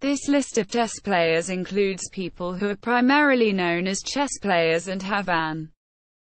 This list of chess players includes people who are primarily known as chess players and have an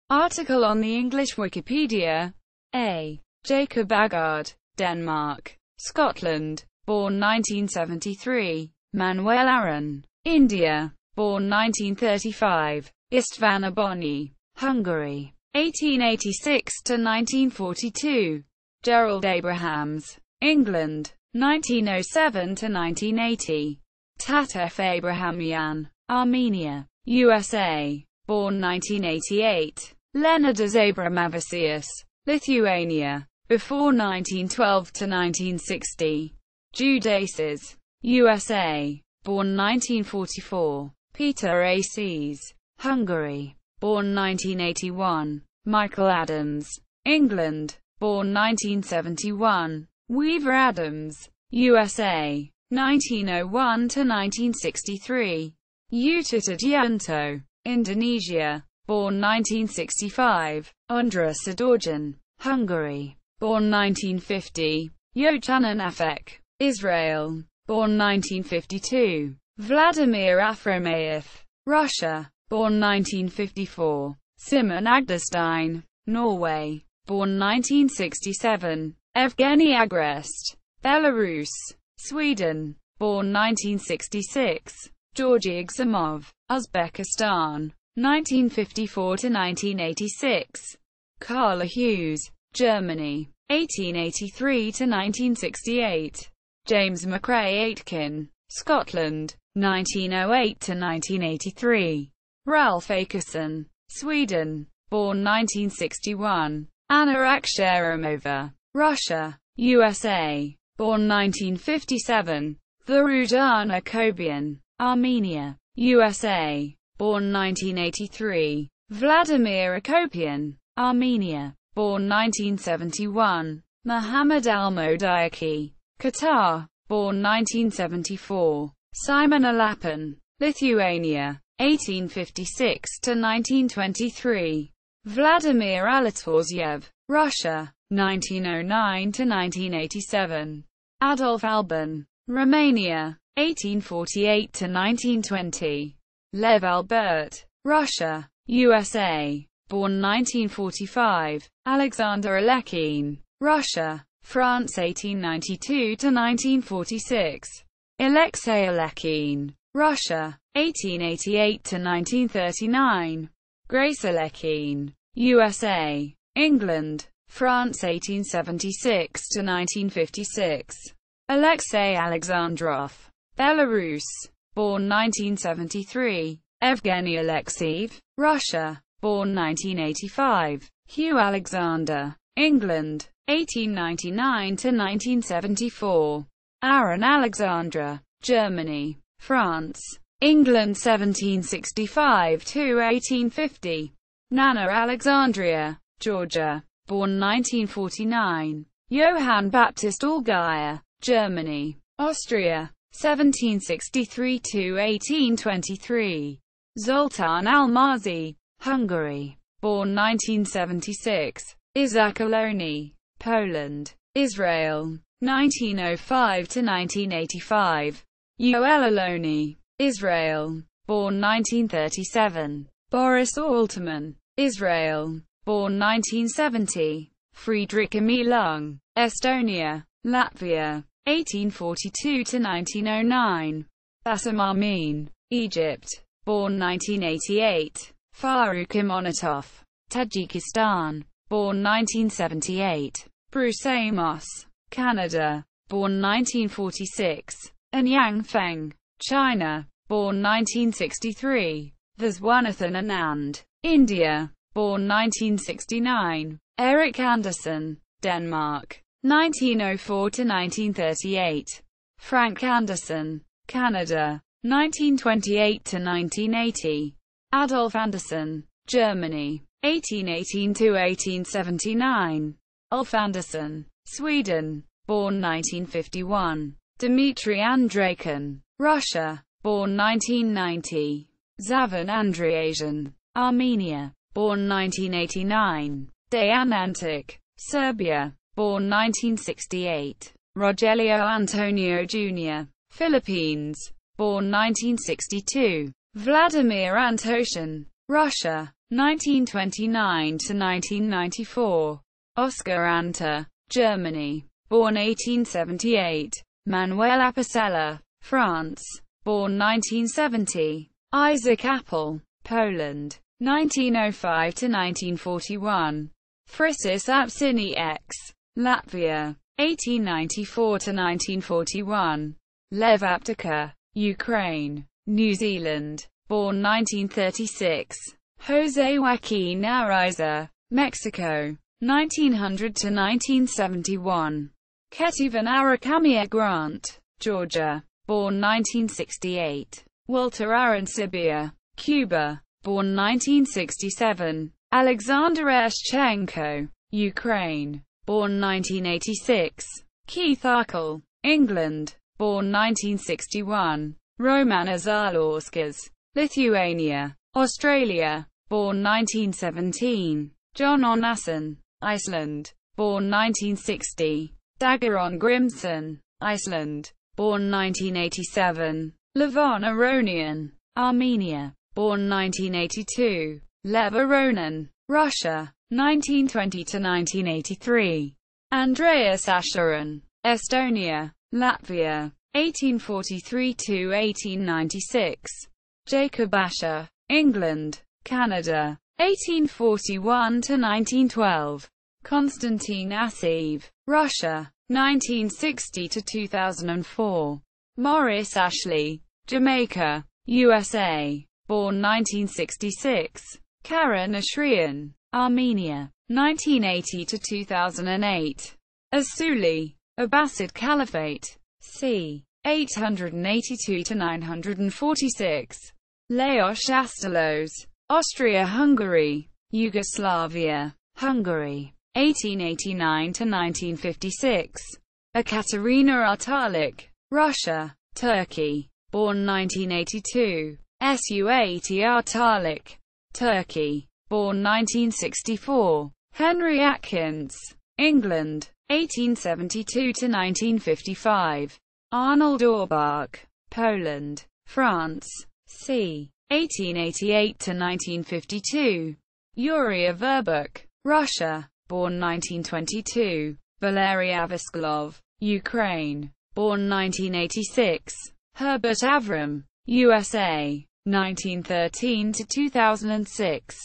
article on the English Wikipedia. A. Jacob Agard, Denmark. Scotland, born 1973. Manuel Aron, India, born 1935. István Abonyi, Hungary, 1886 to 1942. Gerald Abrahams, England, 1907 to 1980. Tatef Abrahamian, Armenia, USA, born 1988. Leonidas Abramavicius, Lithuania, before 1912 to 1960. Jude Aces, USA, born 1944. Peter Aces, Hungary, born 1981. Michael Adams, England, born 1971. Weaver Adams, USA, 1901 to 1963. Yuta Tadyanto, Indonesia, born 1965. Ondra Sadorjan, Hungary, born 1950. Yochanan Afek, Israel, born 1952. Vladimir Afromayev, Russia, born 1954. Simon Agdestein, Norway, born 1967. Evgeny Agrest, Belarus, Sweden, born 1966. Georgy Eximov, Uzbekistan, 1954 to 1986. Carla Hughes, Germany, 1883 to 1968. James McRae Aitken, Scotland, 1908 to 1983. Ralph Akerson, Sweden, born 1961. Anna Aksharamova, Russia, USA, born 1957. Varudana Kobian, Armenia, USA, born 1983. Vladimir Akopian, Armenia, born 1971. Muhammad Almodiaki, Qatar, born 1974. Simon Alapan, Lithuania, 1856 to 1923. Vladimir Alatorzyev, Russia, 1909 to 1987. Adolf Alban, Romania, 1848 to 1920. Lev Albert, Russia, USA, born 1945. Alexander Alekhine, Russia, France, 1892 to 1946. Alexei Alekhine, Russia, 1888 to 1939. Grace Alekhine, USA, England, France, 1876 to 1956. Alexei Alexandrov, Belarus, born 1973. Evgeny Alexeyev, Russia, born 1985. Hugh Alexander, England, 1899 to 1974. Aaron Alexandra, Germany, France, England, 1765 to 1850. Nana Alexandria, Georgia, born 1949. Johann Baptist Allgaier, Germany, Austria, 1763 to 1823. Zoltán Almazy, Hungary, born 1976. Isaac Aloni, Poland, Israel, 1905 to 1985. Yoel Aloni, Israel, born 1937. Boris Altman, Israel, born 1970. Friedrich Emil Lung, Estonia, Latvia, 1842 to 1909. Bassem Amin, Egypt, born 1988. Faruk Imonatov, Tajikistan, born 1978. Bruce Amos, Canada, born 1946. Anyang Feng, China, born 1963. Viswanathan Anand, India, born 1969. Eric Anderson, Denmark, 1904 to 1938. Frank Anderson, Canada, 1928 to 1980. Adolf Anderson, Germany, 1818 to 1879. Ulf Anderson, Sweden, born 1951. Dmitry Andreykin, Russia, born 1990. Zavan Andreasian, Armenia, born 1989. Dejan Antic, Serbia, born 1968. Rogelio Antonio Jr., Philippines, born 1962. Vladimir Antoshin, Russia, 1929 to 1994. Oscar Anta, Germany, born 1878. Manuel Apicella, France, born 1970. Isaac Appel, Poland, 1905 to 1941. Frisis Apsini X, Latvia, 1894 to 1941. Lev Aptica, Ukraine, New Zealand, born 1936. Jose Joaquin Ariza, Mexico, 1900 to 1971. Ketivan Arakamiya Grant, Georgia, born 1968. Walter Arancibia, Cuba, born 1967. Alexander Eschenko, Ukraine, born 1986. Keith Arkell, England, born 1961. Romana Zalauskas, Lithuania, Australia, born 1917. John Onasson, Iceland, born 1960. Dageron Grimson, Iceland, born 1987. Levon Aronian, Armenia, born 1982. Lev Aronin, Russia, 1920 to 1983. Andreas Asherin, Estonia, Latvia, 1843 to 1896. Jacob Asher, England, Canada, 1841 to 1912. Konstantin Asiv, Russia, 1960 to 2004. Morris Ashley, Jamaica, USA, born 1966. Karen Ashrian, Armenia, 1980 to 2008. Asuli, Abbasid Caliphate, c. 882 to 946. Lajos Astalos, Austria-Hungary, Yugoslavia, Hungary, 1889 to 1956. Ekaterina Artalik, Russia, Turkey, born 1982. Suat Artalik, Turkey, born 1964. Henry Atkins, England, 1872 to 1955. Arnold Auerbach, Poland, France, c. 1888 to 1952. Yuri Averbuk, Russia, born 1922. Valery Avasklov, Ukraine, born 1986. Herbert Avram, USA, 1913 to 2006.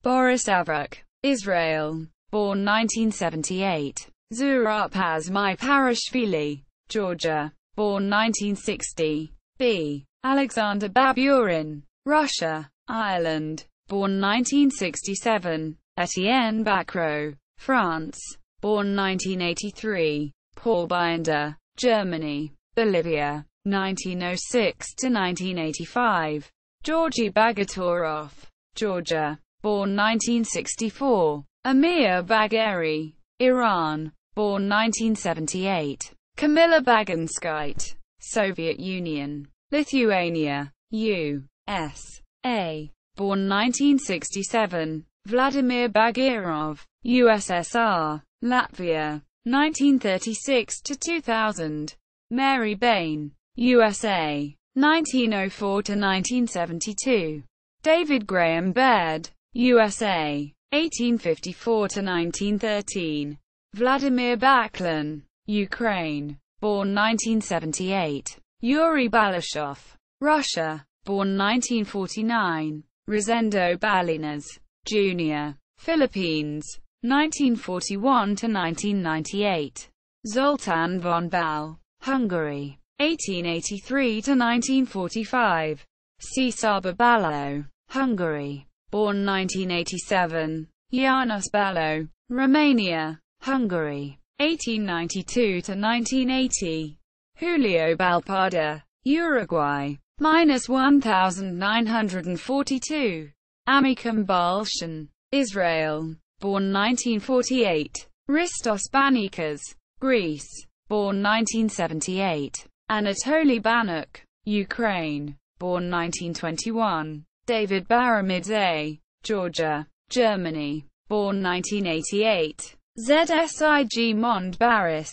Boris Avruk, Israel, born 1978. Zurat Pazmai Parashvili, Georgia, born 1960. B. Alexander Baburin, Russia, Ireland, born 1967. Etienne Bacro, France, born 1983. Paul Binder, Germany, Bolivia, 1906 to 1985. Georgy Bagaturov, Georgia, born 1964. Amir Bagheri, Iran, born 1978. Kamila Baganskite, Soviet Union, Lithuania, U.S.A., born 1967. Vladimir Bagirov, USSR, Latvia, 1936 to 2000. Mary Bain, USA, 1904 to 1972. David Graham Baird, USA, 1854 to 1913. Vladimir Baklin, Ukraine, born 1978. Yuri Balashov, Russia, born 1949. Rosendo Balinas, Jr., Philippines, 1941 to 1998. Zoltán von Bal, Hungary, 1883 to 1945. Cesar Ballo, Hungary, born 1987. János Ballo, Romania, Hungary, 1892 to 1980. Julio Balpada, Uruguay, -1942. Amikam Balshan, Israel, born 1948. Ristos Banikas, Greece, born 1978. Anatoly Banuk, Ukraine, born 1921. David Baramidze, Georgia, Germany, born 1988. Zsig Mond Baris,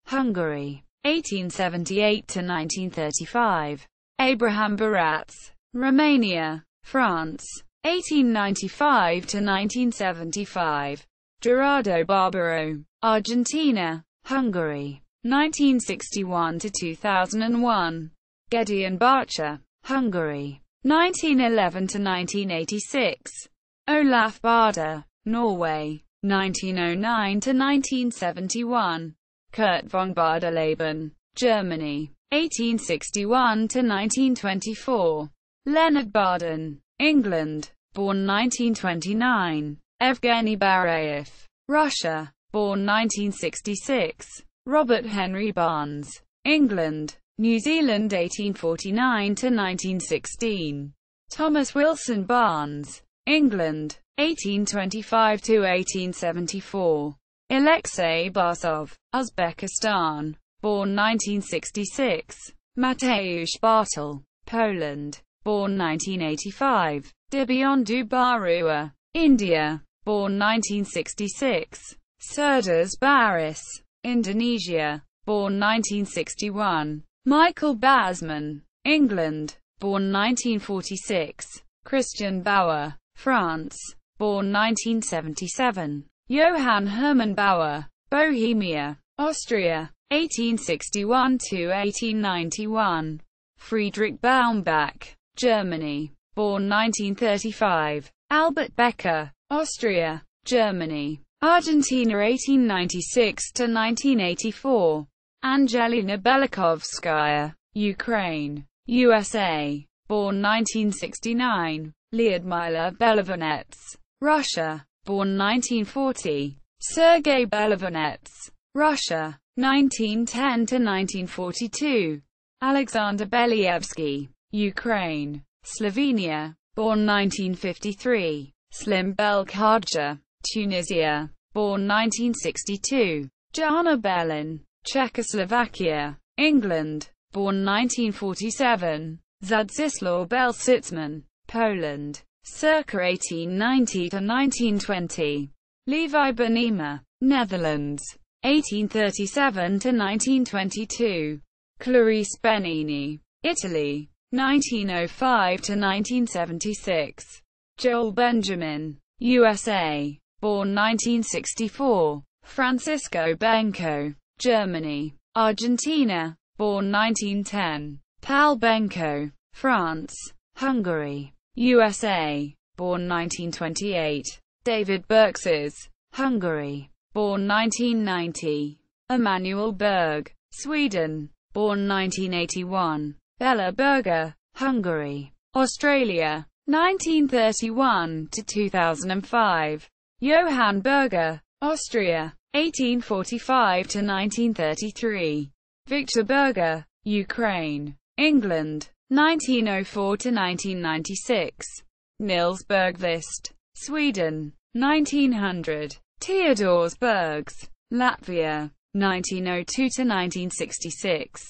Hungary, 1878 to 1935. Abraham Baratz, Romania, France, 1895 to 1975. Gerardo Barbaro, Argentina, Hungary, 1961 to 2001. Gedeon Barcher, Hungary, 1911 to 1986. Olaf Barder, Norway, 1909 to 1971. Kurt von Barderleben, Germany, 1861 to 1924. Leonard Barden, England, born 1929. Evgeny Barayev, Russia, born 1966. Robert Henry Barnes, England, New Zealand 1849 to 1916. Thomas Wilson Barnes, England, 1825 to 1874. Alexei Barsov, Uzbekistan, born 1966. Mateusz Bartel, Poland, born 1985. Dibiondu Barua, India, born 1966. Serdars Baris, Indonesia, born 1961. Michael Basman, England, born 1946. Christian Bauer, France, born 1977. Johann Hermann Bauer, Bohemia, Austria, 1861 to 1891. Friedrich Baumbach, Germany, born 1935. Albert Becker, Austria, Germany, Argentina 1896 to 1984. Angelina Belikovskaya, Ukraine, USA, born 1969. Lyudmila Belovenets, Russia, born 1940. Sergei Belovenets, Russia, 1910 to 1942. Alexander Believsky, Ukraine, Slovenia, born 1953. Slim Belkadja, Tunisia, born 1962. Jana Belin, Czechoslovakia, England, born 1947. Zadzisław Belsitzman, Poland, circa 1890 to 1920. Levi Benema, Netherlands, 1837 to 1922. Clarice Benini, Italy, 1905 to 1976. Joel Benjamin, USA, born 1964. Francisco Benko, Germany, Argentina, born 1910. Pal Benko, France, Hungary, USA, born 1928. David Berkses, Hungary, born 1990. Emanuel Berg, Sweden, born 1981. Bella Berger, Hungary, Australia, 1931 to 2005. Johann Berger, Austria, 1845 to 1933. Victor Berger, Ukraine, England, 1904 to 1996. Nils Bergqvist, Sweden, 1900. Theodors Bergs, Latvia, 1902 to 1966.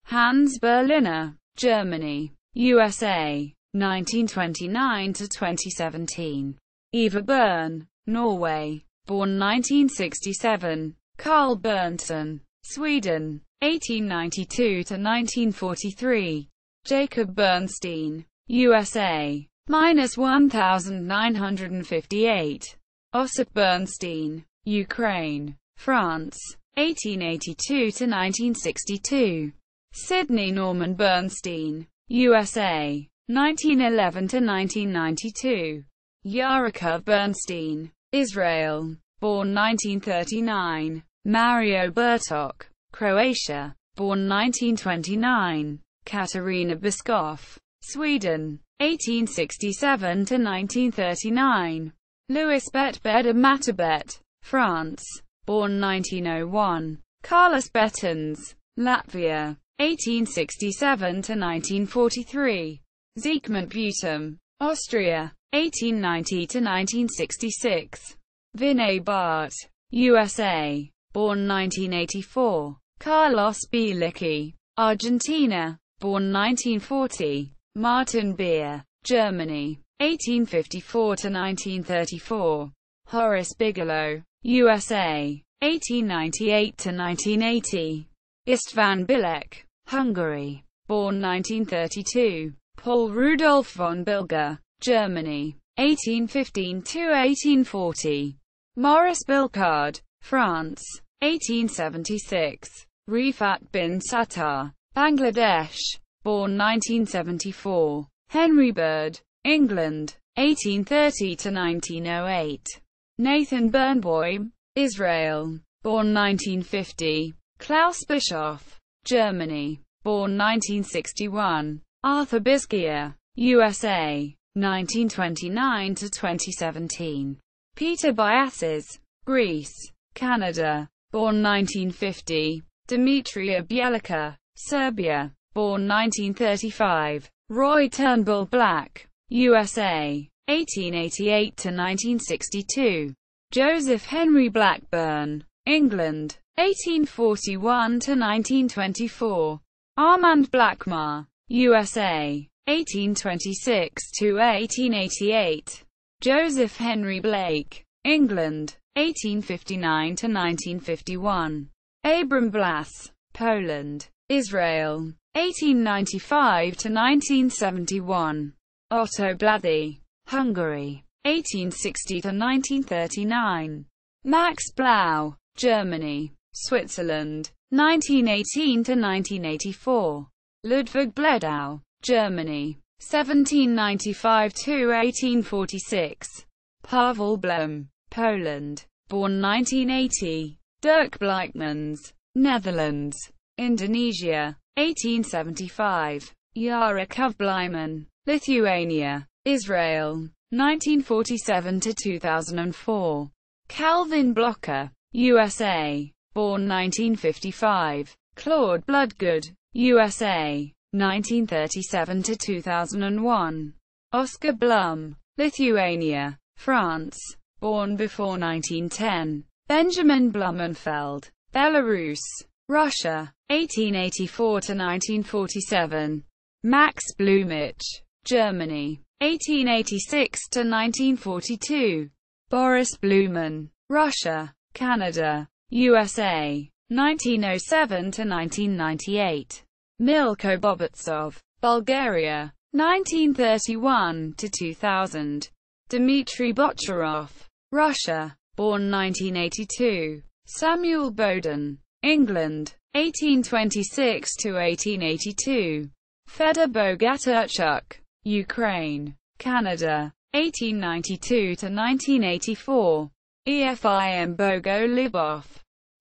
Hans Berliner, Germany, USA, 1929 to 2017. Eva Byrne, Norway, born 1967. Carl Berntsson, Sweden, 1892 to 1943. Jacob Bernstein, USA, -1958. Ossip Bernstein, Ukraine, France, 1882 to 1962. Sydney Norman Bernstein, USA, 1911 to 1992. Yarakov Bernstein, Israel, born 1939. Mario Bertok, Croatia, born 1929. Katarina Biskov, Sweden, 1867 to 1939. Louis Betbeder Matabet, France, born 1901. Carlos Bettens, Latvia, 1867 to 1943. Zygmunt Butum, Austria, 1890 to 1966. Vinay Bhatt, USA, born 1984. Carlos Bielicki, Argentina, born 1940. Martin Beer, Germany, 1854 to 1934. Horace Bigelow, USA, 1898 to 1980. Istvan Bilek, Hungary, born 1932. Paul Rudolf von Bilger, Germany, 1815–1840. Maurice Bilcard, France, 1876. Rifat bin Sattar, Bangladesh, born 1974. Henry Bird, England, 1830–1908. Nathan Birnbaum, Israel, born 1950. Klaus Bischoff, Germany, born 1961. Arthur Bisquier, USA, 1929–2017. Peter Biases, Greece, Canada, born 1950. Dmitria Bielica, Serbia, born 1935. Roy Turnbull Black, USA, 1888–1962. Joseph Henry Blackburn, England, 1841–1924. Armand Blackmar, USA, 1826–1888. Joseph Henry Blake, England, 1859–1951. Abram Blas, Poland, Israel, 1895–1971. Otto Blathy, Hungary, 1860–1939. Max Blau, Germany, Switzerland, 1918–1984. Ludwig Bledau, Germany, 1795–1846. Pavel Blum, Poland, born 1980. Dirk Bleikmans, Netherlands, Indonesia, 1875. Yarakov Blyman, Lithuania, Israel, 1947–2004. Calvin Blocker, USA, born 1955. Claude Bloodgood, USA, 1937–2001. Oscar Blum, Lithuania, France, born before 1910. Benjamin Blumenfeld, Belarus, Russia, 1884–1947. Max Blumich, Germany, 1886–1942. Boris Blumen, Russia, Canada, USA, 1907–1998. Milko Bobotsov, Bulgaria, 1931–2000. Dmitry Bocharov, Russia, born 1982. Samuel Bowden, England, 1826–1882. Fedor Bogatychuk, Ukraine, Canada, 1892–1984. Efim Bogolubov,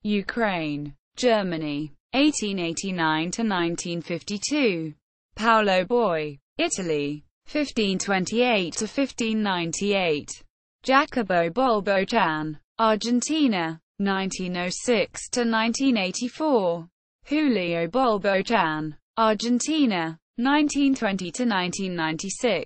Ukraine, Germany, 1889–1952. Paolo Boy, Italy, 1528–1598. Jacobo Bolbochan, Argentina, 1906–1984. Julio Bolbochan, Argentina, 1920–1996.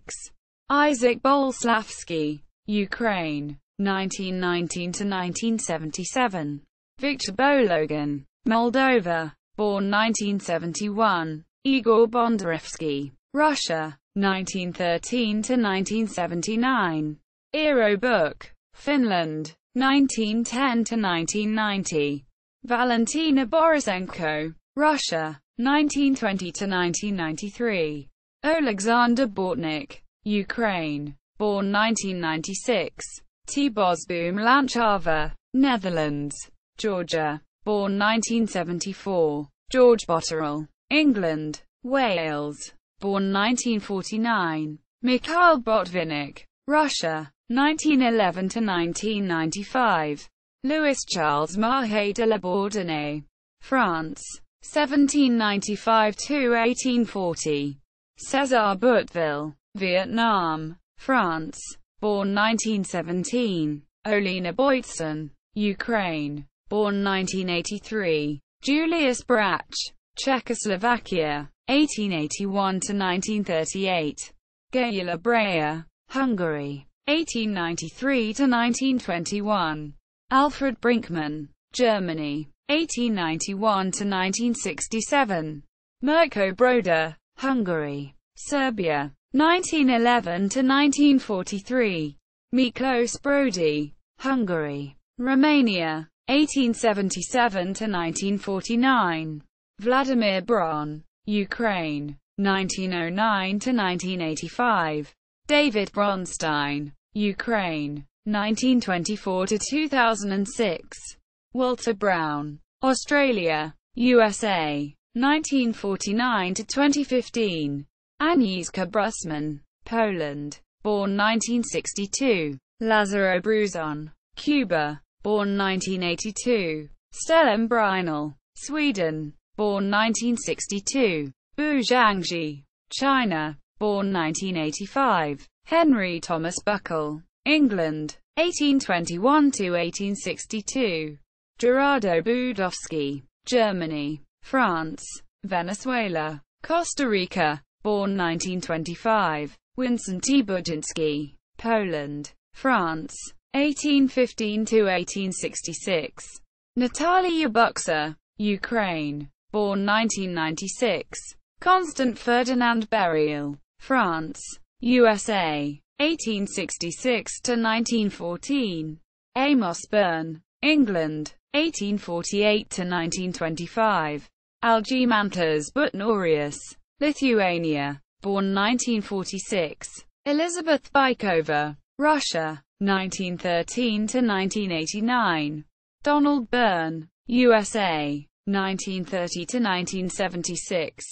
Isaac Bolslavsky, Ukraine, 1919–1977. Viktor Bologan, Moldova, born 1971. Igor Bondarevsky, Russia, 1913–1979. Eero Book, Finland, 1910–1990. Valentina Borisenko, Russia, 1920–1993. Alexander Bortnik, Ukraine, born 1996. T. Bosboom Lanchava, Netherlands, Georgia, born 1974. George Botterill, England, Wales, born 1949. Mikhail Botvinnik, Russia, 1911–1995. Louis Charles Mahe de la Bourdonnais, France, 1795–1840. César Boutteville, Vietnam, France, born 1917. Olena Boytson, Ukraine, born 1983. Julius Brach, Czechoslovakia, 1881–1938. Gyula Breyer, Hungary, 1893–1921. Alfred Brinkmann, Germany, 1891–1967. Mirko Broda, Hungary, Serbia, 1911–1943. Miklos Brody, Hungary, Romania, 1877–1949. Vladimir Bron, Ukraine, 1909 to 1985. David Bronstein, Ukraine, 1924 to 2006. Walter Brown, Australia, USA, 1949 to 2015. Agnieszka Brusman, Poland, born 1962. Lazaro Bruzon, Cuba, born 1982. Stellan Brynel, Sweden, born 1962. Bu Zhangji, China, born 1985. Henry Thomas Buckle, England, 1821 to 1862. Gerardo Budowski, Germany, France, Venezuela, Costa Rica, born 1925. Wincenty Budziński, Poland, France, 1815 to 1866. Natalia Buxa, Ukraine, born 1996. Constant Ferdinand Berial, France, USA, 1866 to 1914. Amos Byrne, England, 1848 to 1925. Algymantas Butnorius, Lithuania, born 1946. Elizabeth Bykova, Russia, 1913 to 1989. Donald Byrne, USA, 1930 to 1976.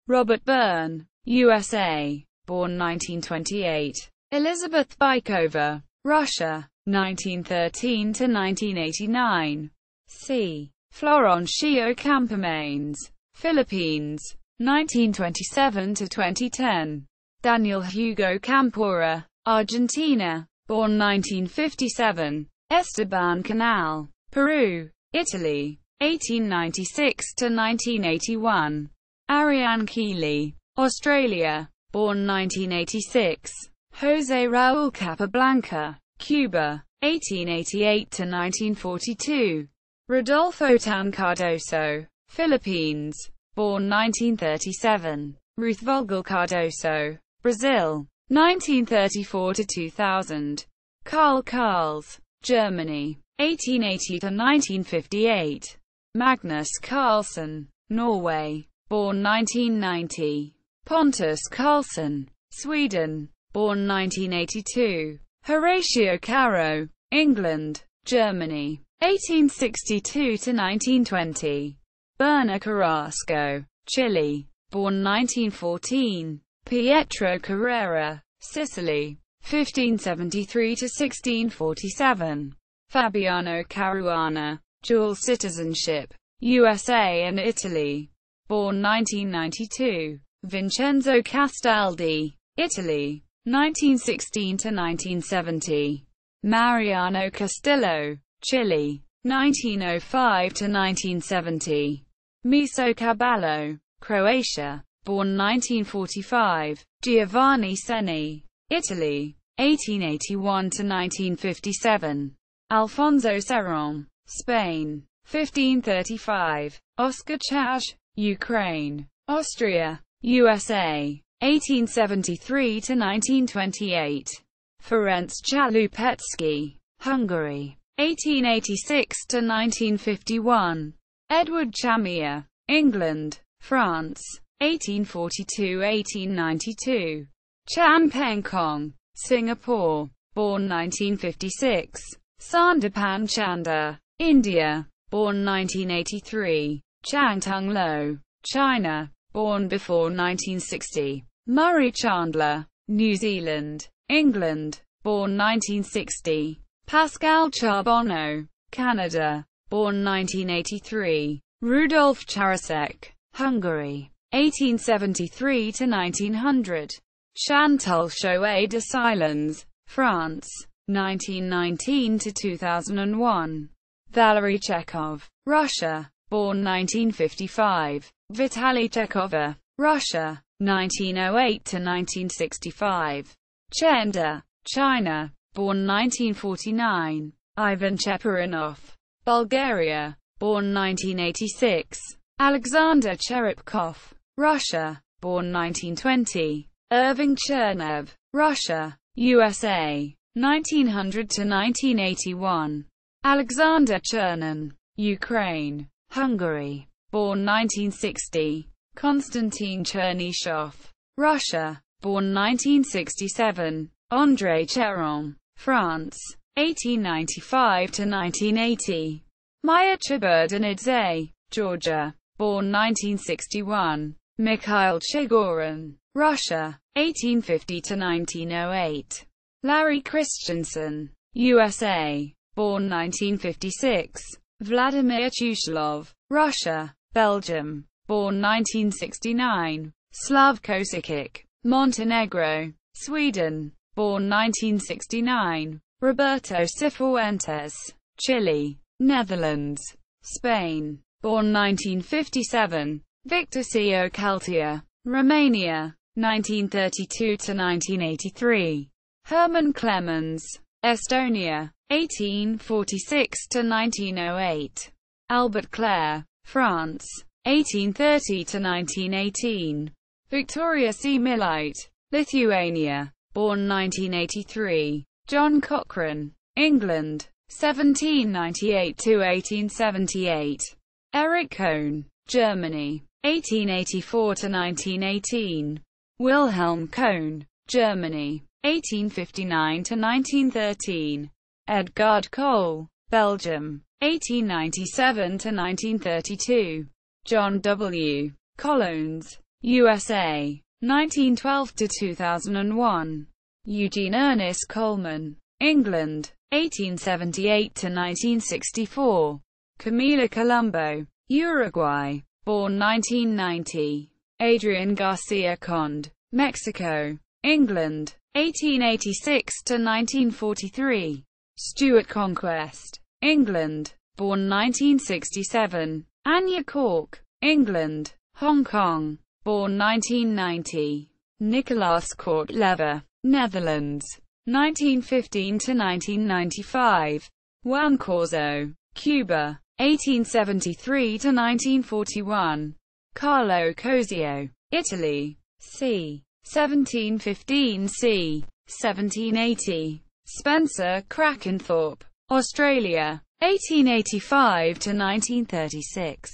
Robert Byrne, USA, born 1928. Elizabeth Bykova, Russia, 1913 to 1989. C. Florencio Campomanes, Philippines, 1927 to 2010. Daniel Hugo Campora, Argentina, born 1957. Esteban Canal, Peru, Italy, 1896 to 1981. Ariane Keeley, Australia, born 1986. Jose Raúl Capablanca, Cuba, 1888 to 1942. Rodolfo Tan Cardoso, Philippines, born 1937. Ruth Vogel Cardoso, Brazil, 1934 to 2000. Karl Karls, Germany, 1880 to 1958. Magnus Carlsen, Norway, born 1990. Pontus Carlsen, Sweden, born 1982. Horatio Caro, England, Germany, 1862 to 1920. Berna Carrasco, Chile, born 1914. Pietro Carrera, Sicily, 1573 to 1647. Fabiano Caruana, dual citizenship, USA and Italy, born 1992. Vincenzo Castaldi, Italy, 1916 to 1970. Mariano Castillo, Chile, 1905 to 1970. Miso Caballo, Croatia, born 1945. Giovanni Seni, Italy, 1881 to 1957. Alfonso Serron, Spain, 1535. Oscar Chaj, Ukraine, Austria, USA, 1873 to 1928. Ferenc Chalupetsky, Hungary, 1886 to 1951. Edward Chamier, England, France, 1842-1892. Chan Peng Kong, Singapore, born 1956. Sandapan Chanda, India, born 1983. Chang Tung Lo, China, born before 1960. Murray Chandler, New Zealand, England, born 1960. Pascal Charbonneau, Canada, born 1983. Rudolf Charasek, Hungary, 1873 to 1900. Chantal Chouet de Silens, France, 1919 to 2001. Valery Chekhov, Russia, born 1955. Vitaly Chekhova, Russia, 1908 to 1965. Chenda, China, born 1949. Ivan Cheparinov, Bulgaria, born 1986. Alexander Cherepkov, Russia, born 1920. Irving Chernev, Russia, USA, 1900 to 1981. Alexander Chernin, Ukraine, Hungary, born 1960. Konstantin Chernyshov, Russia, born 1967. André Chéron, France, 1895 to 1980. Maya Chaburdanidze, Georgia, born 1961. Mikhail Chigorin, Russia, 1850 to 1908. Larry Christensen, USA, born 1956. Vladimir Chushlov, Russia, Belgium, born 1969. Slavko Sikic, Montenegro, Sweden, born 1969. Roberto Cifuentes, Chile, Netherlands, Spain, born 1957. Victor Co. Caltea, Romania, 1932 to 1983. Herman Clemens, Estonia, 1846 to 1908. Albert Clare, France, 1830 to 1918. Victoria C. Millite, Lithuania, born 1983. John Cochrane, England, 1798 to 1878. Eric Cohn, Germany, 1884 to 1918. Wilhelm Cohn, Germany, 1859 to 1913. Edgard Cole, Belgium, 1897 to 1932. John W. Collins, USA, 1912 to 2001. Eugene Ernest Coleman, England, 1878 to 1964. Camila Colombo, Uruguay, born 1990. Adrian Garcia Conde, Mexico, England, 1886 to 1943. Stuart Conquest, England, born 1967. Anya Cork, England, Hong Kong, born 1990. Nicolaas Court-Lever, Netherlands, 1915 to 1995. Juan Corzo, Cuba, 1873 to 1941. Carlo Cosio, Italy, c. 1715 c. 1780. Spencer Krakenthorpe, Australia, 1885 to 1936.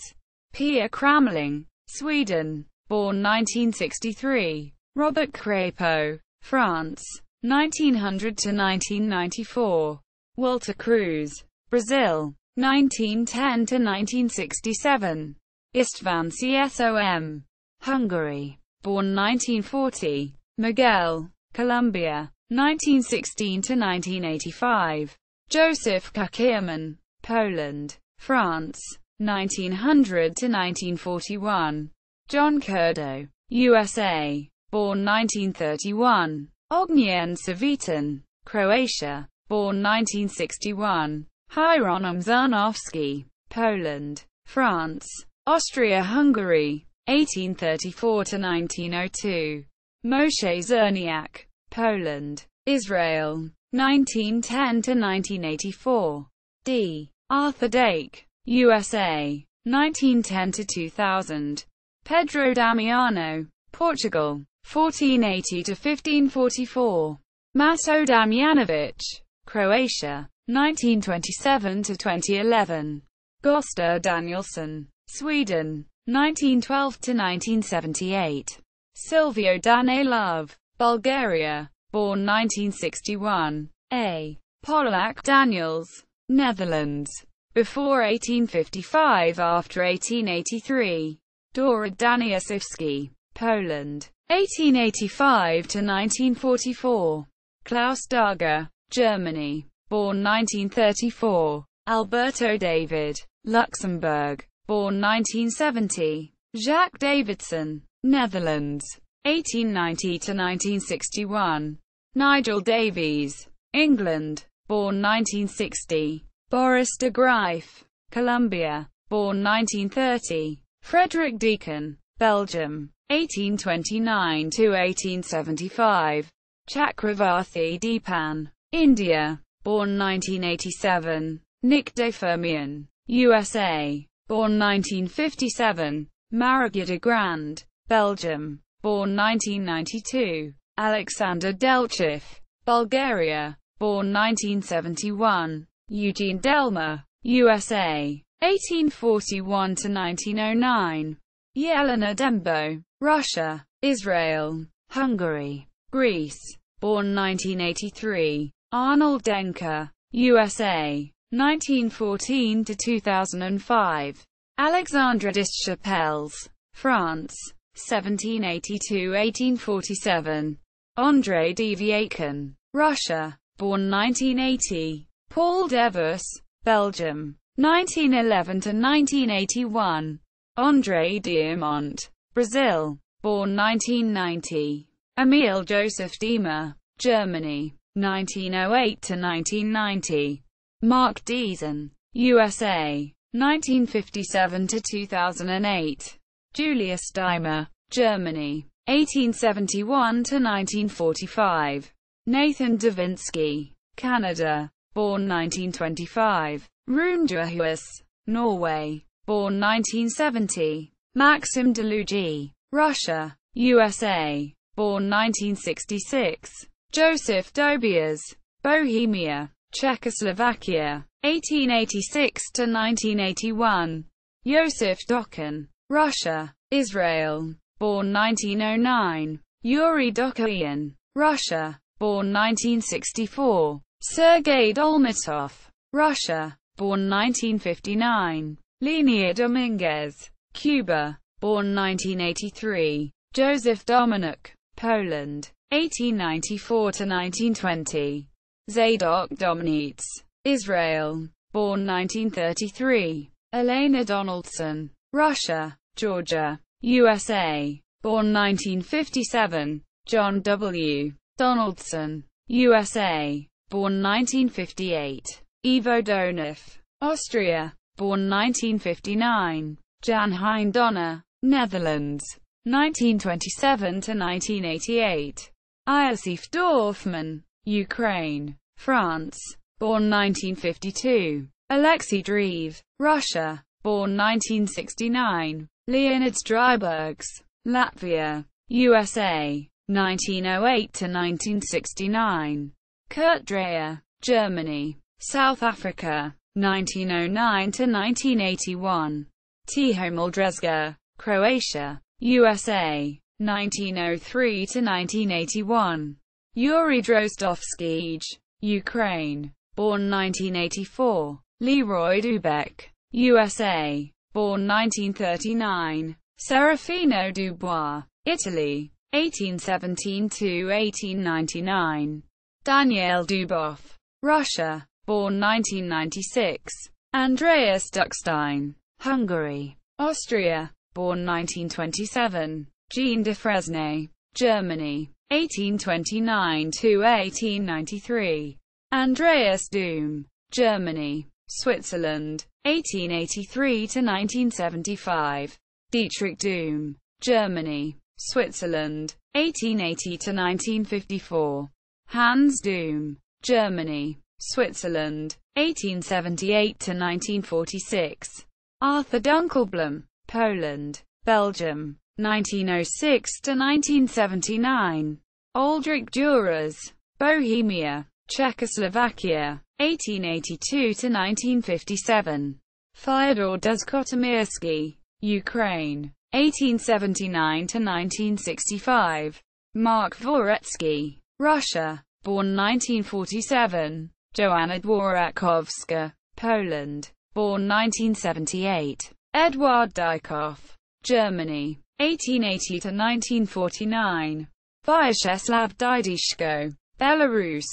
Pia Kramling, Sweden, born 1963. Robert Crapo, France, 1900 to 1994. Walter Cruz, Brazil, 1910 to 1967. Istvan Csom, Hungary, born 1940. Miguel, Colombia, 1916 to 1985. Joseph Kukierman, Poland, France, 1900 to 1941. John Curdo, USA, born 1931. Ognjen Savitan, Croatia, born 1961. Hieronym Zarnowski, Poland, France, Austria-Hungary, 1834 to 1902. Moshe Zerniak, Poland, Israel, 1910 to 1984. D. Arthur Dake, USA, 1910 to 2000. Pedro Damiano, Portugal, 1480 to 1544. Maso Damjanovic, Croatia, 1927 to 2011. Gosta Danielsson, Sweden, 1912 to 1978. Silvio Danilov, Bulgaria, born 1961. A. Polak Daniels, Netherlands, before 1855, after 1883. Dora Daniaszewski, Poland, 1885 to 1944. Klaus Dager, Germany, born 1934. Alberto David, Luxembourg, born 1970. Jacques Davidson, Netherlands, 1890 to 1961. Nigel Davies, England, born 1960. Boris de Grijf, Colombia, born 1930. Frederick Deacon, Belgium, 1829 to 1875. Chakravarthi Deepan, India, born 1987. Nick de Fermian, USA, born 1957. Marigya de Grand, Belgium, born 1992. Alexander Delchev, Bulgaria, born 1971. Eugene Delmer, USA, 1841 to 1909. Yelena Dembo, Russia, Israel, Hungary, Greece, born 1983. Arnold Denker, USA, 1914 to 2005. Alexandre Deschapelles, France, 1782-1847. André Deviaken, Russia, born 1980. Paul Devers, Belgium, 1911 to 1981. André Diamant, Brazil, born 1990. Emile Joseph Diemer, Germany, 1908 to 1990. Mark Deason, USA, 1957 to 2008. Julius Diemer, Germany, 1871 to 1945. Nathan Davinsky, Canada, born 1925. Rune Juhus, Norway, born 1970. Maxim Delugy, Russia, USA, born 1966. Joseph Dobias, Bohemia, Czechoslovakia, 1886 to 1981. Joseph Dokin, Russia, Israel, born 1909. Yuri Dokoyan, Russia, born 1964. Sergei Dolmatov, Russia, born 1959. Lenia Dominguez, Cuba, born 1983. Joseph Dominik, Poland, 1894 to 1920. Zadok Dominitz, Israel, born 1933. Elena Donaldson, Russia, Georgia, USA, born 1957. John W. Donaldson, USA, born 1958. Ivo Donoff, Austria, born 1959. Jan Hein Donner, Netherlands, 1927 to 1988. Iosif Dorfman, Ukraine, France, born 1952. Alexei Dreve, Russia, born 1969. Leonid Drybergs, Latvia, USA, 1908 to 1969. Kurt Dreyer, Germany, South Africa, 1909 to 1981. Tiho Muldrezga, Croatia, USA, 1903 to 1981. Yuri Drozdovsky, Ukraine, born 1984. Leroy Dubek, USA, born 1939. Serafino Dubois, Italy, 1817 to 1899. Daniel Duboff, Russia, born 1996. Andreas Duckstein, Hungary, Austria, born 1927. Jean de Fresnay, Germany, 1829 to 1893. Andreas Doom, Germany, Switzerland, 1883 to 1975. Dietrich Doom, Germany, Switzerland, 1880 to 1954. Hans Doom, Germany, Switzerland, 1878 to 1946. Arthur Dunkelblum, Poland, Belgium, 1906 to 1979. Aldrich Duras, Bohemia, Czechoslovakia, 1882 to 1957. Fyodor Duzkotomirsky, Ukraine, 1879 to 1965. Mark Dvoretsky, Russia, born 1947. Joanna Dworakovska, Poland, born 1978. Eduard Dykhoff, Germany, 1880 to 1949. Vyacheslav Didishko, Belarus,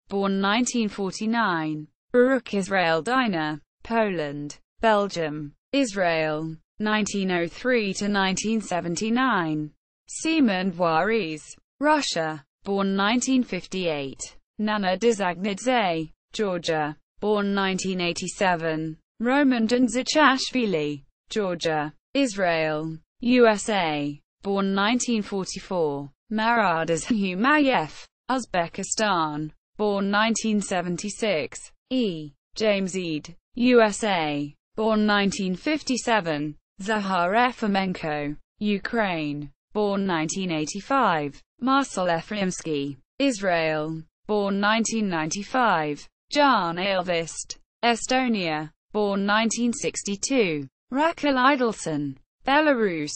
born 1949. Baruch Israel Diner, Poland, Belgium, Israel, 1903 to 1979. Seaman Dwaris, Russia, born 1958. Nana Dizagnidze, Georgia, born 1987. Roman Dunzachashvili, Georgia, Israel, USA, born 1944. Maradaz Humayev, Uzbekistan, born 1976. E. James Eid, USA, born 1957. Zahar Efremenko, Ukraine, born 1985. Marcel Efremsky, Israel, born 1995. Jan Ailvist, Estonia, born 1962. Raquel Idelson, Belarus,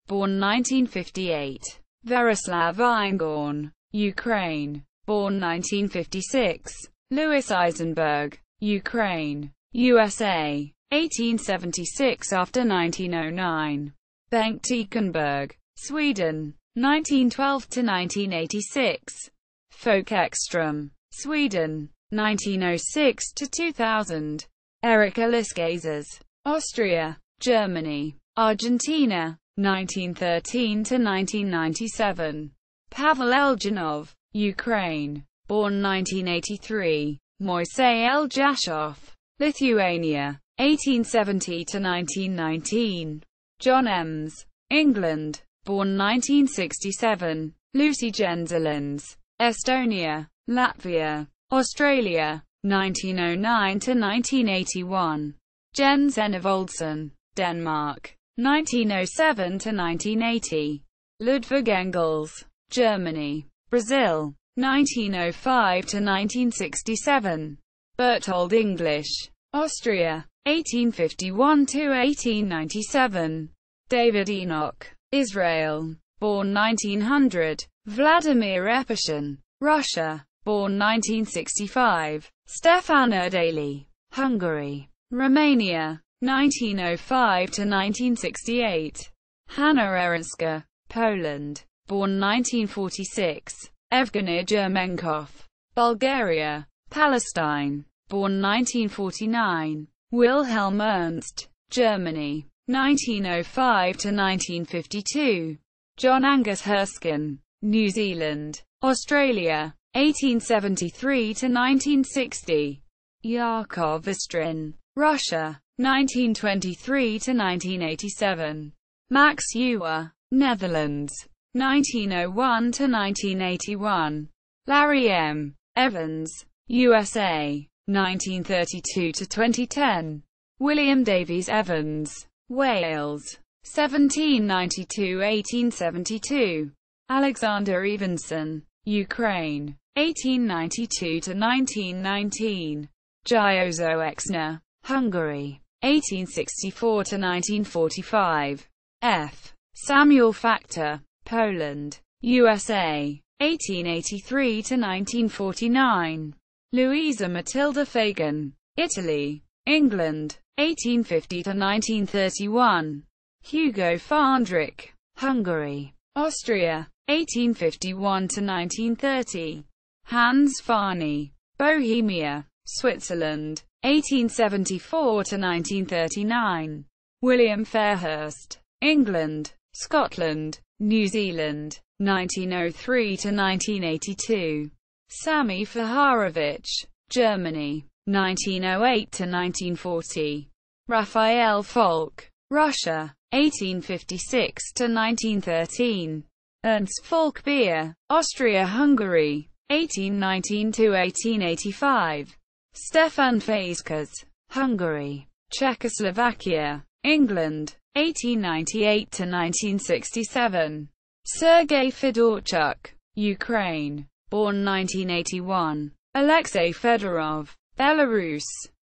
born 1958. Verislav Ingorn, Ukraine, born 1956. Louis Eisenberg, Ukraine, USA, 1876 after 1909. Bengt Ekenberg, Sweden, 1912 to 1986. Folk Ekström, Sweden, 1906 to 2000. Eric Eliskazes, Austria, Germany, Argentina, 1913 to 1997. Pavel Eljanov, Ukraine, born 1983. Moisei Eljashov, Lithuania, 1870 to 1919. John Ems, England, born 1967. Lucy Jenselins, Estonia, Latvia, Australia, 1909 to 1981. Jens Enevoldsen, Denmark, 1907 to 1980. Ludwig Engels, Germany, Brazil, 1905 to 1967. Bertold English, Austria, 1851 to 1897. David Enoch, Israel, born 1900. Vladimir Epeshin, Russia, born 1965. Stefan Erdely, Hungary, Romania, 1905 to 1968. Hanna Erenska, Poland, born 1946. Evgeny Germenkov, Bulgaria, Palestine, born 1949. Wilhelm Ernst, Germany, 1905 to 1952. John Angus Erskine, New Zealand, Australia, 1873 to 1960. Yakov Istrin, Russia, 1923 to 1987. Max Euwe, Netherlands, 1901 to 1981. Larry M. Evans, USA, 1932 to 2010. William Davies Evans, Wales, 1792–1872. Alexander Evenson, Ukraine, 1892 to 1919. Győző Exner, Hungary, 1864 to 1945. F. Samuel Factor, Poland, USA, 1883 to 1949. Louisa Matilda Fagan, Italy, England, 1850 to 1931. Hugo Fandrick, Hungary, Austria, 1851 to 1930. Hans Farny, Bohemia, Switzerland, 1874 to 1939. William Fairhurst, England, Scotland, New Zealand, 1903 to 1982. Sami Faharovich, Germany, 1908 to 1940. Raphael Falk, Russia, 1856 to 1913. Ernst Falk-Beer, Austria-Hungary, 1819 to 1885. Stefan Fazekas, Hungary, Czechoslovakia, England, 1898 to 1967. Sergei Fedorchuk, Ukraine, born 1981. Alexei Fedorov, Belarus,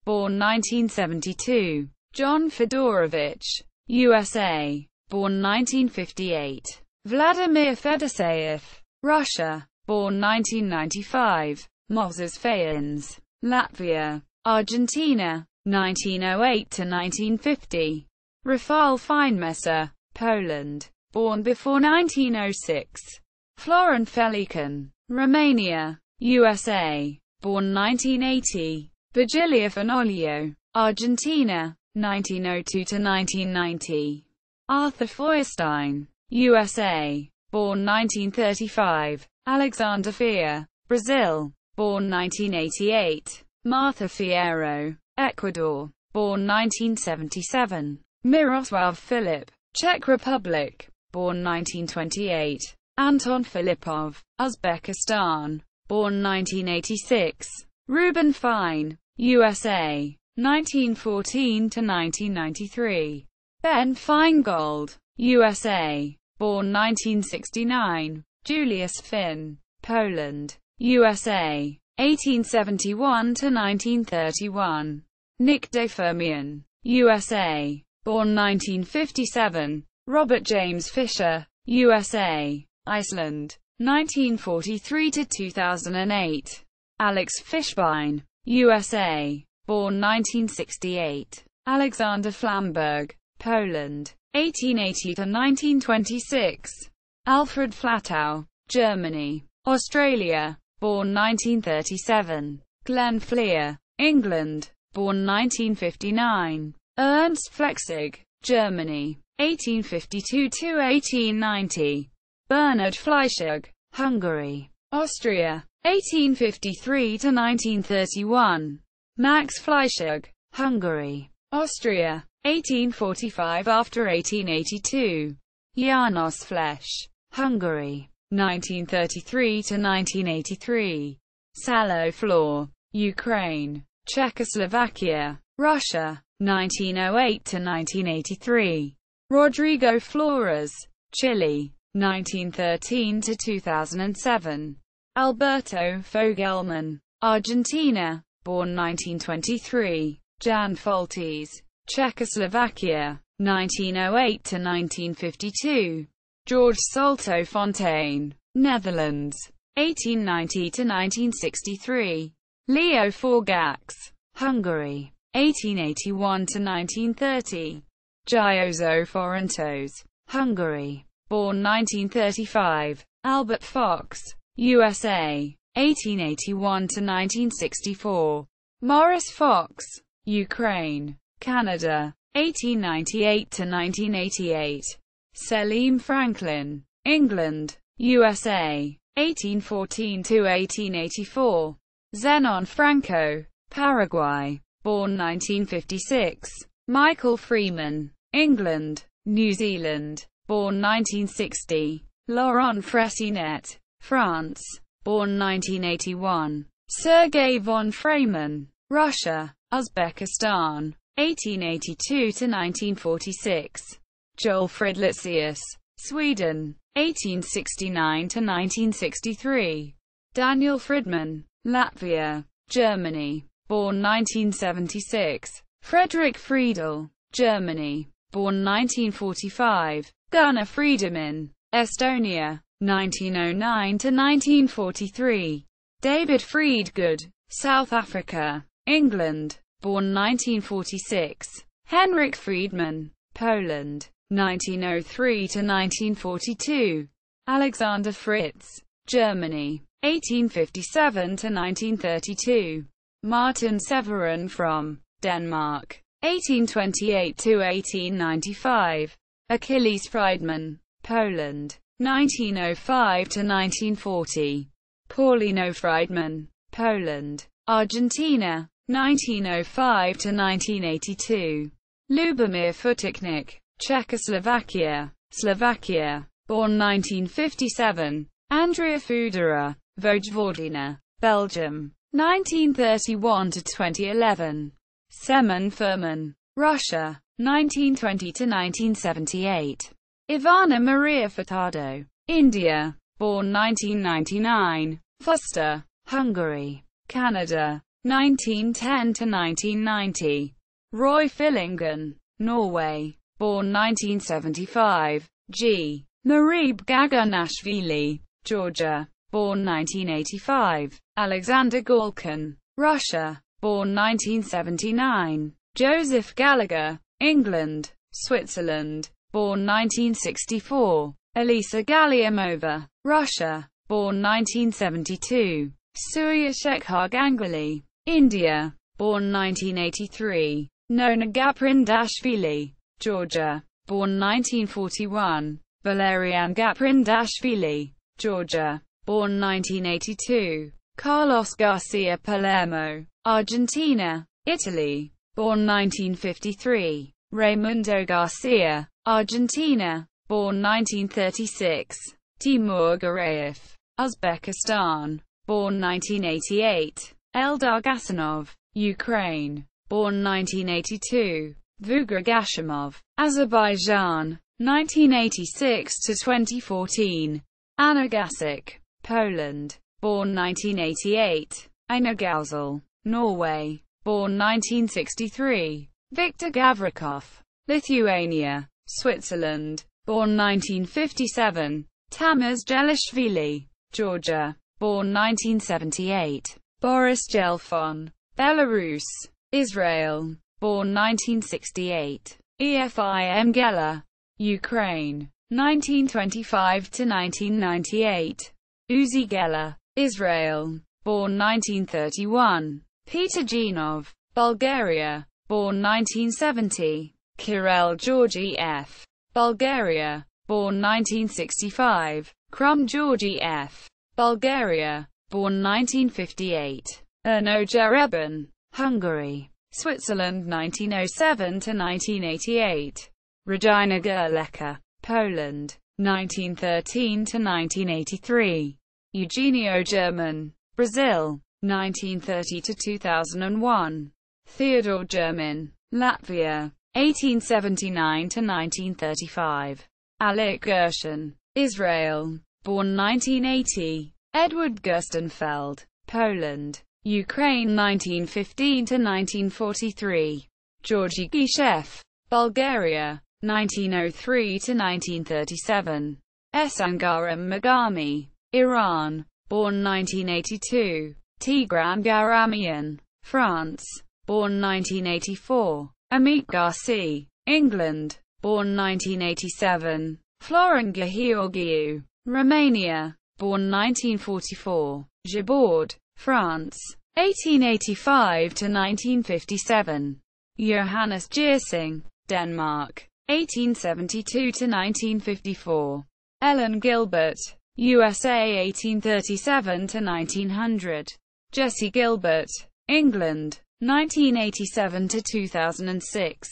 born 1972. John Fedorovich, USA, born 1958. Vladimir Fedoseyev, Russia, born 1995. Moses Fayens, Latvia, Argentina, 1908 to 1950. Rafal Feinmesser, Poland, born before 1906. Florent Felican, Romania, USA, born 1980. Virgilio Fenoglio, Argentina, 1902 to 1990. Arthur Feuerstein, USA, born 1935. Alexander Fier, Brazil, born 1988. Martha Fierro, Ecuador, born 1977. Miroslav Filip, Czech Republic, born 1928. Anton Filipov, Uzbekistan, born 1986. Ruben Fine, USA, 1914 to 1993. Ben Feingold, USA, born 1969. Julius Finn, Poland, USA, 1871 to 1931. Nick Defermian, USA, born 1957. Robert James Fisher, USA, Iceland, 1943 to 2008. Alex Fishbein, USA, born 1968. Alexander Flamberg, Poland, 1880 to 1926. Alfred Flatow, Germany, Australia, born 1937. Glenn Fleer, England, born 1959. Ernst Flechsig, Germany, 1852 to 1890. Bernhard Fleischig, Hungary, Austria, 1853 to 1931. Max Fleischig, Hungary, Austria, 1845 after 1882. János Flesch, Hungary, 1933 to 1983. Salo Floor, Ukraine, Czechoslovakia, Russia, 1908 to 1983. Rodrigo Flores, Chile, 1913 to 2007. Alberto Fogelman, Argentina, born 1923. Jan Foltes, Czechoslovakia, 1908 to 1952. George Salto Fontaine, Netherlands, 1890 to 1963. Leo Forgax, Hungary, 1881 to 1930. Győző Forintos, Hungary, born 1935. Albert Fox, USA, 1881 to 1964. Morris Fox, Ukraine, Canada, 1898 to 1988. Selim Franklin, England, USA, 1814 to 1884. Zenon Franco, Paraguay, born 1956. Michael Freeman, England, New Zealand, born 1960. Laurent Fressinet, France, born 1981. Sergei von Freyman, Russia, Uzbekistan, 1882 to 1946. Joel Fridlitzius, Sweden, 1869 to 1963. Daniel Friedman, Latvia, Germany, born 1976. Frederick Friedel, Germany, born 1945. Gunnar Friedemann, Estonia, 1909 to 1943. David Friedgood, South Africa, England, born 1946. Henrik Friedman, Poland, 1903 to 1942. Alexander Fritz, Germany, 1857 to 1932. Martin Severin from Denmark, 1828 to 1895. Achilles Friedman, Poland, 1905 to 1940. Paulino Friedman, Poland, Argentina, 1905 to 1982. Lubomir Futiknik, Czechoslovakia, Slovakia, born 1957. Andrea Fudera, Vojvodina, Belgium, 1931 to 2011. Semen Furman, Russia, 1920 to 1978. Ivana Maria Furtado, India, born 1999. Fuster, Hungary, Canada, 1910 to 1990. Roy Fillingen, Norway, born 1975. G. Marib Gaganashvili, Georgia, born 1985. Alexander Galkin, Russia, born 1979. Joseph Gallagher, England, Switzerland, born 1964. Elisa Galiamova, Russia, born 1972. Surya Shekhar Ganguly, India, born 1983. Nona Gaprindashvili, Georgia, born 1941. Valerian Gaprindashvili, Georgia, born 1982. Carlos Garcia Palermo, Argentina, Italy, born 1953. Raimundo Garcia, Argentina, born 1936. Timur Garayev, Uzbekistan, born 1988. Eldar Gasanov, Ukraine, born 1982. Vugar Gashimov, Azerbaijan, 1986 to 2014. Anna Gasik, Poland, born 1988. Einar Gausel, Norway, born 1963. Viktor Gavrikov, Lithuania, Switzerland, born 1957. Tamaz Gelishvili, Georgia, born 1978. Boris Gelfon, Belarus, Israel, born 1968. Efim Geller, Ukraine, 1925 to 1998. Uzi Geller, Israel, born 1931. Peter Genov, Bulgaria, born 1970. Kirill Georgy F., Bulgaria, born 1965. Krum Georgy F., Bulgaria, born 1958. Erno Jereben, Hungary, Switzerland 1907 to 1988. Regina Gerlecker, Poland, 1913 to 1983. Eugenio German, Brazil, 1930 to 2001. Theodore German, Latvia, 1879 to 1935. Alec Gershon, Israel, born 1980. Edward Gerstenfeld, Poland, Ukraine 1915 to 1943. Georgy Gishev, Bulgaria, 1903 to 1937. Esangaram Magami, Iran, born 1982. Tigran Garamian, France, born 1984. Amit Garci, England, born 1987. Florin Georgiou, Romania, born 1944. Gibord, France, 1885 to 1957. Johannes Geersing, Denmark, 1872 to 1954. Ellen Gilbert, USA 1837 to 1900. Jesse Gilbert, England, 1987 to 2006.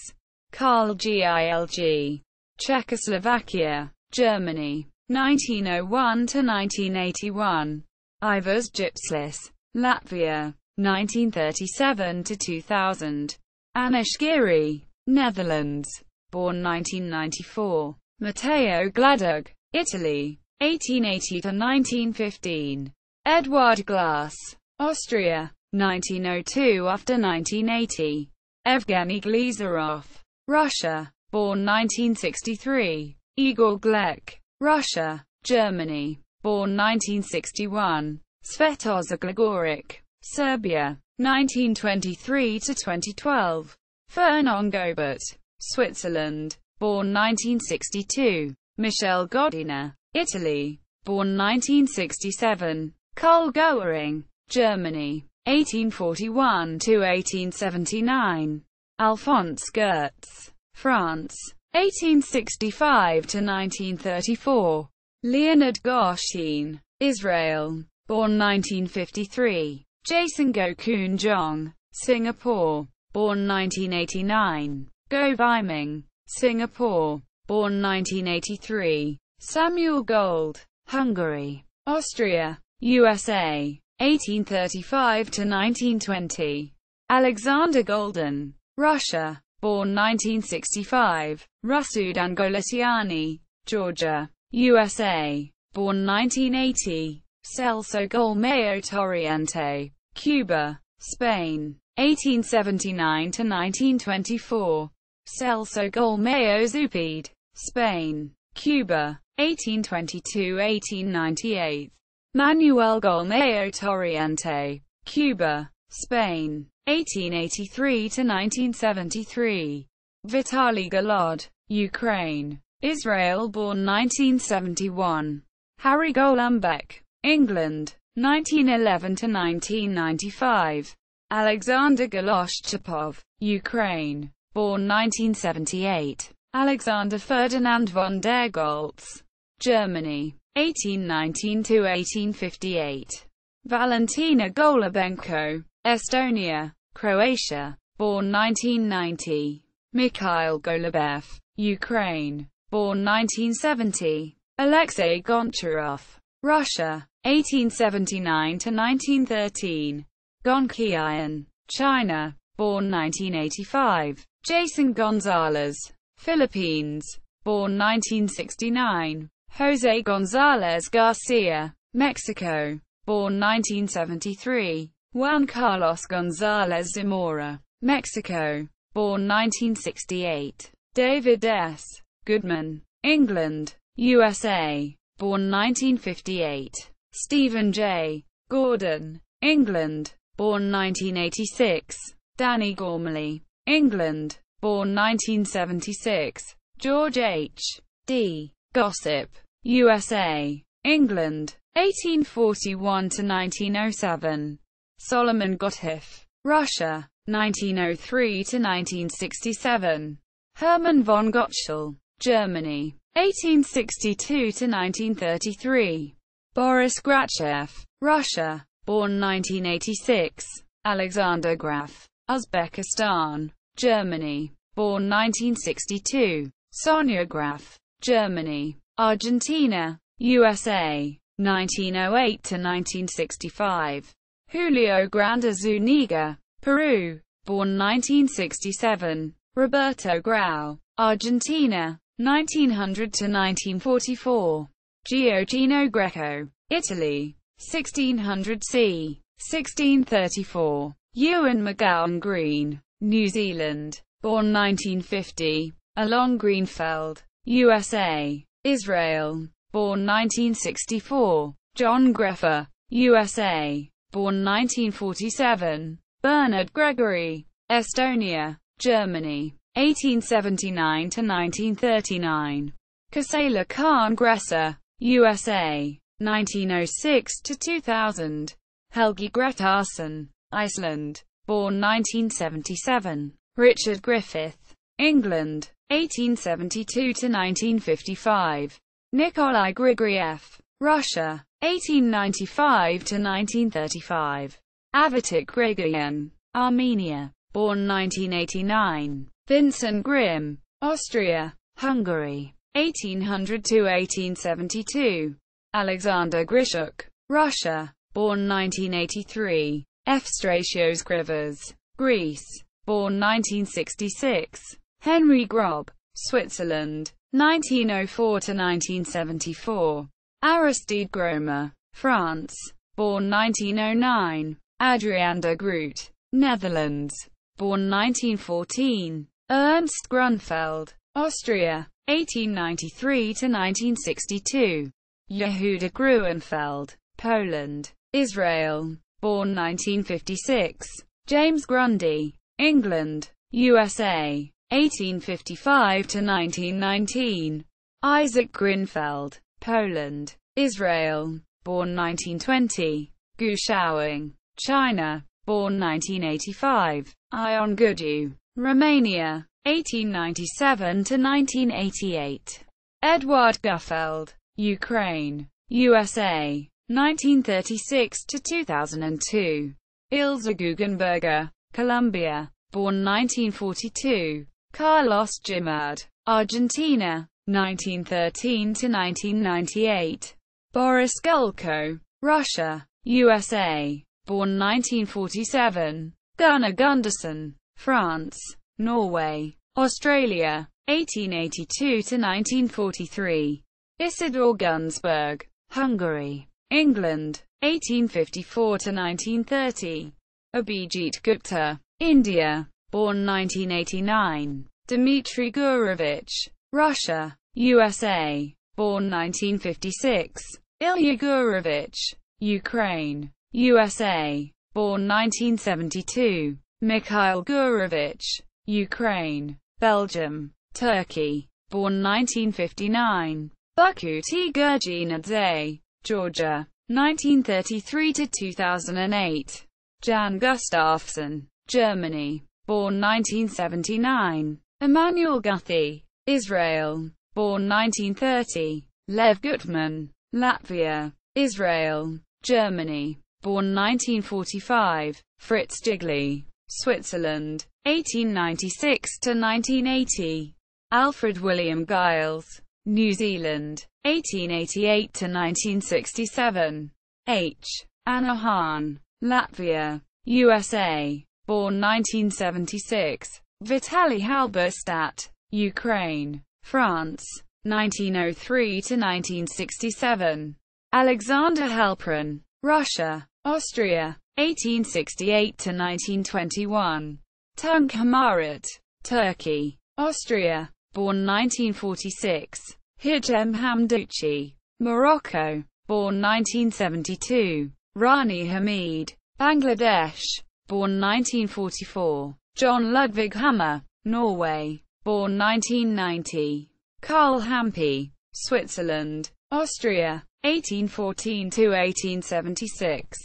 Karl Gilg, Czechoslovakia, Germany, 1901 to 1981. Ivars Gypslis, Latvia, 1937 to 2000. Anish Giri, Netherlands, born 1994. Matteo Gladug, Italy, 1880 to 1915. Edward Glass, Austria, 1902 after 1980. Evgeny Glizarov, Russia, born 1963. Igor Glek, Russia, Germany, born 1961. Svetozar Gligoric, Serbia, 1923 to 2012. Fernand Gobert, Switzerland, born 1962. Michel Godina, Italy, born 1967. Karl Goering, Germany, 1841 to 1879. Alphonse Goertz, France, 1865 to 1934. Leonard Gorshin, Israel, born 1953. Jason Gokun Jong, Singapore, born 1989. Go Biming, Singapore, born 1983. Samuel Gold, Hungary, Austria, USA, 1835 to 1920. Alexander Golden, Russia, born 1965. Rasudan Golesiani, Georgia, USA, born 1980. Celso Golmeo Torriente, Cuba, Spain, 1879 to 1924. Celso Golmeo Zupide, Spain, Cuba, 1822-1898. Manuel Golmeo Torriente, Cuba, Spain, 1883 to 1973. Vitaly Golod, Ukraine, Israel, born 1971. Harry Golombek, England, 1911 to 1995. Alexander Goloshchapov, Ukraine, born 1978. Alexander Ferdinand von der Goltz, Germany, 1819 to 1858. Valentina Golubenko, Estonia, Croatia, born 1990. Mikhail Golubev, Ukraine, born 1970. Alexei Goncharov, Russia, 1879 to 1913. Gonqian, China, born 1985. Jason Gonzalez, Philippines, born 1969. Jose Gonzalez Garcia, Mexico, born 1973. Juan Carlos González Zamora, Mexico, born 1968. David S. Goodman, England, USA, born 1958. Stephen J. Gordon, England, born 1986. Danny Gormley, England, born 1976. George H. D. Gossip, USA, England, 1841 to 1907. Solomon Gotthilf, Russia, 1903 to 1967. Hermann von Gottschall, Germany, 1862 to 1933. Boris Grachev, Russia, born 1986. Alexander Graf, Uzbekistan, Germany, born 1962. Sonia Graf, Germany, Argentina, USA, 1908 to 1965. Julio Granda Zuniga, Peru, born 1967. Roberto Grau, Argentina, 1900 to 1944. Gioacchino Greco, Italy, 1600 c. 1634. Ewan McGowan Green, New Zealand, born 1950. Alon Greenfeld, USA, Israel, born 1964. John Greffer, USA, born 1947. Bernard Gregory, Estonia, Germany, 1879 to 1939. Kasela Khan Gresser, USA, 1906 to 2000. Helgi Gretarsson, Iceland, born 1977. Richard Griffith, England, 1872 to 1955. Nikolai Grigoriev, Russia, 1895 to 1935. Avitik Grigoryan, Armenia, born 1989. Vincent Grimm, Austria, Hungary, 1800 to 1872. Alexander Grishuk, Russia, born 1983. Efstratios Krivas, Greece, born 1966. Henry Grob, Switzerland, 1904 to 1974. Aristide Gromer, France, born 1909. Adriaan de Groot, Netherlands, born 1914. Ernst Grunfeld, Austria, 1893 to 1962. Yehuda Gruenfeld, Poland, Israel, born 1956. James Grundy, England, USA, 1855 to 1919. Isaac Grinfeld, Poland, Israel, born 1920. Gu Shaoing, China, born 1985. Ion Gudu, Romania, 1897 to 1988. Edward Guffeld, Ukraine, USA, 1936 to 2002. Ilse Guggenberger, Colombia, born 1942. Carlos Gimard, Argentina, 1913 to 1998. Boris Gulko, Russia, USA, born 1947. Gunnar Gunderson, France, Norway, Australia, 1882 to 1943. Isidor Gunsberg, Hungary, England, 1854 to 1930. Abhijit Gupta, India, born 1989. Dmitry Gurevich, Russia, USA, born 1956. Ilya Gurevich, Ukraine, USA, born 1972. Mikhail Gurevich, Ukraine, Belgium, Turkey, born 1959. Bakuti Gurginadze, Georgia, 1933 to 2008. Jan Gustafsson, Germany, born 1979. Emmanuel Guthie, Israel, born 1930. Lev Gutman, Latvia, Israel, Germany, born 1945. Fritz Jiggly, Switzerland, 1896 to 1980. Alfred William Giles, New Zealand, 1888 to 1967. H. Anna Hahn, Latvia, USA, born 1976. Vitaly Halberstadt, Ukraine, France, 1903 to 1967. Alexander Halprin, Russia, Austria, 1868 to 1921. Tunç Hamarat, Turkey, Austria, born 1946. Hichem Hamdouchi, Morocco, born 1972. Rani Hamid, Bangladesh, born 1944. John Ludvig Hammer, Norway, born 1990. Karl Hampe, Switzerland, Austria, 1814 to 1876.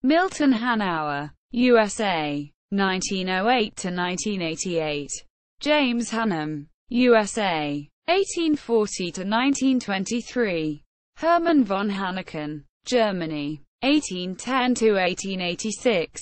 Milton Hanauer, USA, 1908 to 1988. James Hannum, USA, 1840 to 1923. Hermann von Hanneken, Germany, 1810 to 1886.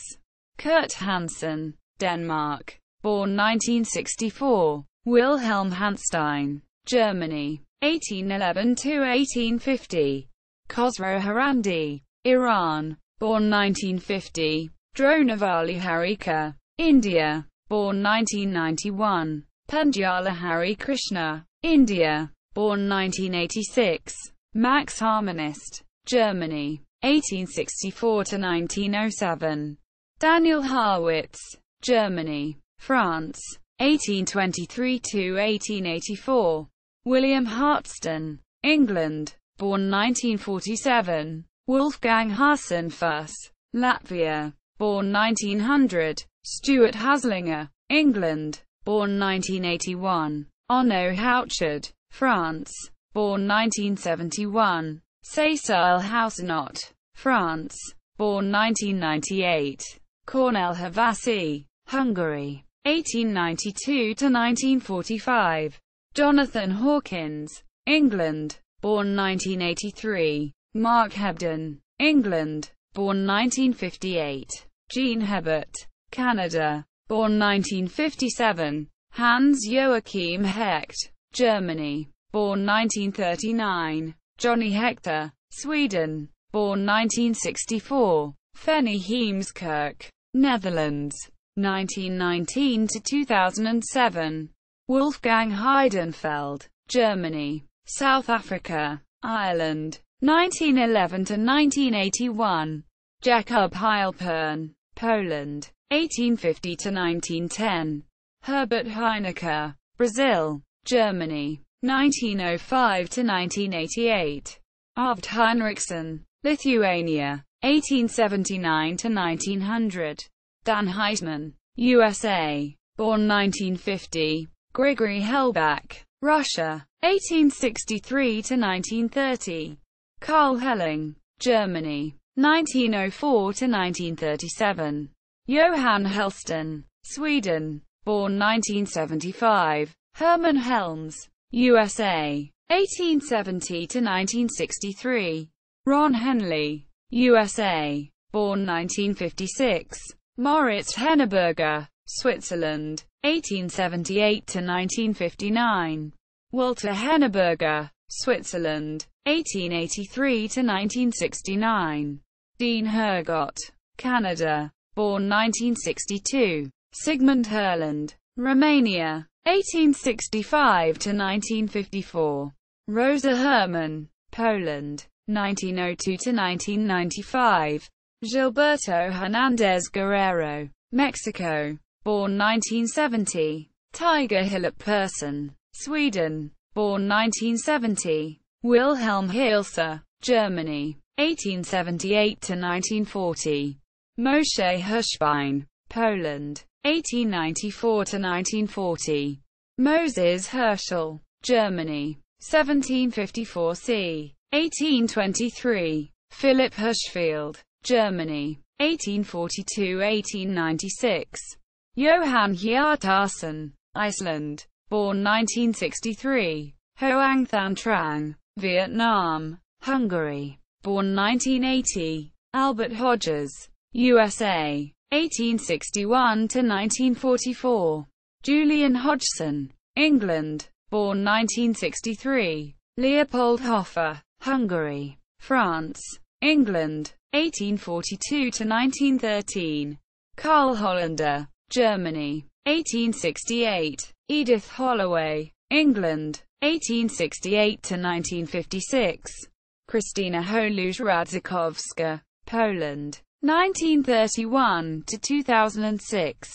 Kurt Hansen, Denmark, born 1964. Wilhelm Hanstein, Germany, 1811 to 1850. Khosrow Harandi, Iran, born 1950. Dronavali Harika, India, born 1991. Pandjala Hari Krishna, India, born 1986. Max Harmonist, Germany, 1864 to 1907. Daniel Harwitz, Germany, France, 1823 to 1884. William Hartston, England, born 1947. Wolfgang Hasenfuss, Latvia, born 1900. Stuart Haslinger, England, born 1981. Onno Houchard, France, born 1971. Cécile Hausenot, France, born 1998. Cornel Havasi, Hungary, 1892 to 1945. Jonathan Hawkins, England, born 1983. Mark Hebden, England, born 1958. Jean Hebert, Canada, born 1957. Hans Joachim Hecht, Germany, born 1939. Johnny Hector, Sweden, born 1964. Fenny Heemskerk, Netherlands, 1919 to 2007. Wolfgang Heidenfeld, Germany, South Africa, Ireland, 1911 to 1981. Jakob Heilpern, Poland, 1850 to 1910. Herbert Heinecker, Brazil, Germany, 1905 to 1988. Arvid Heinrichsen, Lithuania, 1879 to 1900. Dan Heitman, USA, born 1950. Grigory Hellbach, Russia, 1863 to 1930. Karl Helling, Germany, 1904 to 1937. Johann Helston, Sweden, born 1975. Hermann Helms, USA, 1870 to 1963. Ron Henley, USA, born 1956. Moritz Henneberger, Switzerland, 1878 to 1959. Walter Henneberger, Switzerland, 1883 to 1969. Dean Hergott, Canada, born 1962. Sigmund Herland, Romania, 1865 to 1954. Rosa Herrmann, Poland, 1902 to 1995. Gilberto Hernandez Guerrero, Mexico, born 1970. Tiger Hillip Persson, Sweden, born 1970. Wilhelm Heilser, Germany, 1878 to 1940. Moshe Hirschbein, Poland, 1894 to 1940. Moses Herschel, Germany, 1754 c. 1823. Philip Hirschfeld, Germany, 1842-1896. Johan Hjartarson, Iceland, born 1963. Hoang Thanh Trang, Vietnam, Hungary, born 1980. Albert Hodges, USA, 1861 to 1944. Julian Hodgson, England, born 1963. Leopold Hofer, Hungary, France, England, 1842 to 1913. Karl Hollander, Germany, 1868. Edith Holloway, England, 1868 to 1956. Kristina Holusz-Radzikowska, Poland, 1931 to 2006.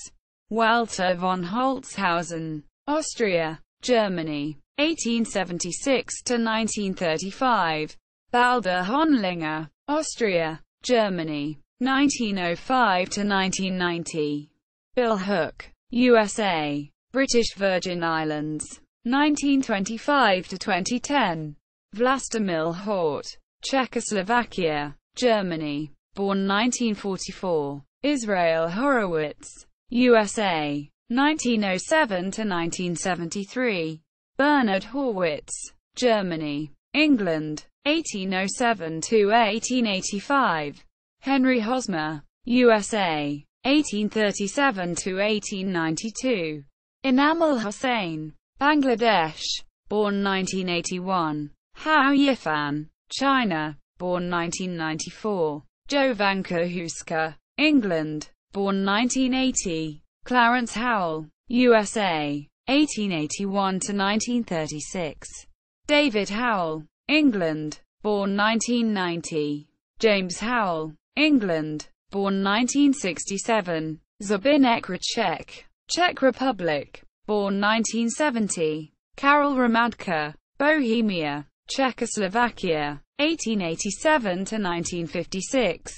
Walter von Holzhausen, Austria, Germany, 1876 to 1935. Baldur Honlinger, Austria, Germany, 1905 to 1990. Bill Hook, USA, British Virgin Islands, 1925 to 2010. Vlastimil Hort, Czechoslovakia, Germany, born 1944. Israel Horowitz, USA, 1907 to 1973. Bernard Horwitz, Germany, England, 1807 to 1885. Henry Hosmer, USA, 1837 to 1892. Enamel Hussain, Bangladesh, born 1981. Hao Yifan, China, born 1994. Jovanka Huska, England, born 1980. Clarence Howell, USA, 1881 to 1936. David Howell, England, born 1990. James Howell, England, born 1967. Zbynek Racek, Czech Republic, born 1970. Karol Hromadka, Bohemia, Czechoslovakia, 1887 to 1956.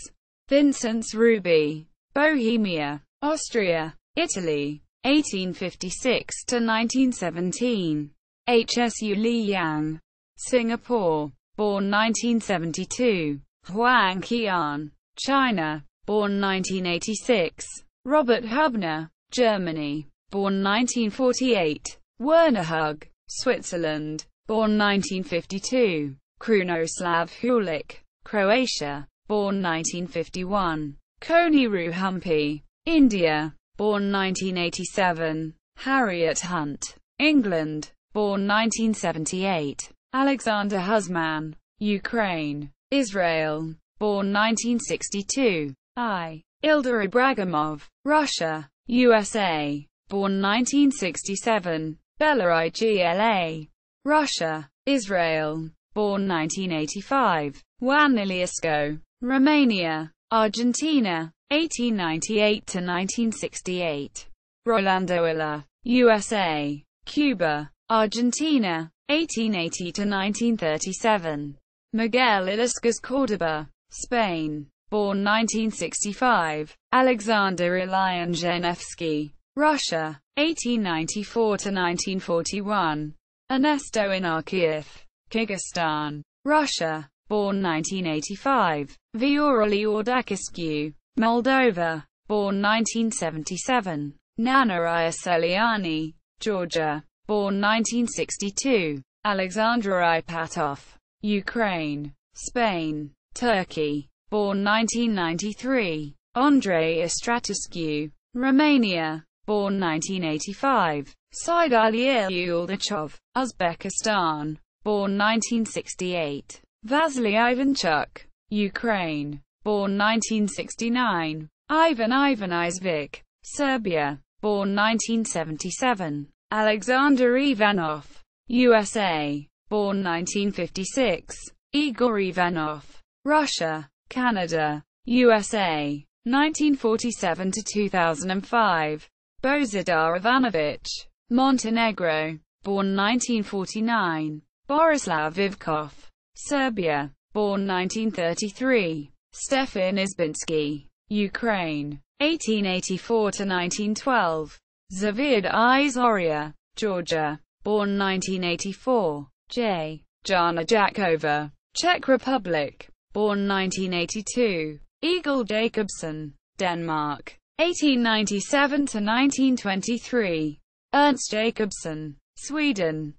Vincent Ruby, Bohemia, Austria, Italy, 1856 to 1917. Hsu Li Yang, Singapore, born 1972. Huang Qian, China, born 1986. Robert Hubner, Germany, born 1948. Werner Hug, Switzerland, born 1952. Krunoslav Hulik, Croatia, born 1951. Koniru Humpy, India, born 1987. Harriet Hunt, England, born 1978. Alexander Husman, Ukraine, Israel, born 1962. Ildar Ibragimov, Russia, USA, born 1967. Bela Igla, Russia, Israel, born 1985. Juan Iliescu, Romania, Argentina, 1898 to 1968. Rolando Illa, USA, Cuba, Argentina, 1880 to 1937. Miguel Illescas Córdoba, Spain, born 1965. Alexander Ilyan-Genevsky, Russia, 1894 to 1941. Ernesto Inarkiev, Kyrgyzstan, Russia, born 1985. Viorel Iordachescu, Moldova, born 1977. Nana Iaseliani, Georgia, born 1962. Alexandra Ipatov, Ukraine, Spain, Turkey, born 1993. Andrei Istratescu, Romania, born 1985. Saidali Uldachov, Uzbekistan, born 1968. Vasily Ivanchuk, Ukraine, born 1969. Ivan Ivanizvik, Serbia, born 1977. Alexander Ivanov, USA, born 1956. Igor Ivanov, Russia, Canada, USA, 1947 to 2005. Bozidar Ivanovich, Montenegro, born 1949. Borislav Ivkov, Serbia, born 1933. Stefan Izbinsky, Ukraine, 1884 to 1912. Zavid Izoria, Georgia, born 1984. Jana Jakova, Czech Republic, born 1982. Egil Jacobsen, Denmark, 1897 to 1923. Ernst Jacobsen, Sweden,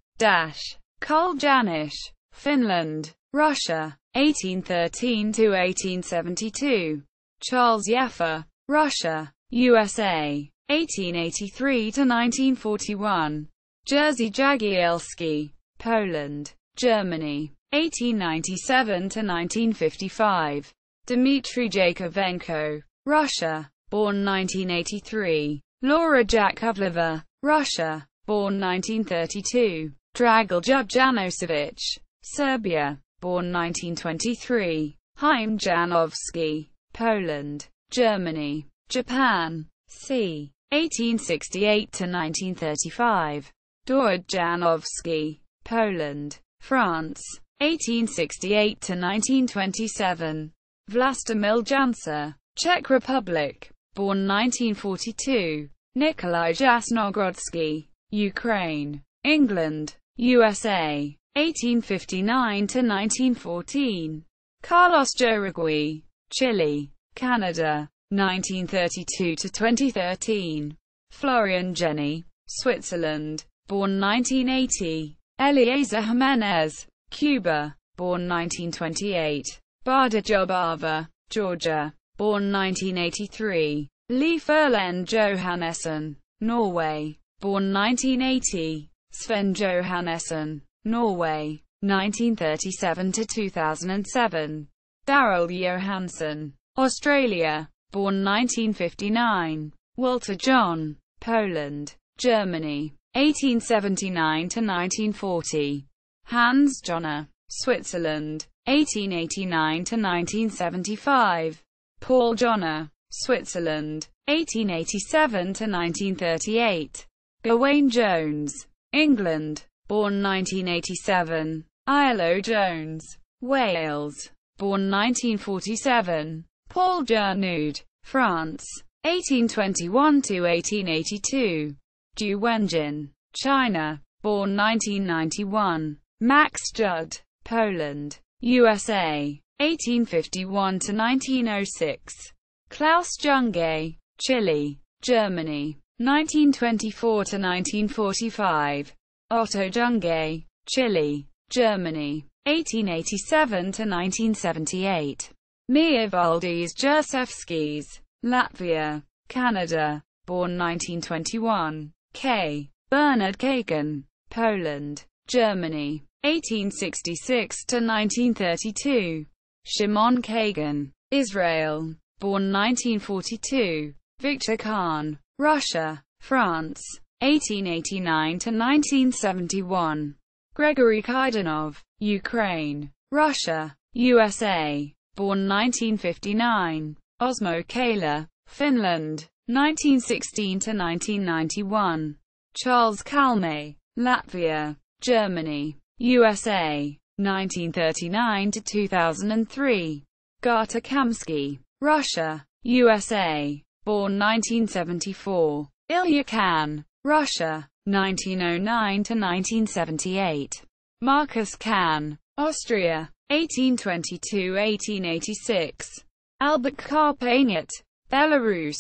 Carl Janisch, Finland, Russia, 1813 to 1872. Charles Yaffa, Russia, USA, 1883 to 1941. Jerzy Jagielski, Poland, Germany, 1897 to 1955. Dmitry Yakovenko, Russia, born 1983. Laura Jakovleva, Russia, born 1932. Dragil Jubjanosevich, Serbia, born 1923. Haim Janovsky, Poland, Germany, Japan. C. 1868 to 1935. Dawid Janowski, Poland, France, 1868 to 1927. Vlastimil Jansa, Czech Republic, born 1942. Nikolai Jasnogrodsky, Ukraine, England, USA, 1859 to 1914. Carlos Jauregui, Chile, Canada, 1932 to 2013. Florian Jenny, Switzerland, born 1980. Eliezer Jimenez, Cuba, born 1928. Bada Jobava, Georgia, born 1983. Leif Erlend Johannessen, Norway, born 1980. Sven Johannessen, Norway, 1937 to 2007. Daryl Johansson, Australia, born 1959. Walter John, Poland, Germany, 1879 to 1940. Hans Jonner, Switzerland, 1889 to 1975. Paul Jonner, Switzerland, 1887 to 1938. Gawain Jones, England, born 1987. Ilo Jones, Wales, born 1947. Paul Jernud, France, 1821 to 1882. Du Wenjin, China, born 1991. Max Judd, Poland, USA, 1851 to 1906. Klaus Junge, Chile, Germany, 1924 to 1945. Otto Junge, Chile, Germany, 1887 to 1978. Mievaldis Jurszewskis, Latvia, Canada, born 1921. K. Bernard Kagan, Poland, Germany, 1866 to 1932. Shimon Kagan, Israel, born 1942. Viktor Khan, Russia, France, 1889 to 1971. Gregory Kaidanov, Ukraine, Russia, USA, born 1959. Osmo Kala, Finland, 1916 to 1991. Charles Kalme, Latvia, Germany, USA, 1939 to 2003. Gata Kamsky, Russia, USA, born 1974. Ilya Khan, Russia, 1909 to 1978. Marcus Khan, Austria, 1822-1886. Albert Karpanyat, Belarus,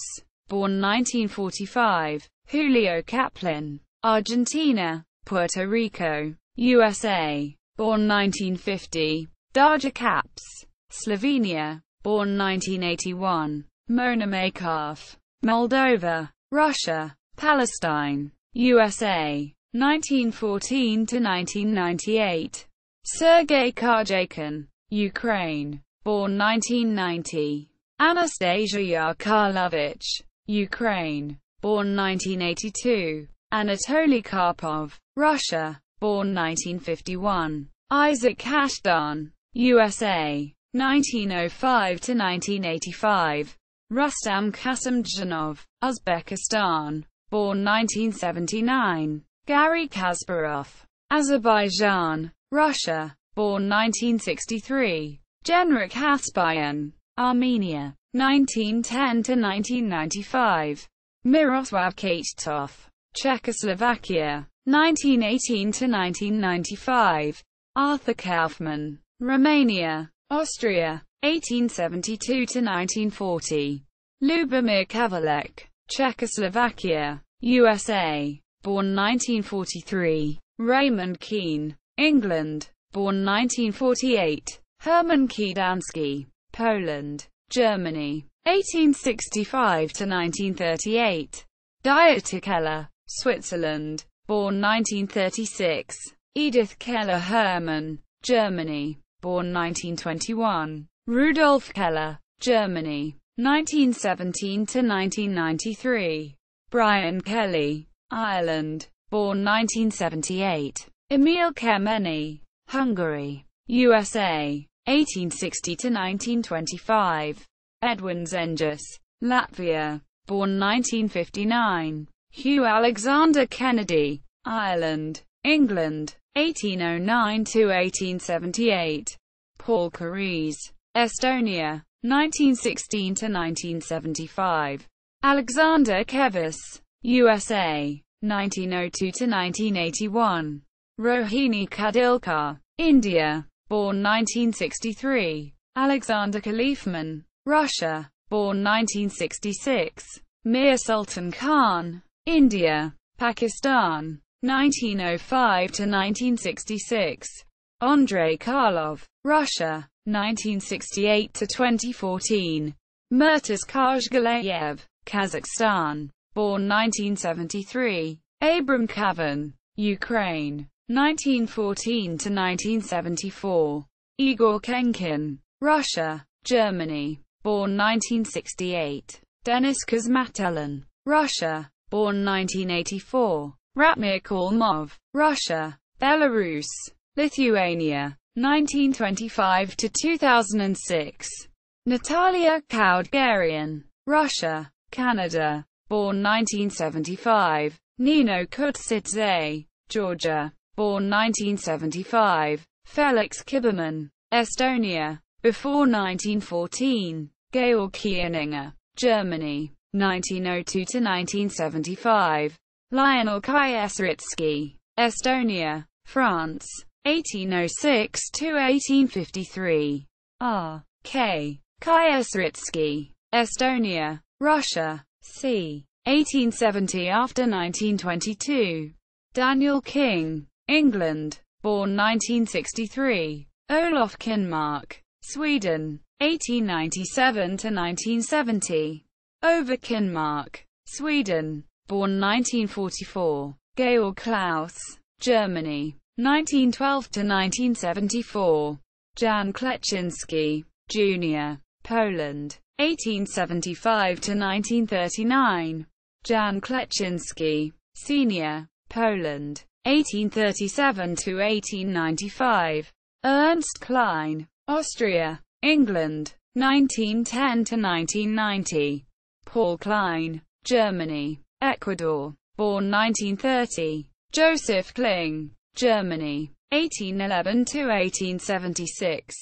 born 1945. Julio Kaplan, Argentina, Puerto Rico, USA, born 1950. Darja Kaps, Slovenia, born 1981. Mona Makarov, Moldova, Russia, Palestine, USA, 1914 to 1998. Sergei Karjakin, Ukraine, born 1990. Anastasia Yakarlovich, Ukraine, born 1982. Anatoly Karpov, Russia, born 1951. Isaac Kashdan, USA, 1905 to 1985. Rustam Kasimdzhanov, Uzbekistan, born 1979. Gary Kasparov, Azerbaijan, Russia, born 1963. Genrik Haspayan, Armenia, 1910 to 1995. Miroslav Kaitov, Czechoslovakia, 1918 to 1995. Arthur Kaufman, Romania, Austria, 1872 to 1940. Lubomir Kavalek, Czechoslovakia, USA, born 1943. Raymond Keane, England, born 1948. Herman Kiedansky, Poland, Germany, 1865 to 1938. Dieter Keller, Switzerland, born 1936. Edith Keller Hermann, Germany, born 1921. Rudolf Keller, Germany, 1917 to 1993. Brian Kelly, Ireland, born 1978. Emil Kemeny, Hungary, USA, 1860 to 1925. Edwin Zenģis, Latvia, born 1959. Hugh Alexander Kennedy, Ireland, England, 1809 to 1878. Paul Kariis, Estonia, 1916 to 1975. Alexander Kevis, USA, 1902 to 1981. Rohini Kadilkar, India, born 1963. Alexander Khalifman, Russia, born 1966. Mir Sultan Khan, India, Pakistan, 1905 to 1966. Andrei Karlov, Russia, 1968 to 2014. Murtaz Kajgalayev, Kazakhstan, born 1973. Abram Kavan, Ukraine, 1914 to 1974. Igor Kenkin, Russia, Germany, born 1968. Denis Kazmatelin, Russia, born 1984. Ratmir Kulmov, Russia, Belarus, Lithuania, 1925 to 2006. Natalia Kaudgarian, Russia, Canada, born 1975. Nino Kutsidze, Georgia, born 1975. Felix Kiberman, Estonia, before 1914. Georg Kieninger, Germany, 1902 to 1975. Lionel Kieseritsky, Estonia, France, 1806 to 1853. R. K. Kieseritsky, Estonia, Russia, c. 1870 after 1922. Daniel King, England, born 1963. Olof Kinmark, Sweden, 1897 to 1970. Ove Kinmark, Sweden, born 1944. Georg Klaus, Germany, 1912 to 1974. Jan Kleczynski, Jr., Poland, 1875 to 1939. Jan Kleczynski, Sr., Poland, 1837 to 1895. Ernst Klein, Austria, England, 1910 to 1990. Paul Klein, Germany, Ecuador, born 1930. Joseph Kling, Germany, 1811 to 1876.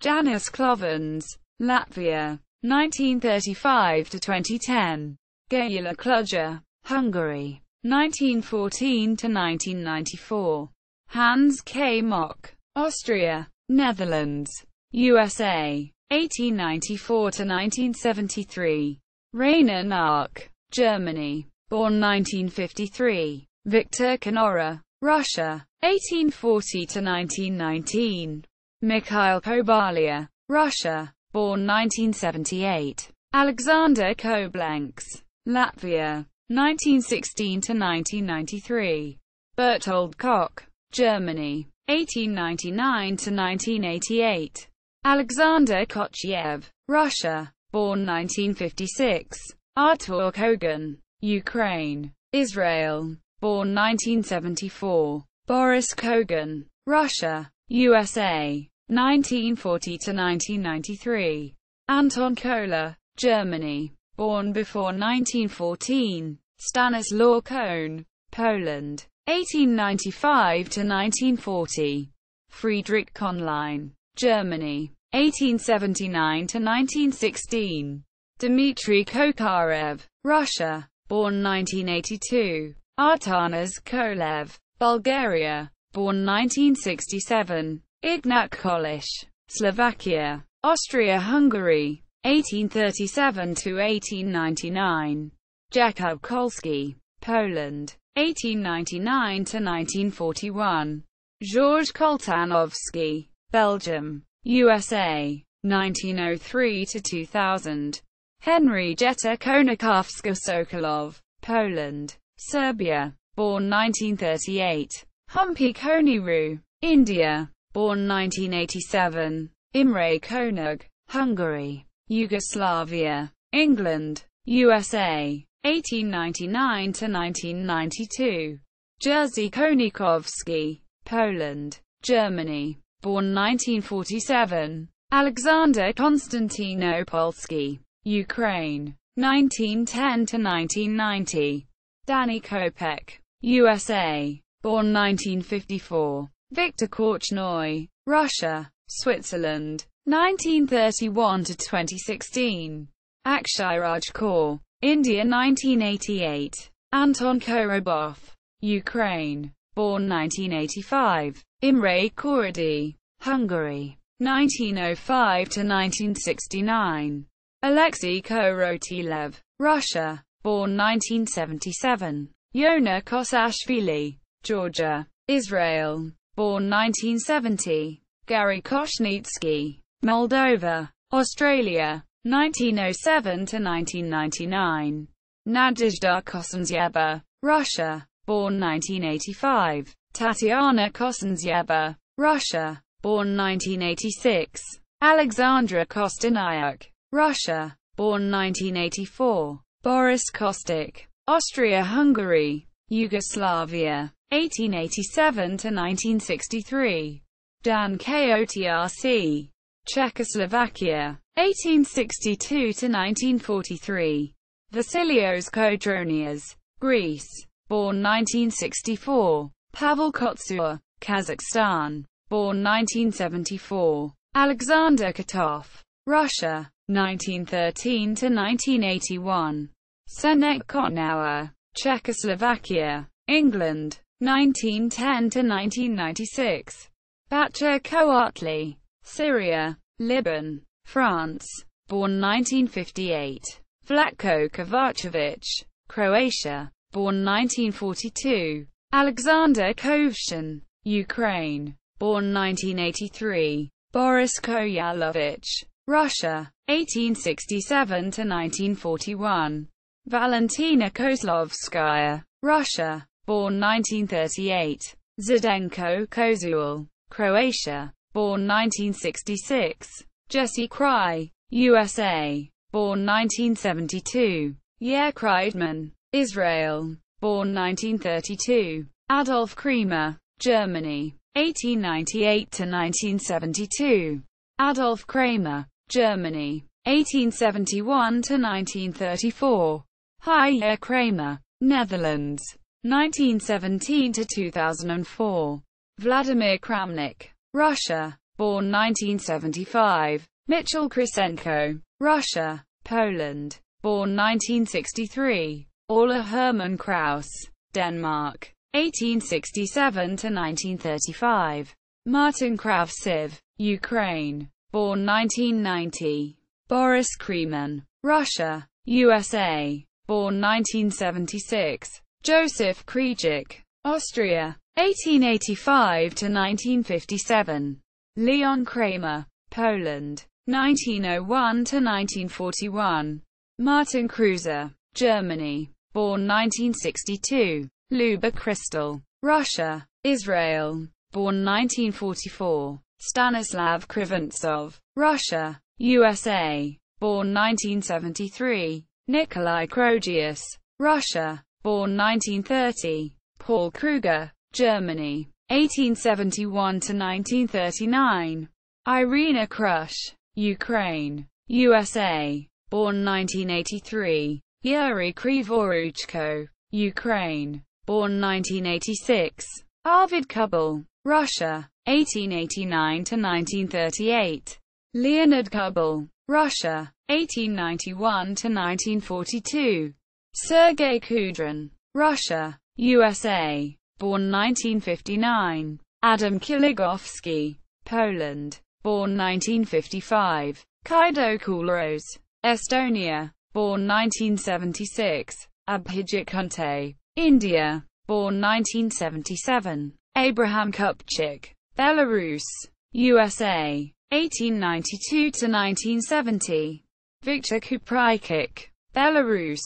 Janis Klovens, Latvia, 1935 to 2010. Gyula Kluger, Hungary, 1914 to 1994. Hans K. Mock, Austria, Netherlands, USA, 1894 to 1973. Rainer Nark, Germany, born 1953. Victor Kanora, Russia, 1840 to 1919. Mikhail Kobalia, Russia, born 1978. Alexander Koblenks, Latvia, 1916 to 1993. Bertold Koch, Germany, 1899 to 1988. Alexander Kochyev, Russia, born 1956. Artur Kogan, Ukraine, Israel, born 1974. Boris Kogan, Russia, USA, 1940 to 1993. Anton Kohler, Germany, born before 1914. Stanislaw Kohn, Poland, 1895 to 1940. Friedrich Konlein, Germany, 1879 to 1916. Dmitry Kokarev, Russia, born 1982. Artanas Kolev, Bulgaria, born 1967. Ignat Kolish, Slovakia, Austria-Hungary, 1837 to 1899. Jakub Kolski, Poland, 1899 to 1941. Georges Koltanovsky, Belgium, USA, 1903 to 2000. Henry Jetta Konikowska-Sokolov, Poland, Serbia, born 1938. Humpy Koniru, India, born 1987. Imre Konug, Hungary, Yugoslavia, England, USA, 1899 to 1992. Jerzy Konikovsky, Poland, Germany, born 1947. Alexander Konstantinopolsky, Ukraine, 1910 to 1990. Danny Kopek, USA, born 1954. Viktor Korchnoi, Russia, Switzerland, 1931 to 2016. Akshay Raj Kaur, India, 1988. Anton Korobov, Ukraine, born 1985. Imre Korody, Hungary, 1905 to 1969. Alexei Korotilev, Russia, born 1977. Yona Kosashvili, Georgia, Israel, born 1970. Gary Koshnitsky, Moldova, Australia, 1907 to 1999. Nadezhda Kosenzyeva, Russia, born 1985. Tatiana Kosenzyeva, Russia, born 1986. Alexandra Kosteniuk, Russia, born 1984. Boris Kostik, Austria-Hungary, Yugoslavia, 1887 to 1963. Dan Kotrc, Czechoslovakia, 1862 to 1943. Vasilios Kodronias, Greece, born 1964. Pavel Kotsur, Kazakhstan, born 1974. Alexander Kotov, Russia, 1913 to 1981. Senek Kotnauer, Czechoslovakia, England, 1910 to 1996. Batcher Koatli, Syria, Liban, France, born 1958. Vlatko Kovacevic, Croatia, born 1942. Alexander Kovshin, Ukraine, born 1983. Boris Koyalovich, Russia, 1867 to 1941. Valentina Kozlovskaya, Russia, born 1938. Zdenko Kozul, Croatia, born 1966. Jesse Cry, USA, born 1972. Yair Kreidman, Israel, born 1932. Adolf Kremer, Germany, 1898 to 1972. Adolf Kramer, Germany, 1871 to 1934. Jair Kramer, Netherlands, 1917 to 2004. Vladimir Kramnik, Russia, born 1975. Mitchell Krisenko, Russia, Poland, born 1963. Orla Hermann Kraus, Denmark, 1867 to 1935. Martin Kravtsiv, Ukraine, born 1990. Boris Kremen, Russia, USA, born 1976. Joseph Krejcik, Austria, 1885 to 1957. Leon Kramer, Poland, 1901 to 1941. Martin Kreuzer, Germany, born 1962. Luba Crystal, Russia, Israel, born 1944. Stanislav Kriventsov, Russia, USA, born 1973. Nikolai Krogius, Russia, born 1930. Paul Kruger, Germany, 1871 to 1939. Irina Krush, Ukraine, USA, born 1983. Yuri Krivoruchko, Ukraine, born 1986. Arvid Kubel, Russia, 1889 to 1938. Leonid Kubel, Russia, 1891 to 1942. Sergei Kudrin, Russia, USA, born 1959. Adam Kiligovsky, Poland, born 1955. Kaido Kulros, Estonia, born 1976. Abhijit Kunte, India, born 1977. Abraham Kupchik, Belarus, USA, 1892 to 1970. Viktor Kuprykik, Belarus,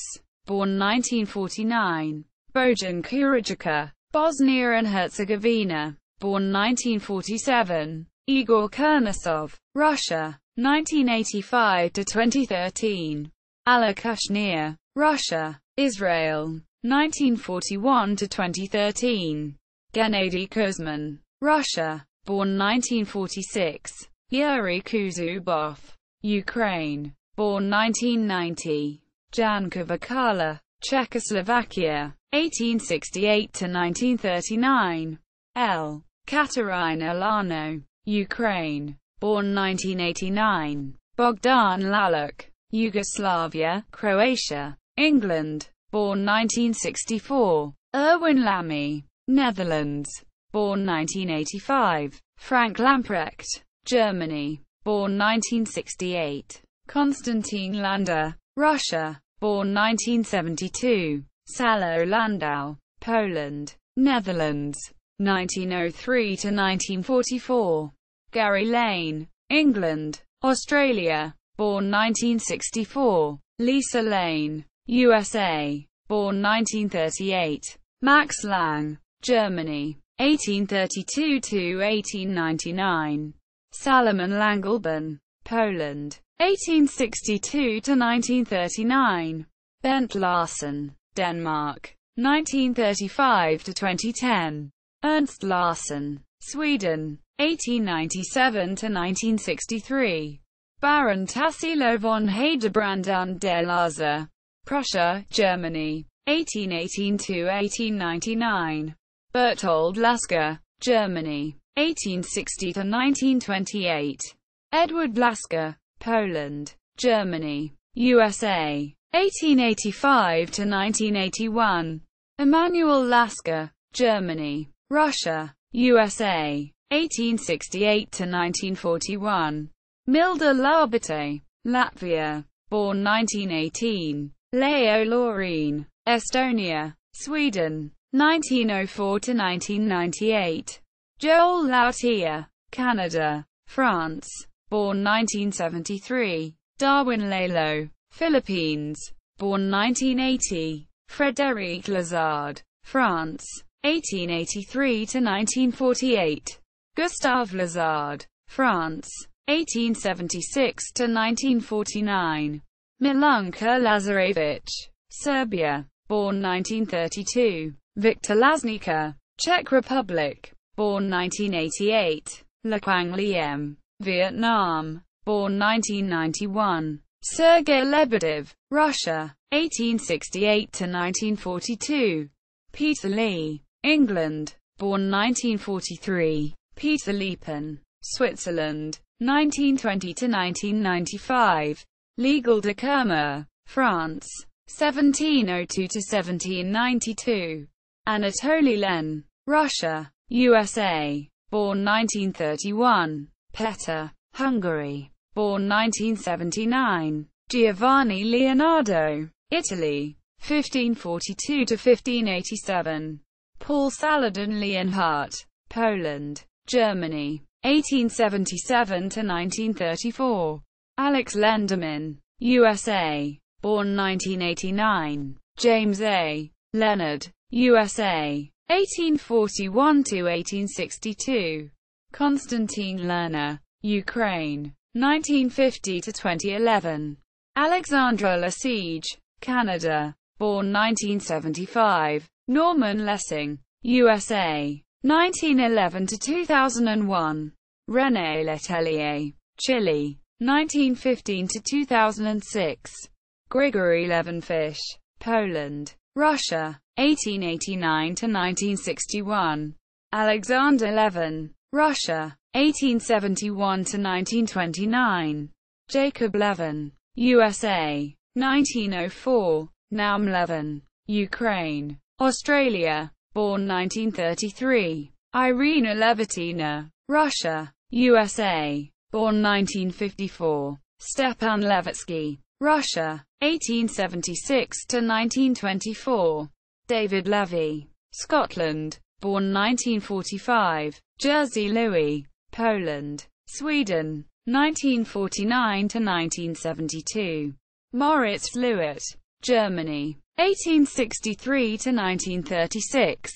born 1949. Bojan Kurajika, Bosnia and Herzegovina, born 1947. Igor Kernasov, Russia, 1985 to 2013. Alla Kushner, Russia, Israel, 1941 to 2013. Gennady Kuzmin, Russia, born 1946. Yuri Kuzubov, Ukraine, born 1990. Jan Kavakala, Czechoslovakia, 1868 to 1939. L. Katerina Lano, Ukraine, born 1989. Bogdan Laluk, Yugoslavia, Croatia, England, born 1964. Erwin Lamy, Netherlands, born 1985. Frank Lamprecht, Germany, born 1968. Konstantin Landa, Russia, born 1972. Salo Landau, Poland, Netherlands, 1903 to 1944. Gary Lane, England, Australia, born 1964. Lisa Lane, USA, born 1938. Max Lang, Germany, 1832 to 1899. Salomon Langelban, Poland, 1862 to 1939. Bent Larsen, Denmark, 1935 to 2010. Ernst Larsen, Sweden, 1897 to 1963. Baron Tassilo von Heidebrand und der Laser, Prussia, Germany, 1818 to 1899. Berthold Lasker, Germany, 1860 to 1928. Edward Lasker, Poland, Germany, USA, 1885 to 1981. Emmanuel Lasker, Germany, Russia, USA, 1868 to 1941. Milda Labate, Latvia, born 1918. Leo Laureen, Estonia, Sweden, 1904 to 1998. Joel Lautia, Canada, France, born 1973. Darwin Lalo, Philippines, born 1980. Frédéric Lazard, France, 1883 to 1948. Gustave Lazard, France, 1876 to 1949. Milunka Lazarevich, Serbia, born 1932. Viktor Laznica, Czech Republic, born 1988. Laquang Liem, Vietnam, born 1991. Sergei Lebedev, Russia, 1868 to 1942. Peter Lee, England, born 1943. Peter Liepen, Switzerland, 1920 to 1995. Legal de Kermer, France, 1702 to 1792. Anatoly Len, Russia, USA, born 1931. Petter, Hungary, born 1979. Giovanni Leonardo, Italy, 1542 to 1587. Paul Saladin Leonhardt, Poland, Germany, 1877 to 1934. Alex Lenderman, USA, born 1989. James A. Leonard, USA, 1841 to 1862. Konstantin Lerner, Ukraine, 1950 to 2011. Alexandra Lesage, Canada, born 1975. Norman Lessing, USA, 1911 to 2001. René Letelier, Chile, 1915 to 2006. Grigory Levenfish, Poland, Russia, 1889 to 1961. Alexander Levin, Russia, 1871 to 1929. Jacob Levin, USA, 1904. Naum Levin, Ukraine, Australia, born 1933. Irina Levitina, Russia, USA, born 1954. Stepan Levitsky, Russia, 1876 to 1924. David Levy, Scotland, born 1945. Jerzy Louis, Poland, Sweden, 1949 to 1972. Moritz Lewitt, Germany, 1863 to 1936.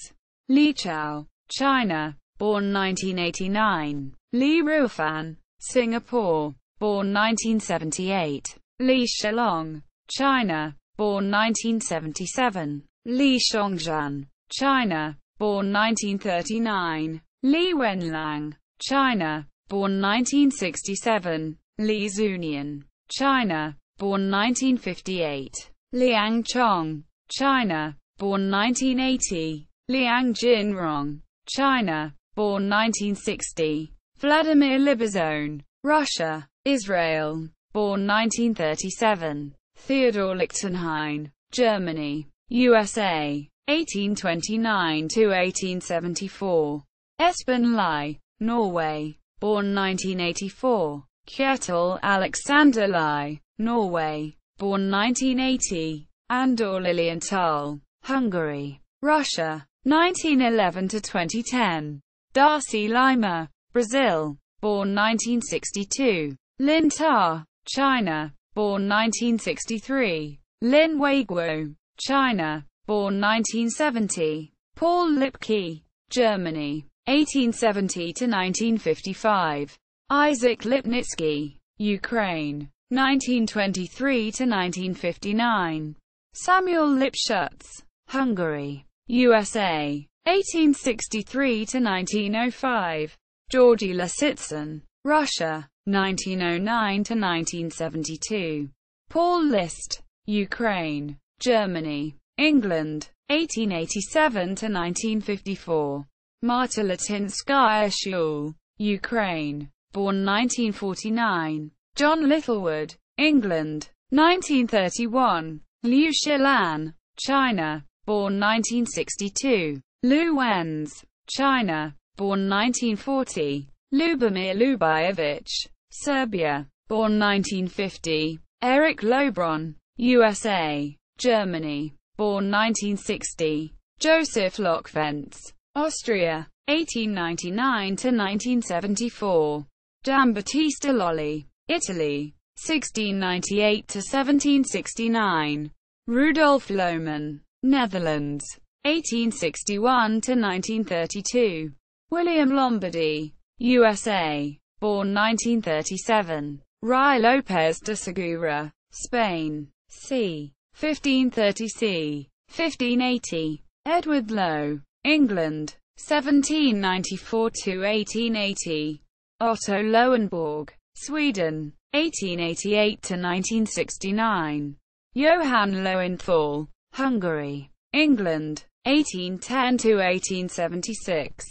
Li Chao, China, born 1989. Li Ruofan, Singapore, born 1978. Li Shalong, China, born 1977. Li Shongzhan, China, born 1939. Li Wenlang, China, born 1967. Li Zunian, China, born 1958. Liang Chong, China, born 1980. Liang Jinrong, China, born 1960. Vladimir Libizone, Russia, Israel, born 1937. Theodor Lichtenhein, Germany, USA, 1829 to 1874. Espen Lie, Norway, born 1984. Kjetil Alexander Lie, Norway, born 1980. Andor Lilienthal, Hungary, Russia, 1911 to 2010. Darcy Lima, Brazil, born 1962. Lin Ta, China, born 1963. Lin Weiguo, China, born 1970. Paul Lipke, Germany, 1870 to 1955. Isaac Lipnitsky, Ukraine, 1923 to 1959. Samuel Lipschutz, Hungary, USA, 1863 to 1905. Georgy Lasitsin, Russia, 1909 to 1972. Paul List, Ukraine, Germany, England, 1887 to 1954. Marta Latinskaya Shul, Ukraine, born 1949. John Littlewood, England, 1931. Liu Shilan, China, born 1962. Lu Wenz, China, born 1940. Lubomir Lubajevich, Serbia, born 1950. Eric Lobron, USA, Germany, born 1960. Joseph Lockfentz, Austria, 1899 to 1974. Giambattista Lolli, Italy, 1698 to 1769. Rudolf Lohmann, Netherlands, 1861 to 1932. William Lombardy, USA, born 1937. Ruy López de Segura, Spain, c. 1530 c. 1580. Edward Lowe, England, 1794 to 1880. Otto Lowenborg, Sweden, 1888 to 1969. Johann Lowenthal, Hungary, England, 1810 to 1876.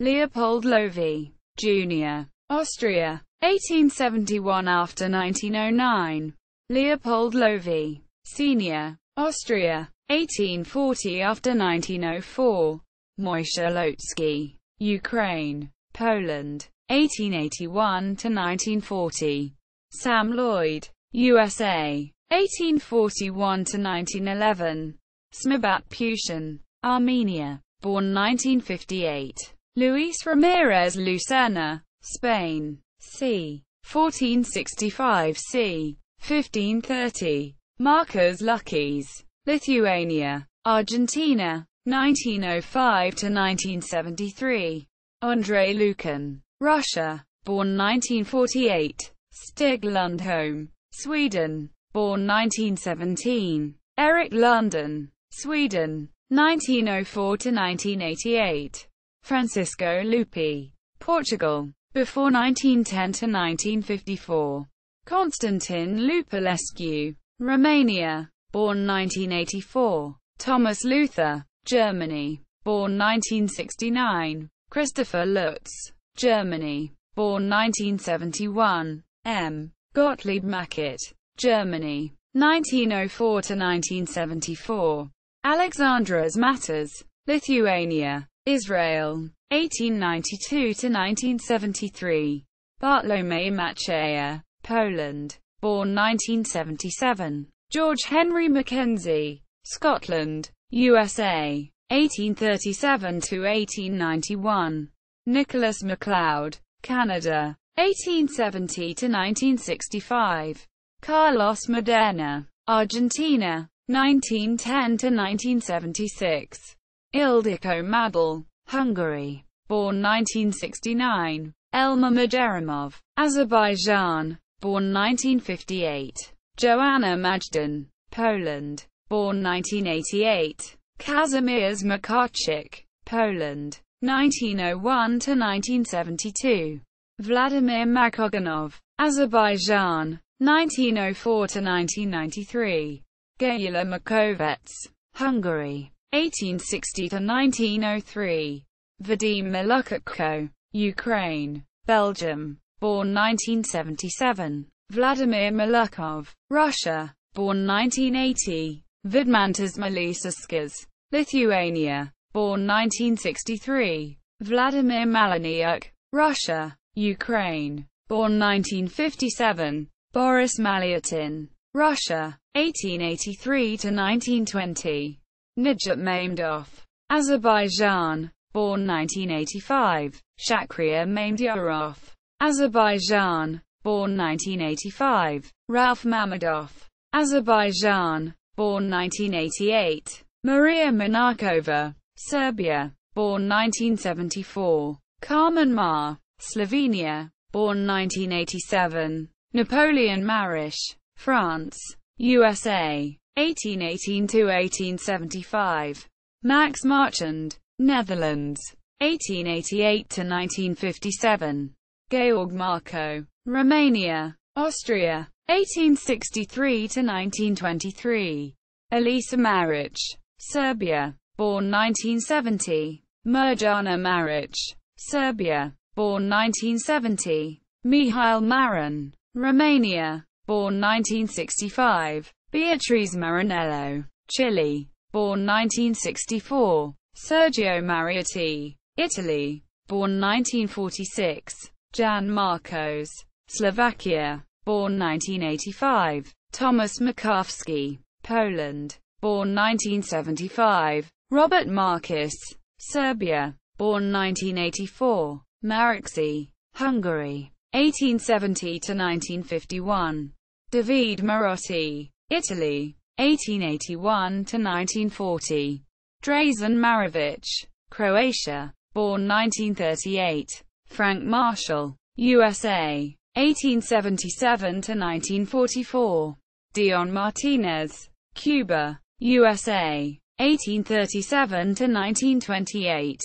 Leopold Loewy, Jr., Austria, 1871 after 1909. Leopold Loewy, Sr., Austria, 1840 after 1904. Moishe Lotsky, Ukraine, Poland, 1881 to 1940. Sam Lloyd, USA, 1841 to 1911. Smibat Pushin, Armenia, born 1958. Luis Ramirez Lucena, Spain, c. 1465 c. 1530. Marcus Luckys, Lithuania, Argentina, 1905 to 1973. Andrei Lucan, Russia, born 1948. Stig Lundholm, Sweden, born 1917. Eric London, Sweden, 1904 to 1988. Francisco Lupi, Portugal, before 1910 to 1954. Constantin Lupulescu, Romania, born 1984. Thomas Luther, Germany, born 1969. Christopher Lutz, Germany, born 1971. M. Gottlieb Mackett, Germany, 1904 to 1974. Alexandras Matters, Lithuania, Israel, 1892 to 1973. Bartlomiej Maciej, Poland, born 1977. George Henry Mackenzie, Scotland, USA, 1837 to 1891. Nicholas MacLeod, Canada, 1870 to 1965. Carlos Moderna, Argentina, 1910 to 1976. Ildiko Madel, Hungary, born 1969. Elmer Majerimov, Azerbaijan, born 1958. Joanna Majdan, Poland, born 1988. Kazimierz Makarczyk, Poland, 1901 to 1972. Vladimir Makoganov, Azerbaijan, 1904–1993. Gyula Makovets, Hungary, 1860–1903. Vadim Milukatko, Ukraine, Belgium, born 1977. Vladimir Milukov, Russia, born 1980. Vidmantas Malisauskas, Lithuania, born 1963. Vladimir Malaniuk, Russia, Ukraine, born 1957. Boris Malyutin, Russia, 1883–1920. Nijat Mamedov, Azerbaijan, born 1985. Shakriar Mamedurov, Azerbaijan, born 1985. Ralph Mamedov, Azerbaijan, born 1988. Maria Minakova, Serbia, born 1974. Carmen Ma, Slovenia, born 1987. Napoleon Marish, France, USA, 1818–1875. Max Marchand, Netherlands, 1888–1957. Georg Marco, Romania, Austria, 1863–1923. Elisa Maric, Serbia, born 1970. Mirjana Maric, Serbia, born 1970. Mihail Marin, Romania, born 1965. Beatriz Maranello, Chile, born 1964. Sergio Mariotti, Italy, born 1946. Jan Marcos, Slovakia, born 1985. Thomas Makowski, Poland, born 1975. Robert Marcus, Serbia, born 1984. Mariksi, Hungary, 1870–1951. David Marotti, Italy, 1881–1940. Drazen Marovic, Croatia, born 1938. Frank Marshall, USA, 1877–1944. Dion Martinez, Cuba, USA, 1837–1928.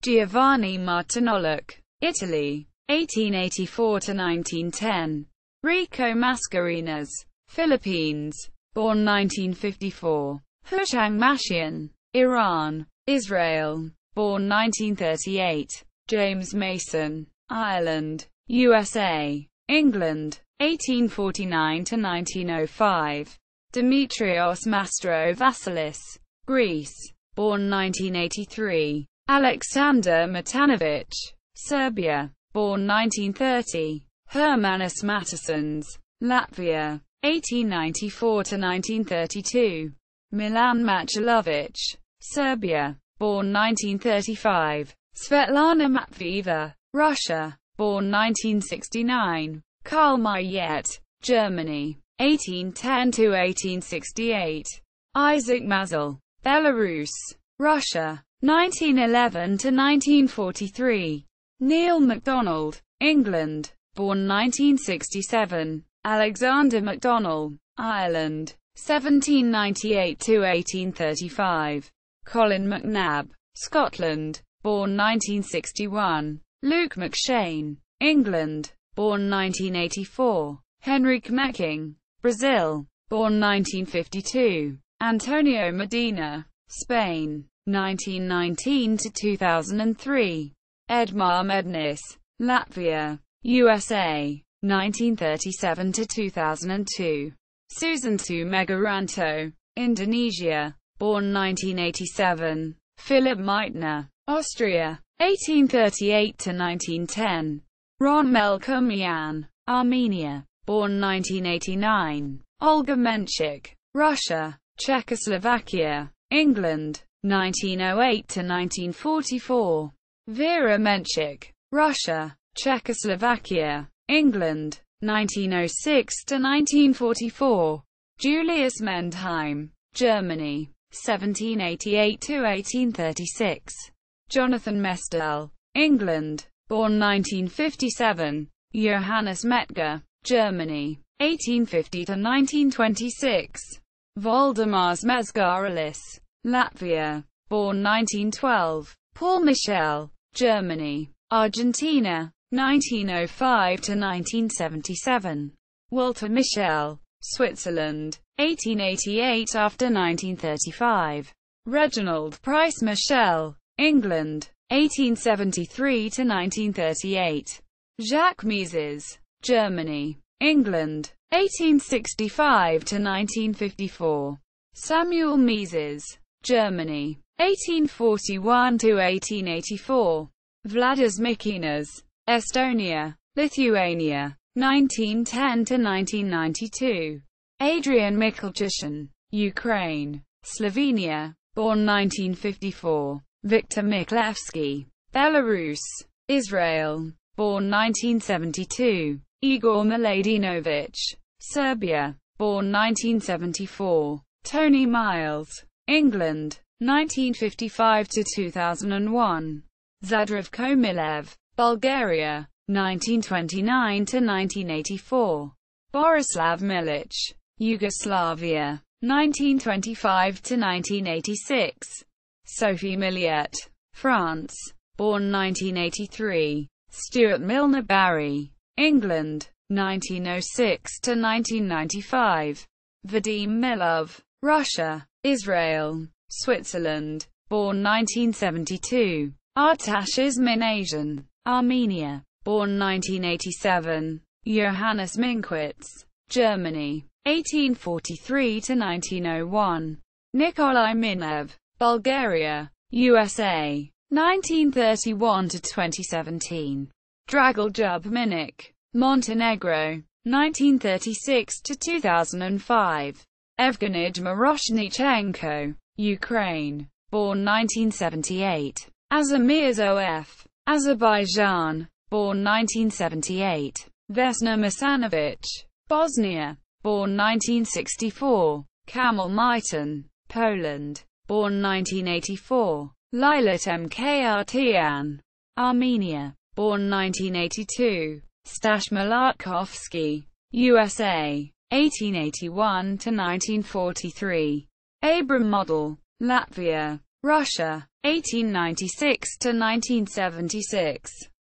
Giovanni Martinoluk, Italy, 1884–1910. Rico Mascarenas, Philippines, born 1954. Hushang Mashian, Iran, Israel, born 1938. James Mason, Ireland, USA, England, 1849–1905. Dimitrios Mastro Vassilis, Greece, born 1983. Alexander Matanovic, Serbia, born 1930. Hermanus Mattisons, Latvia, 1894–1932. Milan Macilovic, Serbia, born 1935. Svetlana Matvieva, Russia, born 1969. Karl Mayet, Germany, 1810–1868. Isaac Mazel, Belarus, Russia, 1911–1943. Neil MacDonald, England, born 1967. Alexander MacDonald, Ireland, 1798–1835. Colin McNabb, Scotland, born 1961. Luke McShane, England, born 1984. Henrique Mecking, Brazil, born 1952. Antonio Medina, Spain, 1919–2003. Edmar Mednis, Latvia, USA, 1937–2002. Susan Megaranto, Indonesia, born 1987. Philip Meitner, Austria, 1838–1910. Ron Melkumian, Armenia, born 1989. Olga Menchik, Russia, Czechoslovakia, England, 1908–1944. Vera Menchik, Russia, Czechoslovakia, England, 1906–1944. Julius Mendheim, Germany, 1788–1836. Jonathan Mestel, England, born 1957. Johannes Metger, Germany, 1850–1926. Voldemars Mezgaralis, Latvia, born 1912. Paul Michel, Germany, Argentina, 1905 to 1977. Walter Michel, Switzerland, 1888 after 1935. Reginald Price Michel, England, 1873 to 1938. Jacques Mises, Germany, England, 1865 to 1954. Samuel Mises, Germany, 1841 to 1884. Vladas Mikinas, Estonia, Lithuania, 1910 to 1992. Adrian Mikulchushin, Ukraine, Slovenia, born 1954. Viktor Miklevsky, Belarus, Israel, born 1972. Igor Miladinovich, Serbia, born 1974. Tony Miles, England, 1955 to 2001. Zadrav Komilev, Bulgaria, 1929 to 1984. Borislav Milic, Yugoslavia, 1925 to 1986. Sophie Milliet, France, born 1983. Stuart Milner Barry, England, 1906 to 1995. Vadim Milov, Russia, Israel, Switzerland, born 1972. Artash Isminasian, Armenia, born 1987. Johannes Minkwitz, Germany, 1843 to 1901. Nikolai Minev, Bulgaria, USA, 1931 to 2017. Dragul Jubminik, Montenegro, 1936 to 2005. Evgenij Miroshnichenko, Ukraine, born 1978. Azamir Zoef, Azerbaijan, born 1978. Vesna Masanovic, Bosnia, born 1964. Kamil Mitan, Poland, born 1984. Lilat Mkrtyan, Armenia, born 1982. Stash Malatkovsky, USA, 1881 to 1943. Abram Model, Latvia, Russia, 1896 to 1976.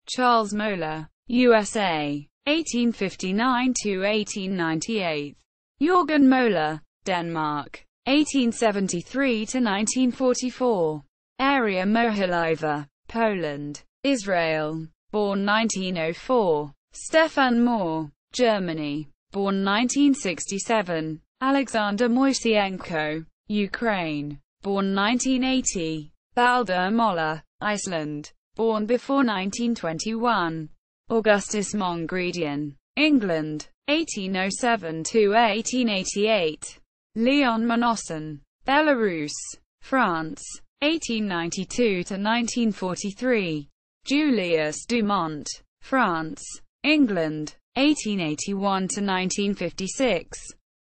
Charles Moeller, USA, 1859 to 1898. Jorgen Moeller, Denmark, 1873 to 1944. Aria Mohileva, Poland, Israel, born 1904. Stefan Moore, Germany, born 1967. Alexander Moisienko, Ukraine, born 1980. Baldur Moller, Iceland, born before 1921. Augustus Mongredien, England, 1807 to 1888. Leon Monosson, Belarus, France, 1892 to 1943. Julius Dumont, France, England, 1881 to 1956.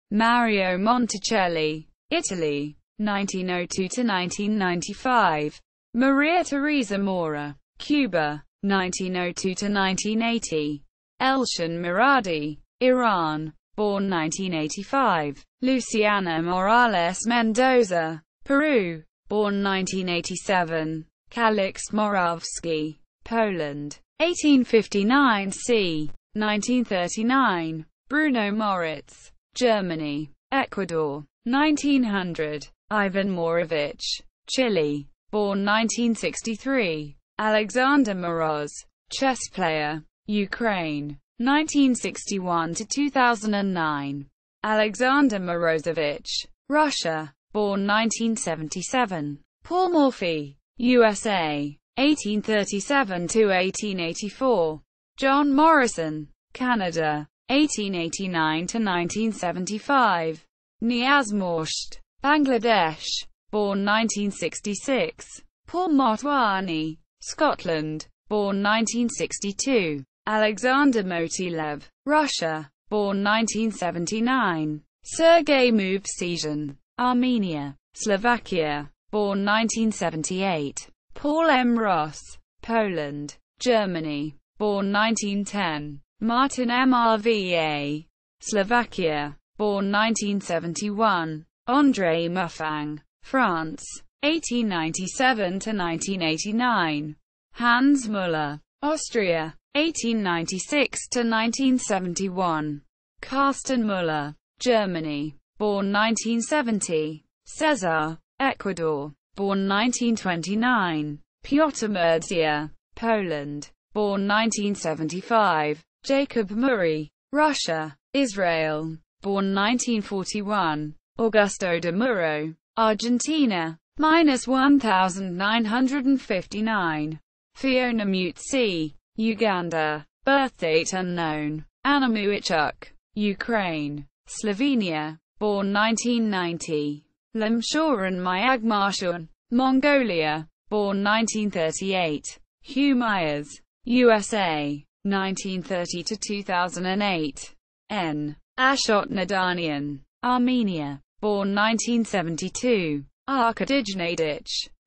Mario Monticelli, Italy, 1902 to 1995. Maria Teresa Mora, Cuba, 1902 to 1980. Elshan Miradi, Iran, born 1985. Luciana Morales Mendoza, Peru, born 1987. Kalix Moravsky, Poland, 1859 c. 1939. Bruno Moritz, Germany, Ecuador, 1900. Ivan Morovich, Chile, born 1963. Alexander Moroz, chess player, Ukraine, 1961 to 2009. Alexander Morozovich, Russia, born 1977. Paul Morphy, USA, 1837 to 1884. John Morrison, Canada, 1889 to 1975. Niaz Morsht, Bangladesh, born 1966. Paul Motwani, Scotland, born 1962. Alexander Motilev, Russia, born 1979. Sergei Movsesian, Armenia, Slovakia, born 1978. Paul M. Ross, Poland, Germany, born 1910. Martin Mrva, Slovakia, born 1971. André Muffang, France, 1897 to 1989. Hans Müller, Austria, 1896 to 1971. Carsten Müller, Germany, born 1970. Cesar, Ecuador, born 1929. Piotr Merdzia, Poland, born 1975. Jacob Murray, Russia, Israel, born 1941. Augusto de Muro, Argentina, -1959. Fiona Mutsi, Uganda, birth date unknown. Anna Muichuk, Ukraine, Slovenia, born 1990. Limshoran Myagmarshun, Mongolia, born 1938. Hugh Myers, USA, 1930 to 2008. N. Ashot Nadanian, Armenia, born 1972. Arkadij,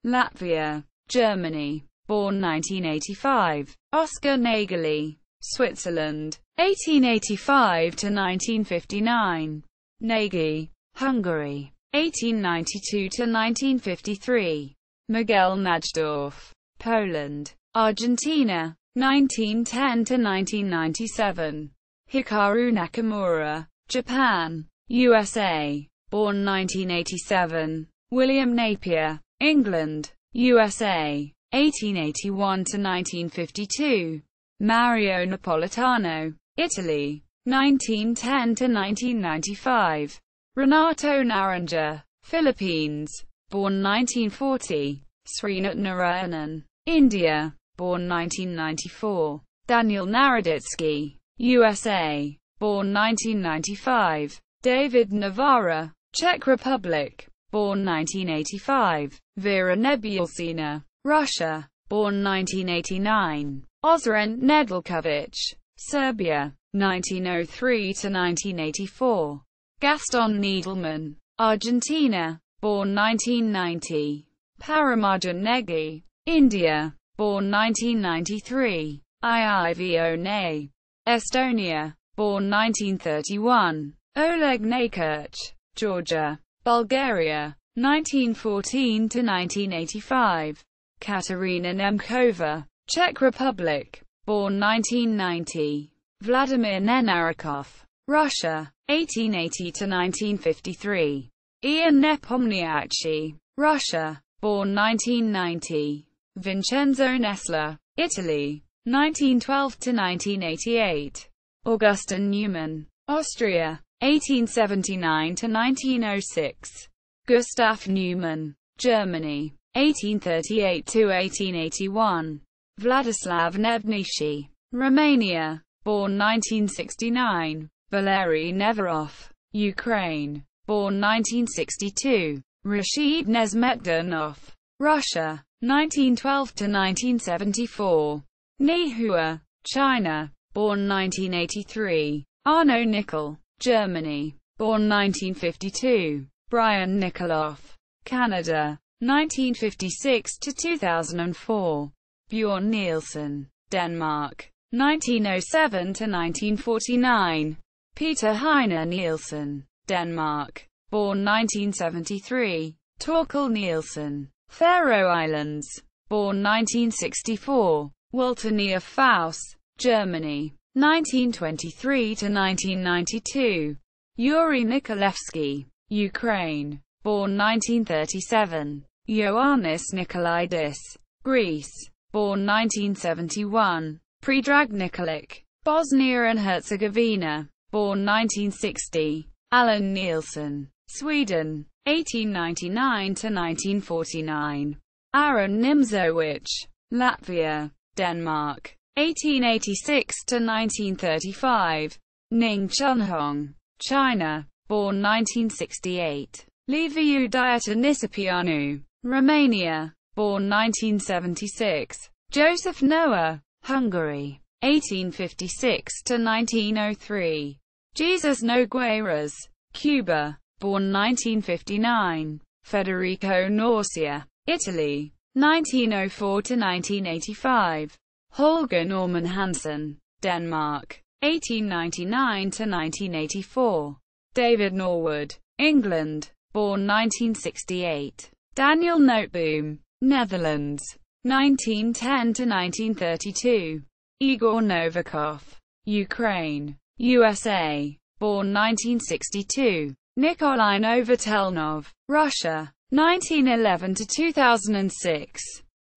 Latvia, Germany, born 1985. Oscar Nageli, Switzerland, 1885 to 1959. Nagy, Hungary, 1892 to 1953. Miguel Najdorf, Poland, Argentina, 1910 to 1997. Hikaru Nakamura, Japan, USA, born 1987. William Napier, England, USA, 1881 to 1952. Mario Napolitano, Italy, 1910 to 1995. Renato Naranja, Philippines, born 1940. Srinath Narayanan, India, born 1994. Daniel Naroditsky, USA, born 1995. David Navarra, Czech Republic, born 1985. Vera Nebulsina, Russia, born 1989. Ozren Nedeljkovic, Serbia, 1903 to 1984. Gaston Needleman, Argentina, born 1990. Paramarjan Negi, India, born 1993. Iivo Nay, Estonia, born 1931. Oleg Nakirch, Georgia, Bulgaria, 1914 to 1985. Katerina Nemkova, Czech Republic, born 1990. Vladimir Nenarikov, Russia, 1880 to 1953. Ian Nepomniachtchi, Russia, born 1990. Vincenzo Nessler, Italy, 1912 to 1988. Augustin Neumann, Austria, 1879 to 1906. Gustav Neumann, Germany, 1838 to 1881. Vladislav Nebnishi, Romania, born 1969. Valery Neverov, Ukraine, born 1962. Rashid Nezmetdinov, Russia, 1912 to 1974. Nihua, China, born 1983. Arno Nickel, Germany, born 1952. Brian Nikoloff, Canada, 1956 to 2004. Bjorn Nielsen, Denmark, 1907 to 1949. Peter Heine Nielsen, Denmark, born 1973. Torkel Nielsen, Faroe Islands, born 1964. Walter Neer Faus, Germany, 1923 to 1992. Yuri Nikolevsky, Ukraine, born 1937. Ioannis Nikolaidis, Greece, born 1971. Predrag Nikolic, Bosnia and Herzegovina, born 1960. Alan Nielsen, Sweden, 1899 to 1949. Aaron Nimzowicz, Latvia, Denmark, 1886 to 1935. Ning Chunhong, China, born 1968. Liviu Diatonisipianu, Romania, born 1976. Joseph Noah, Hungary, 1856 to 1903. Jesus Nogueiras, Cuba, born 1959. Federico Norcia, Italy, 1904 to 1985. Holger Norman Hansen, Denmark, 1899 to 1984. David Norwood, England, born 1968. Daniel Noteboom, Netherlands, 1910 to 1932. Igor Novikov, Ukraine, USA, born 1962. Nikolai Novatelnov, Russia, 1911 to 2006.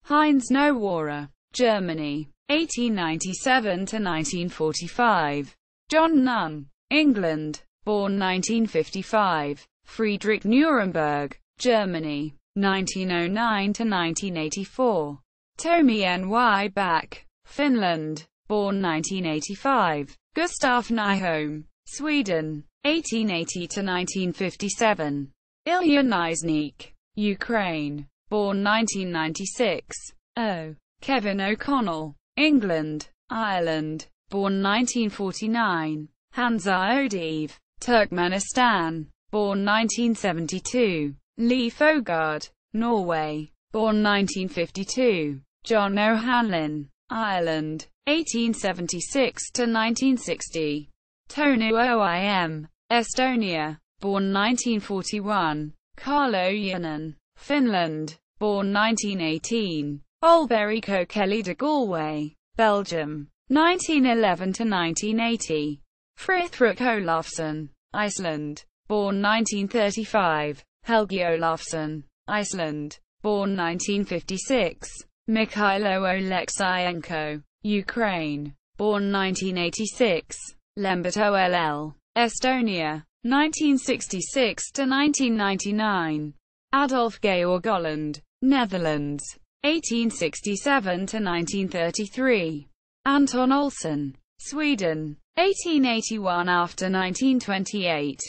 Heinz Nowara, Germany, 1897 to 1945. John Nunn, England, born 1955. Friedrich Nuremberg, Germany, 1909 to 1984. Tomi N.Y. Back, Finland, born 1985. Gustav Nyholm, Sweden, 1880 to 1957. Ilya Niznik, Ukraine, born 1996. O. Kevin O'Connell, England, Ireland, born 1949. Hansa Odiv, Turkmenistan, born 1972. Lee Fogard, Norway, born 1952. John O'Hanlon, Ireland, 1876 to 1960. Tonu Oim, Estonia, born 1941. Carlo Janan, Finland, born 1918. Olberico Kelly de Galway, Belgium, 1911 to 1980. Frithrik Olafsson, Iceland, born 1935. Helgi Olafsson, Iceland, born 1956. Mikhailo Oleksienko, Ukraine, born 1986. Lembert Oll, Estonia, 1966 to 1999. Adolf Georg Holland, Netherlands, 1867 to 1933. Anton Olsson, Sweden, 1881 after 1928.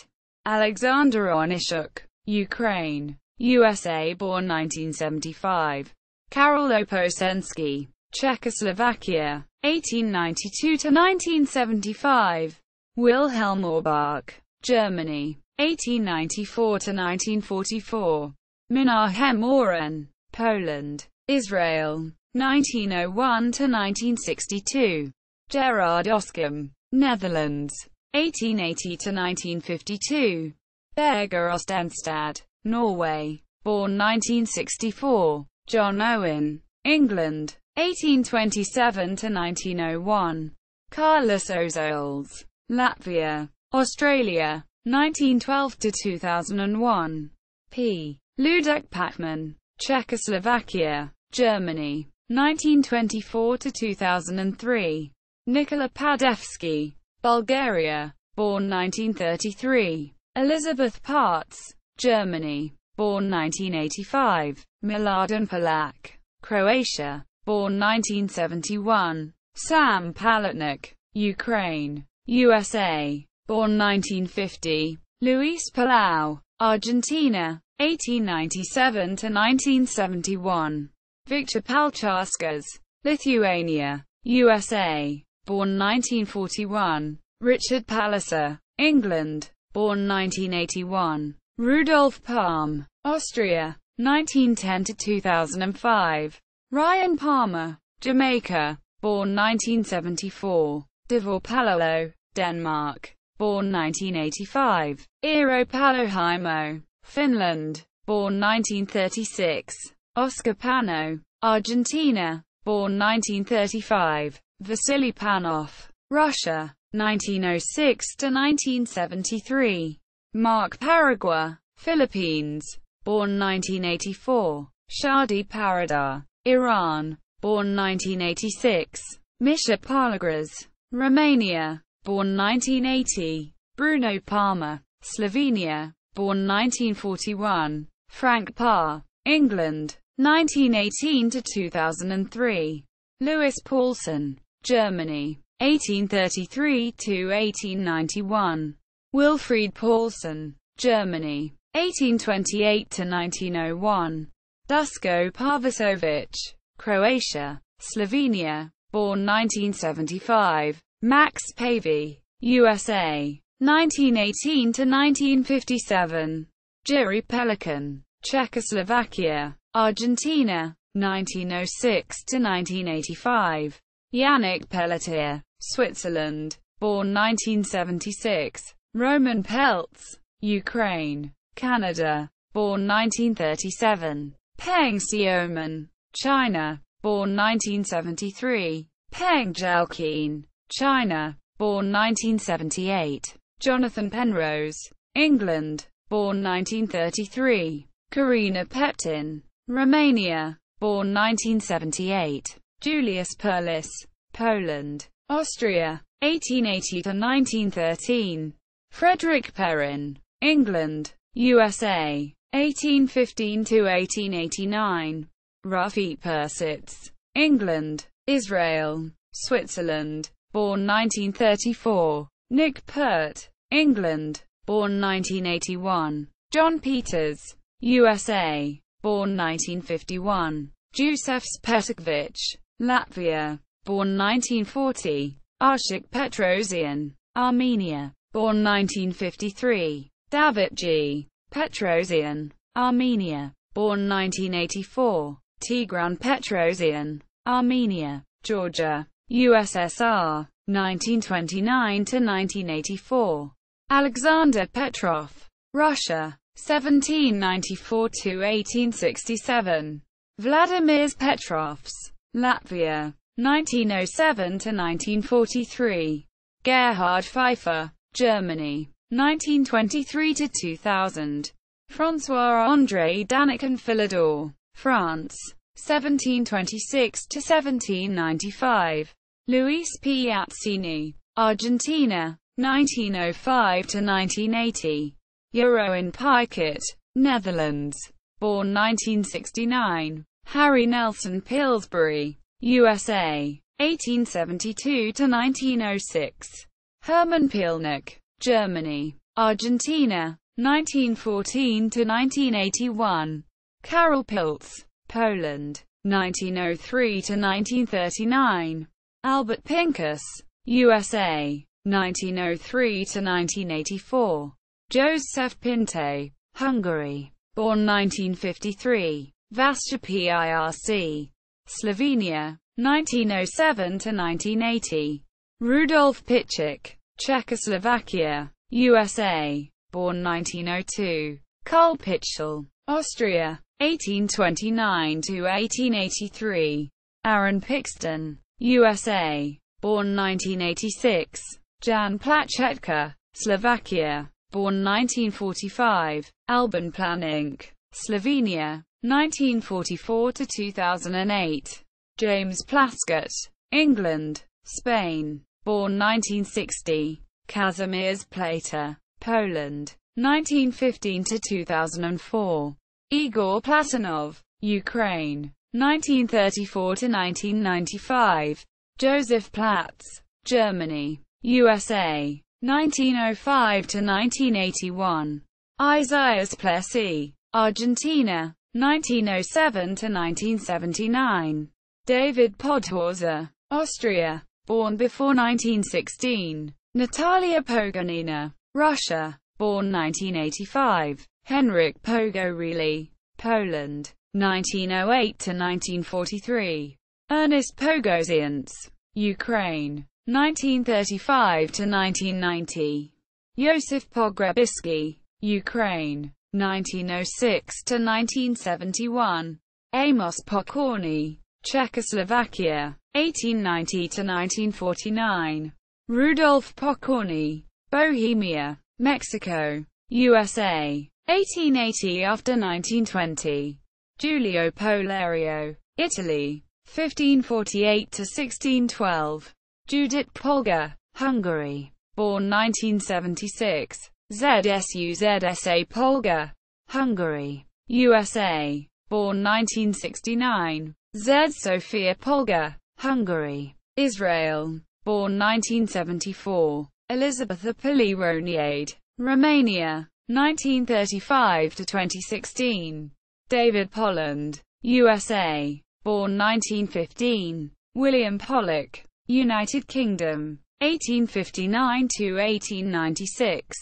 Alexander Onishuk, Ukraine, USA, born 1975. Karol Oposensky, Czechoslovakia, 1892 to 1975. Wilhelm Orbach, Germany, 1894 to 1944. Menahem Oren, Poland, Israel, 1901 to 1962. Gerard Oskam, Netherlands, 1880 to 1952. Berger Ostenstad, Norway, born 1964. John Owen, England, 1827 to 1901. Carlos Ozols, Latvia, Australia, 1912 to 2001. P. Ludek Patman, Czechoslovakia, Germany, 1924 to 2003. Nikola Padevsky, Bulgaria, born 1933. Elizabeth Parts, Germany, born 1985. Miladen Polak, Croatia, born 1971. Sam Palatnik, Ukraine, USA, born 1950. Luis Palau, Argentina, 1897 to 1971. Victor Palchauskas, Lithuania, USA, born 1941. Richard Palliser, England, born 1981. Rudolf Palm, Austria, 1910 to 2005. Ryan Palmer, Jamaica, born 1974. Divor Palolo, Denmark, born 1985. Eero Paloheimo, Finland, born 1936. Oscar Pano, Argentina, born 1935. Vasily Panov, Russia, 1906 to 1973. Mark Paragua, Philippines, born 1984. Shadi Paradar, Iran, born 1986. Misha Palagras, Romania, born 1980. Bruno Palmer, Slovenia, born 1941. Frank Parr, England, 1918 to 2003. Louis Paulson, Germany, 1833 to 1891. Wilfried Paulson, Germany, 1828 to 1901. Dusko Pavisovic, Croatia, Slovenia, born 1975. Max Pavey, USA, 1918 to 1957. Jiří Pelikan, Czechoslovakia, Argentina, 1906 to 1985. Yannick Pelletier, Switzerland, born 1976. Roman Peltz, Ukraine, Canada, born 1937. Peng Xiaoman, China, born 1973. Peng Zhaoqin, China, born 1978. Jonathan Penrose, England, born 1933. Karina Peptin, Romania, born 1978. Julius Perlis, Poland, Austria, 1880 to 1913. Frederick Perrin, England, USA, 1815 to 1889. Rafi Persitz, England, Israel, Switzerland, born 1934. Nick Pert, England, born 1981. John Peters, USA, born 1951. Jusef Petkovic, Latvia, born 1940. Arshik Petrosian, Armenia, born 1953. David G. Petrosian, Armenia, born 1984. Tigran Petrosian, Armenia, Georgia, USSR, 1929 to 1984. Alexander Petrov, Russia, 1794 to 1867. Vladimir Petrovs, Latvia, 1907 to 1943. Gerhard Pfeiffer, Germany, 1923 to 2000. François-André Danican Philidor, France, 1726 to 1795. Luis Piazzini, Argentina, 1905 to 1980. Jeroen Piket, Netherlands, born 1969. Harry Nelson Pillsbury, USA, 1872 to 1906. Hermann Pielnik, Germany, Argentina, 1914 to 1981. Karol Pilz, Poland, 1903 to 1939. Albert Pincus, USA, 1903 to 1984. Joseph Pinte, Hungary, born 1953. Vasja Pirc, Slovenia, 1907 to 1980. Rudolf Pichik, Czechoslovakia, USA, born 1902. Karl Pitschel, Austria, 1829 to 1883. Aaron Pixton, USA, born 1986. Jan Plachetka, Slovakia, born 1945. Alban Planink, Slovenia, 1944 to 2008. James Plaskett, England, Spain, born 1960. Kazimierz Plata, Poland, 1915 to 2004. Igor Platonov, Ukraine, 1934 to 1995. Joseph Platz, Germany, USA, 1905 to 1981. Isaias Plessy, Argentina, 1907 to 1979. David Podhorzer, Austria, born before 1916. Natalia Pogonina, Russia, born 1985. Henryk Pogorely, Poland, 1908 to 1943. Ernest Pogosians, Ukraine, 1935 to 1990. Josif Pogrebisky, Ukraine, 1906 to 1971. Amos Pokorny, Czechoslovakia, 1890 to 1949. Rudolf Pokorny, Bohemia, Mexico, USA, 1880 after 1920. Giulio Polario, Italy, 1548 to 1612. Judith Polgar, Hungary, born 1976. ZSUZSA Polgar, Hungary, USA, born 1969. Z. Sophia Polgar, Hungary, Israel, born 1974. Elizabeth Apolli-Roniade, Romania, 1935 to 2016. David Polland, USA, born 1915. William Pollock, United Kingdom, 1859 to 1896.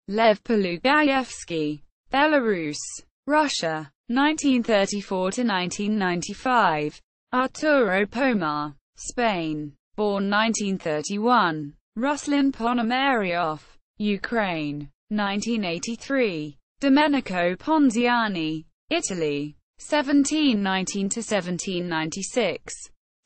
Lev Polugayevsky, Belarus, Russia, 1934 to 1995. Arturo Pomar, Spain, born 1931. Ruslan Ponomaryov, Ukraine, 1983. Domenico Ponziani, Italy, 1719 to 1796.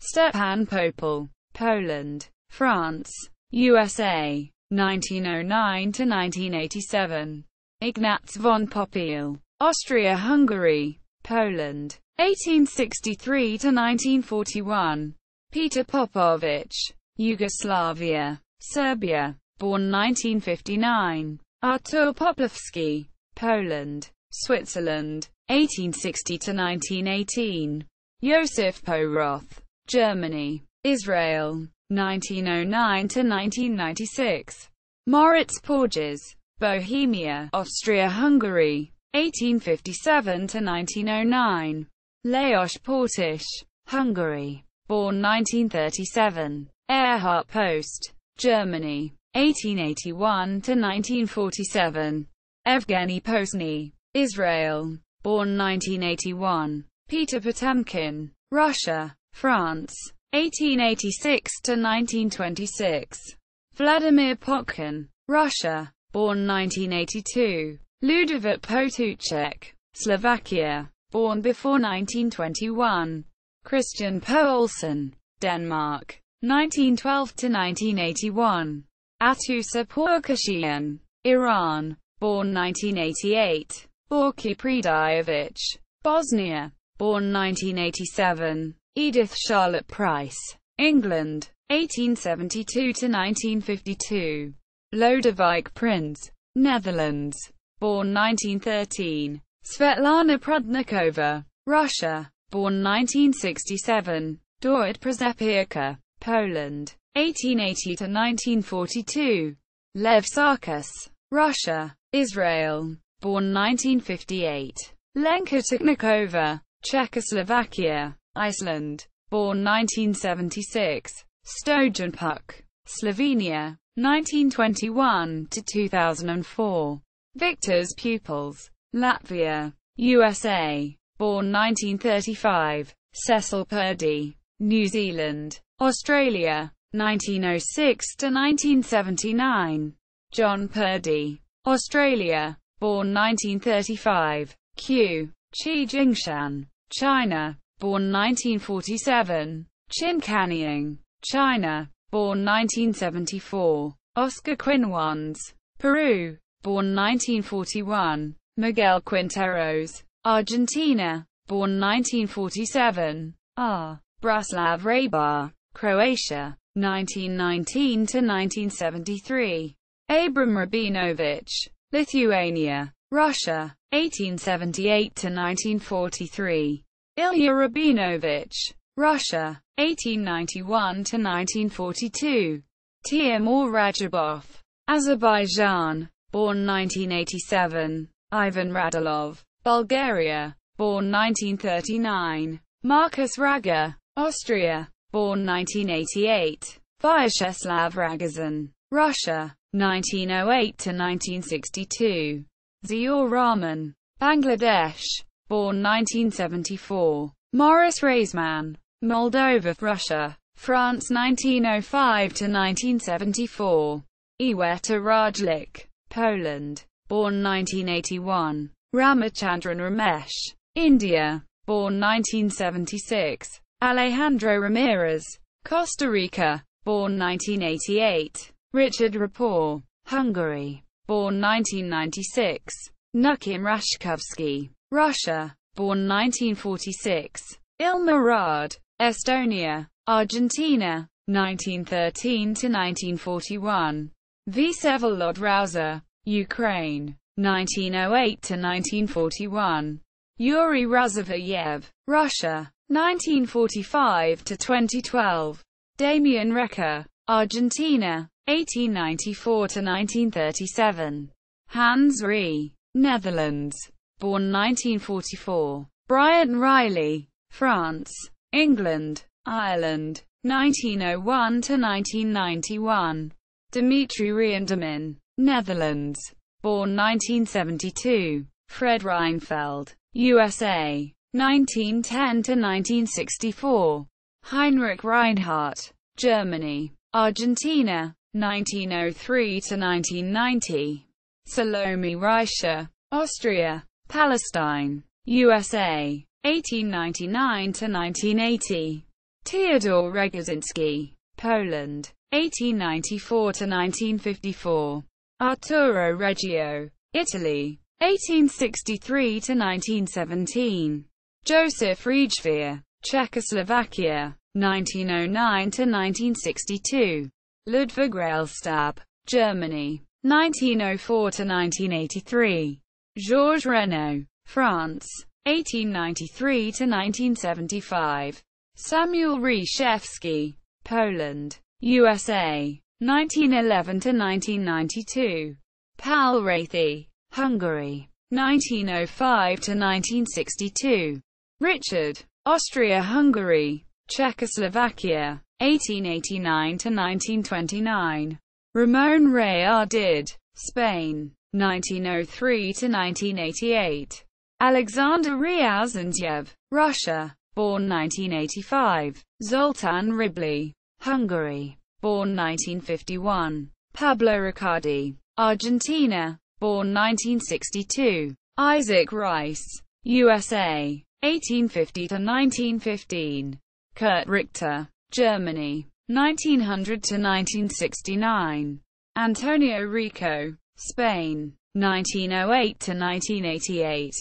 Stepan Popel, Poland, France, USA, 1909 to 1987. Ignaz von Popiel, Austria-Hungary, Poland, 1863 to 1941. Peter Popovich, Yugoslavia, Serbia, born 1959. Artur Poplavsky, Poland, Switzerland, 1860 to 1918. Josef Poroth, Germany, Israel, 1909 to 1996. Moritz Porges, Bohemia, Austria-Hungary, 1857 to 1909. Lajos Portish, Hungary, born 1937. Erhard Post, Germany, 1881 to 1947. Evgeny Posny, Israel, born 1981. Peter Potemkin, Russia, France, 1886 to 1926. Vladimir Potkin, Russia, born 1982. Ludovic Potuček, Slovakia, born before 1921. Christian Poulsen, Denmark, 1912 to 1981. Atusa Pourkashian, Iran, born 1988. Borki Predajevic, Bosnia, born 1987. Edith Charlotte Price, England, 1872 to 1952. Lodewijk Prins, Netherlands, born 1913. Svetlana Prudnikova, Russia, born 1967. Dorot Przepierka, Poland, 1880 to 1942. Lev Sarkis, Russia, Israel, born 1958. Lenka Tiknikova, Czechoslovakia, Iceland, born 1976. Stojan Puk, Slovenia, 1921 to 2004. Victor's Pupils, Latvia, USA, born 1935. Cecil Purdy, New Zealand, Australia, 1906 to 1979. John Purdy, Australia, born 1935. Q. Qi Jingshan, China, born 1947. Qin Kanying, China, born 1974. Oscar Quinwans, Peru, born 1941. Miguel Quinteros, Argentina, born 1947. R. Braslav Rabar, Croatia, 1919 to 1973. Abram Rabinovich, Lithuania, Russia, 1878 to 1943. Ilya Rabinovich, Russia, 1891 to 1942. Timur Rajabov, Azerbaijan, born 1987. Ivan Radulov, Bulgaria, born 1939. Marcus Raga, Austria, born 1988. Vyacheslav Ragozin, Russia, 1908 to 1962. Ziaur Rahman, Bangladesh, born 1974. Maurice Reisman, Moldova, Russia, France, 1905 to 1974. Iweta Rajlik, Poland, born 1981. Ramachandran Ramesh, India, born 1976. Alejandro Ramirez, Costa Rica, born 1988. Richard Rapport, Hungary, born 1996. Nukim Rashkovsky, Russia, born 1946. Ilma Rad, Estonia, Argentina, 1913 to 1941. Vsevolod Rauzer, Ukraine, 1908 to 1941. Yuri Razovayev, Russia, 1945 to 2012. Damian Recker, Argentina, 1894 to 1937. Hans Ree, Netherlands, born 1944. Brian Riley, France, England, Ireland, 1901 to 1991. Dmitry Riandamin, Netherlands, born 1972. Fred Reinfeld, USA, 1910 to 1964. Heinrich Reinhardt, Germany, Argentina, 1903 to 1990. Salome Reicher, Austria, Palestine, USA, 1899 to 1980. Theodore Regozinski, Poland, 1894–1954. Arturo Reggio, Italy, 1863–1917. Joseph Rijvier, Czechoslovakia, 1909–1962. Ludwig Railstab, Germany, 1904–1983. Georges Renault, France, 1893–1975. Samuel Reshevsky, Poland, USA, 1911–1992. Pál Rathy, Hungary, 1905–1962. Richard, Austria-Hungary, Czechoslovakia, 1889–1929. Ramon Reyardid, Spain, 1903–1988. Alexander Ryazantyev, Russia, born 1985. Zoltán Ribli, Hungary, born 1951. Pablo Riccardi, Argentina, born 1962. Isaac Rice, USA, 1850–1915. Kurt Richter, Germany, 1900–1969. Antonio Rico, Spain, 1908–1988.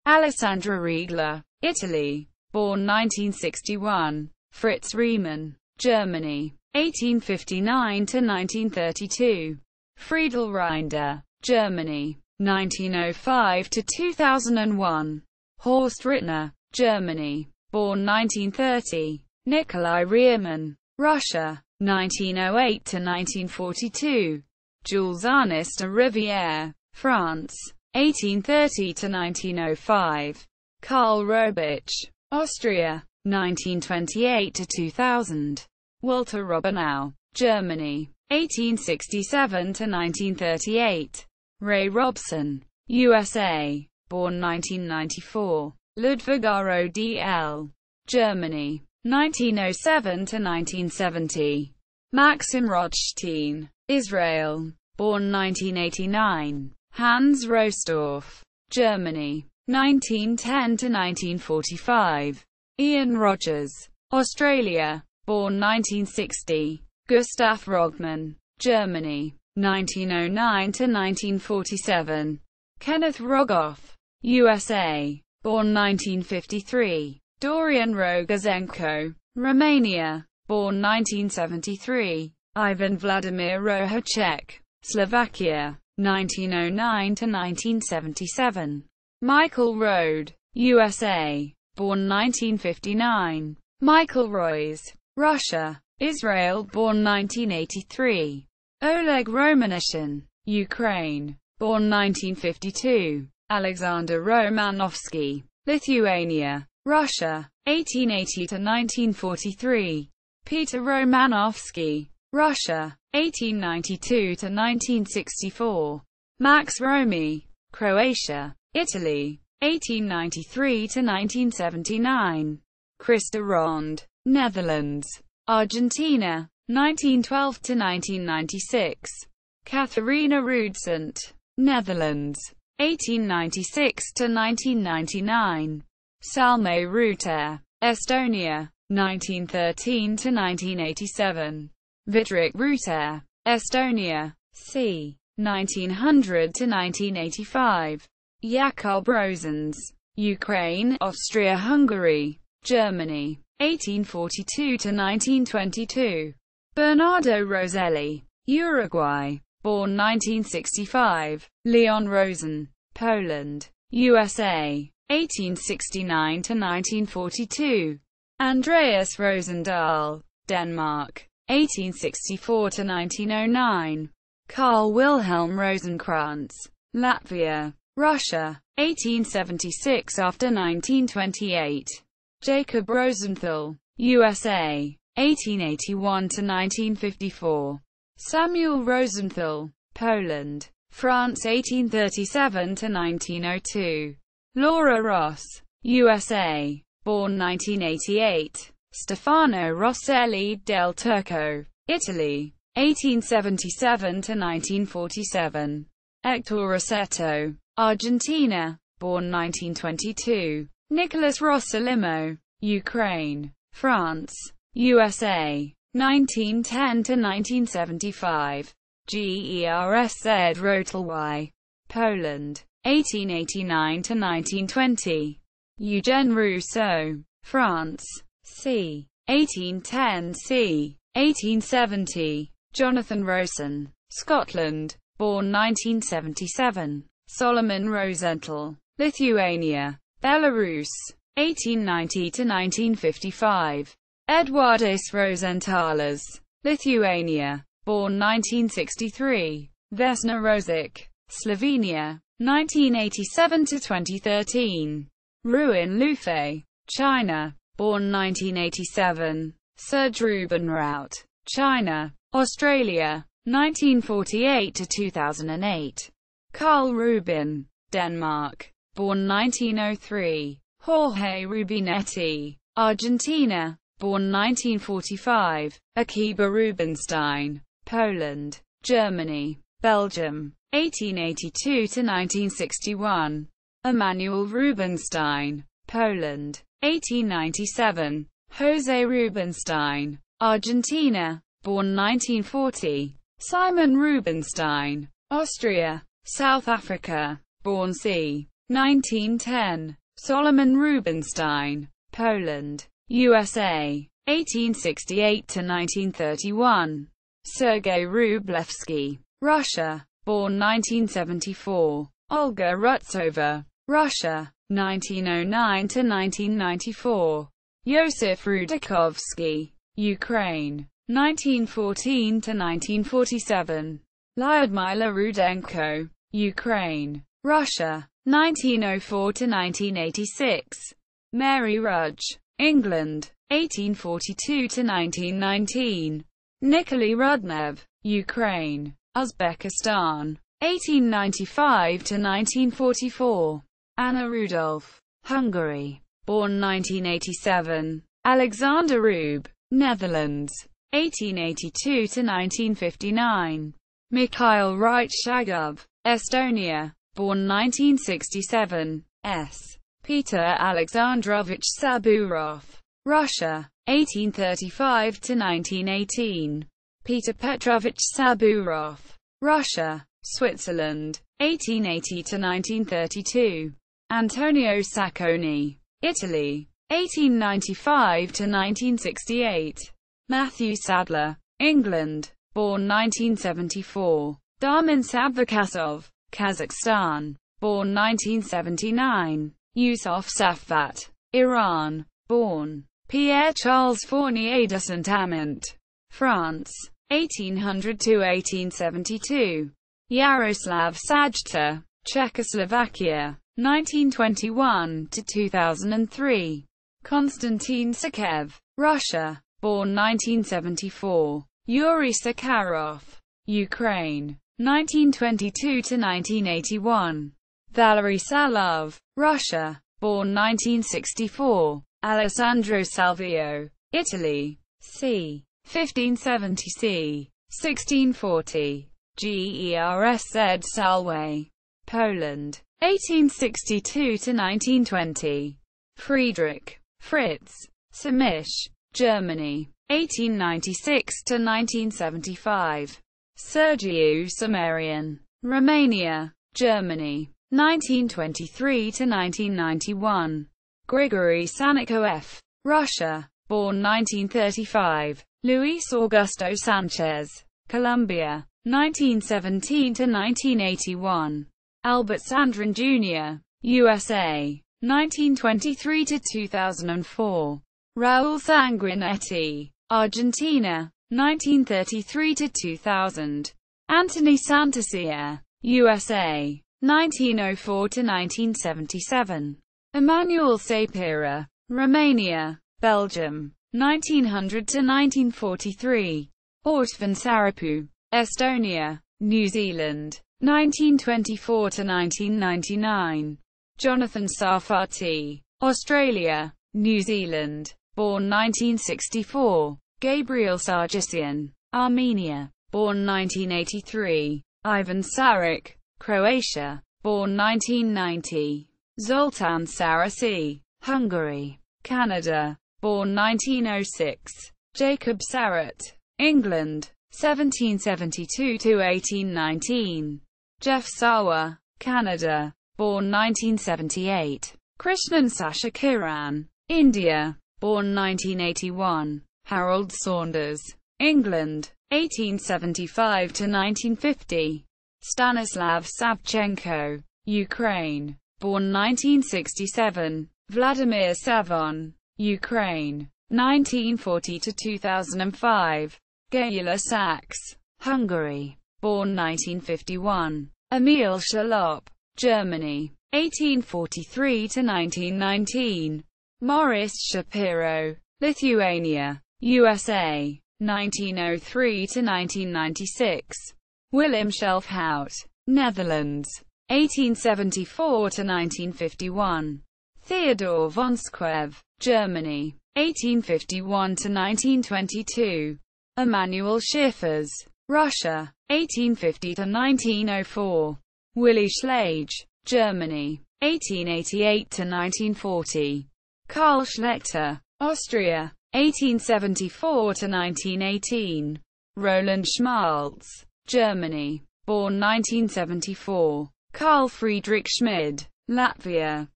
Alessandra Riegler, Italy, born 1961. Fritz Riemann, Germany, 1859–1932. Friedel Reinder, Germany, 1905–2001. Horst Rittner, Germany, born 1930. Nikolai Riemann, Russia, 1908–1942. Jules Ernest de Rivière, France, 1830–1905. Karl Robich, Austria, 1928–2000. Walter Robinau, Germany, 1867–1938. Ray Robson, USA, born 1994. Ludwig Rodl, Germany, 1907–1970. Maxim Rothstein, Israel, born 1989. Hans Rosdorf, Germany, 1910–1945. Ian Rogers, Australia, born 1960. Gustav Rogman, Germany, 1909–1947. Kenneth Rogoff, USA, born 1953. Dorian Rogozenko, Romania, born 1973. Ivan Vladimir Rohacek, Slovakia, 1909–1977. Michael Rode, USA, born 1959. Michael Royce, Russia, Israel, born 1983. Oleg Romanishin, Ukraine, born 1952. Alexander Romanovsky, Lithuania, Russia, 1880–1943. Peter Romanovsky, Russia, 1892–1964. Max Romy, Croatia, Italy, 1893–1979. Christa Rond, Netherlands, Argentina, 1912–1996. Katharina Roodsant, Netherlands, 1896–1999. Salme Ruter, Estonia, 1913–1987. Vidrik Ruter, Estonia, c. 1900–1985. Jakub Rosens, Ukraine, Austria-Hungary, Germany, 1842–1922. Bernardo Roselli, Uruguay, born 1965. Leon Rosen, Poland, USA, 1869–1942. Andreas Rosendahl, Denmark, 1864–1909. Carl Wilhelm Rosenkrantz, Latvia, Russia, 1876 after 1928. Jacob Rosenthal, USA, 1881–1954. Samuel Rosenthal, Poland, France, 1837–1902. Laura Ross, USA, born 1988. Stefano Rosselli del Turco, Italy, 1877–1947. Hector Rossetto, Argentina, born 1922. Nicholas Rossolimo, Ukraine, France, USA, 1910 to 1975. Gersz Rotelwy, Poland, 1889 to 1920. Eugène Rousseau, France, c. 1810 c. 1870. Jonathan Rowson, Scotland, born 1977. Solomon Rosenthal, Lithuania, Belarus, 1890 to 1955. Eduardas Rosenthalas, Lithuania, born 1963. Vesna Rosic, Slovenia, 1987 to 2013. Ruin Lufei, China, born 1987. Serge Rubenraut, China, Australia, 1948 to 2008. Carl Rubin, Denmark, born 1903. Jorge Rubinetti, Argentina, born 1945. Akiba Rubinstein, Poland, Germany, Belgium, 1882 to 1961. Emanuel Rubinstein, Poland, 1897. Jose Rubinstein, Argentina, born 1940. Simon Rubinstein, Austria, South Africa, born c. 1910. Solomon Rubinstein, Poland, USA, 1868 to 1931. Sergei Rublevsky, Russia, born 1974. Olga Rutsova, Russia, 1909 to 1994. Yosif Rudakovsky, Ukraine, 1914 to 1947. Lyudmila Rudenko, Ukraine, Russia, 1904 to 1986. Mary Rudge, England, 1842 to 1919. Nikolai Rudnev, Ukraine, Uzbekistan, 1895 to 1944. Anna Rudolph, Hungary, born 1987. Alexander Rube, Netherlands, 1882 to 1959. Mikhail Reitshagov, Estonia, born 1967. S. Peter Alexandrovich Saburov, Russia, 1835 to 1918. Peter Petrovich Saburov, Russia, Switzerland, 1880 to 1932. Antonio Sacconi, Italy, 1895 to 1968. Matthew Sadler, England, born 1974. Darmin Sabvakasov, Kazakhstan, born 1979. Yusuf Safvat, Iran, born Pierre-Charles Fournier de Saint-Amant, France, 1800 to 1872. Yaroslav Sajta, Czechoslovakia, 1921 to 2003. Konstantin Sakev, Russia, born 1974. Yuri Sakharov, Ukraine, 1922 to 1981. Valery Salov, Russia, born 1964. Alessandro Salvio, Italy, c. 1570 c. 1640. Gersz Salway, Poland, 1862 to 1920. Friedrich, Fritz, Samish, Germany, 1896 to 1975. Sergiu Sumerian, Romania, Germany, 1923 to 1991. Grigory Sannikov, Russia, born 1935. Luis Augusto Sanchez, Colombia, 1917 to 1981. Albert Sandrin Jr., USA, 1923 to 2004. Raul Sanguinetti, Argentina, 1933 to 2000. Anthony Santacia, USA, 1904 to 1977. Emmanuel Sapira, Romania, Belgium, 1900 to 1943. Ortvan Sarapu, Estonia, New Zealand, 1924 to 1999. Jonathan Sarfati, Australia, New Zealand, born 1964. Gabriel Sargsyan, Armenia, born 1983. Ivan Saric, Croatia, born 1990. Zoltan Sarasi, Hungary, Canada, born 1906. Jacob Sarrett, England, 1772 to 1819. Jeff Sawa, Canada, born 1978. Krishnan Sasha Kiran, India, born 1981. Harold Saunders, England, 1875 to 1950. Stanislav Savchenko, Ukraine, born 1967. Vladimir Savon, Ukraine, 1940 to 2005. Gyula Sachs, Hungary, born 1951. Emil Shalop, Germany, 1843 to 1919. Morris Shapiro, Lithuania, USA, 1903 to 1996. Willem Schelfhout, Netherlands, 1874 to 1951. Theodor von Squev, Germany, 1851 to 1922. Emanuel Schiffers, Russia, 1850 to 1904. Willy Schlage, Germany, 1888 to 1940. Karl Schlechter, Austria, 1874 to 1918. Roland Schmalz, Germany, born 1974. Carl Friedrich Schmid, Latvia,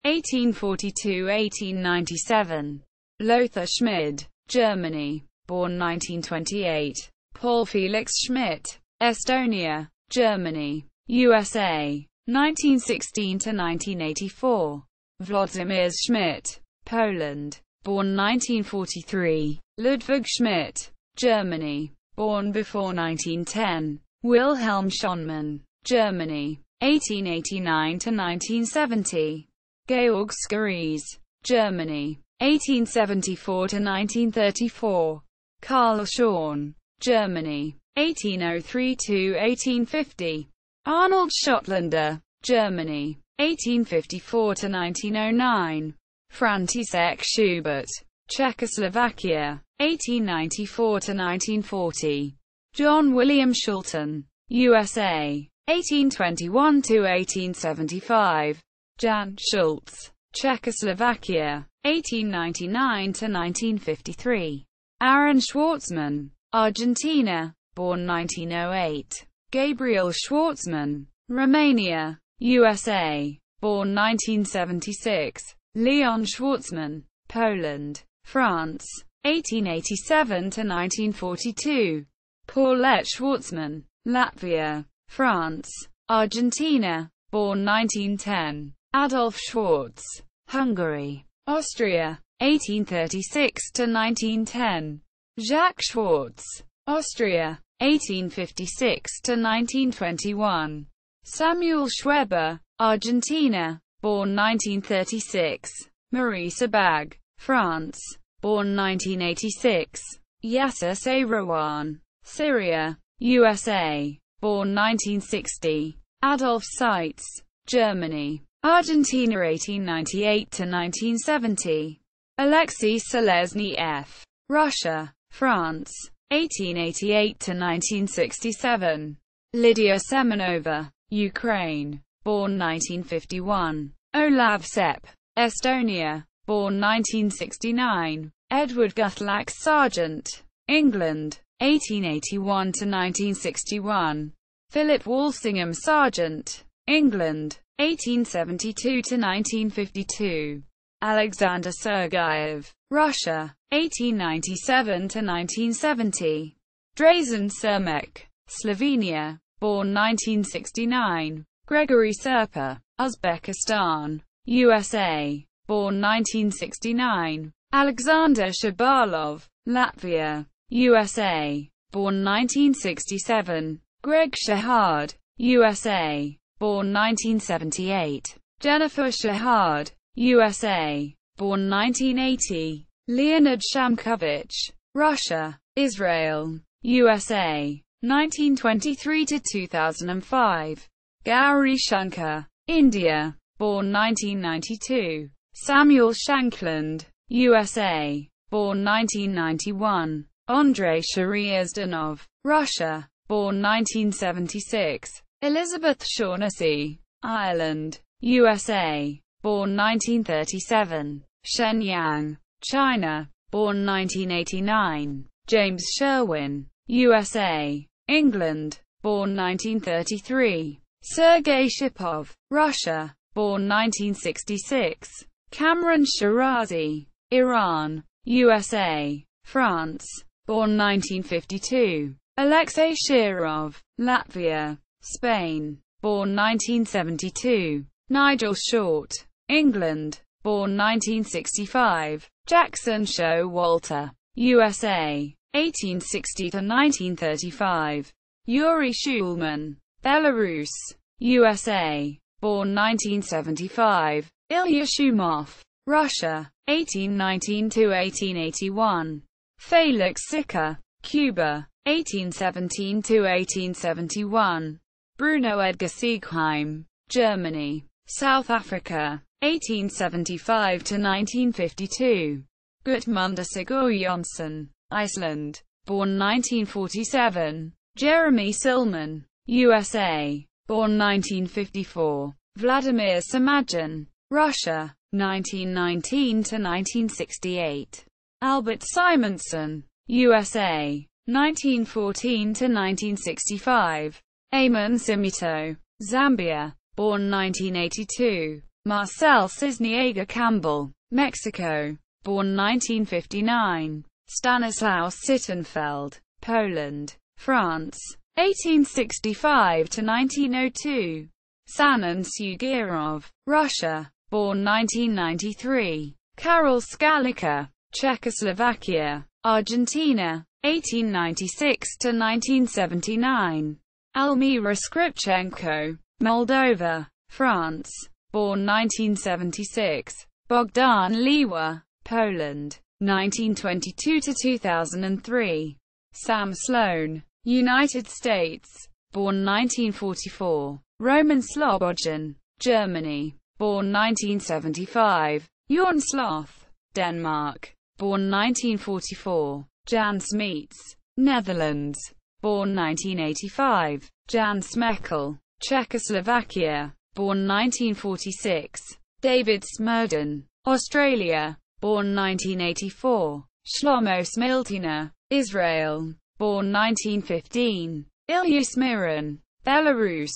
1842-1897. Lothar Schmid, Germany, born 1928. Paul Felix Schmidt, Estonia, Germany, USA, 1916 to 1984. Włodzimierz Schmidt, Poland, born 1943. Ludwig Schmidt, Germany, born before 1910. Wilhelm Schonmann, Germany, 1889 to 1970. Georg Skaries, Germany, 1874 to 1934. Karl Schorn, Germany, 1803 to 1850. Arnold Schottlander, Germany, 1854 to 1909. František Schubert, Czechoslovakia, 1894 to 1940. John William Schulten, USA, 1821 to 1875. Jan Schultz, Czechoslovakia, 1899 to 1953. Aaron Schwartzman, Argentina, born 1908. Gabriel Schwartzman, Romania, USA, born 1976. Leon Schwartzman, Poland, France, 1887 to 1942. Paulette Schwartzman, Latvia, France, Argentina, born 1910. Adolf Schwartz, Hungary, Austria, 1836 to 1910. Jacques Schwartz, Austria, 1856 to 1921. Samuel Schweber, Argentina, born 1936. Maurice Abag, France, born 1986. Yasser Seirawan, Syria, USA, born 1960. Adolf Seitz, Germany, Argentina 1898 to 1970. Alexei Selezny F., Russia, France, 1888 to 1967. Lydia Semenova, Ukraine, born 1951. Olav Sepp, Estonia, born 1969. Edward Guthlax Sargent, England, 1881 to 1961. Philip Walsingham Sargent, England, 1872 to 1952. Alexander Sergeyev, Russia, 1897 to 1970. Drazen Cermek, Slovenia, born 1969. Gregory Serpa, Uzbekistan, USA, born 1969. Alexander Shabalov, Latvia, USA, born 1967. Greg Shahard, USA, born 1978. Jennifer Shahard, USA, born 1980. Leonid Shamkovich, Russia, Israel, USA, 1923 to 2005. Gauri Shankar, India, born 1992. Samuel Shankland, USA, born 1991. Andrei Shariazdanov, Russia, born 1976. Elizabeth Shaughnessy, Ireland, USA, born 1937. Shen Yang, China, born 1989. James Sherwin, USA, England, born 1933. Sergei Shipov, Russia, born 1966. Cameron Shirazi, Iran, USA, France, born 1952. Alexei Shirov, Latvia, Spain, born 1972. Nigel Short, England, born 1965. Jackson Showalter, USA, 1860 to 1935. Yuri Shulman, Belarus, USA, born 1975. Ilya Shumov, Russia, 1819 to 1881. Felix Sicker, Cuba, 1817 to 1871. Bruno Edgar Siegheim, Germany, South Africa, 1875 to 1952. Gudmundur Sigurjonsson, Iceland, born 1947. Jeremy Silman, USA, born 1954. Vladimir Samajan, Russia, 1919 to 1968. Albert Simonson, USA, 1914 to 1965. Eamon Simito, Zambia, born 1982. Marcel Cisniega Campbell, Mexico, born 1959. Stanislaus Sittenfeld, Poland, France, 1865 to 1902. Sanan Sugirov, Russia, born 1993. Karol Skalika, Czechoslovakia, Argentina, 1896 to 1979. Elmira Skripchenko, Moldova, France, born 1976. Bogdan Liwa, Poland, 1922 to 2003. Sam Sloan, United States, born 1944. Roman Slobodin, Germany, born 1975. Jorn Sloth, Denmark, born 1944. Jan Smeets, Netherlands, born 1985. Jan Smekkel, Czechoslovakia, born 1946. David Smurden, Australia, born 1984. Shlomo Smiltiner, Israel, born 1915. Ilya Smiron, Belarus,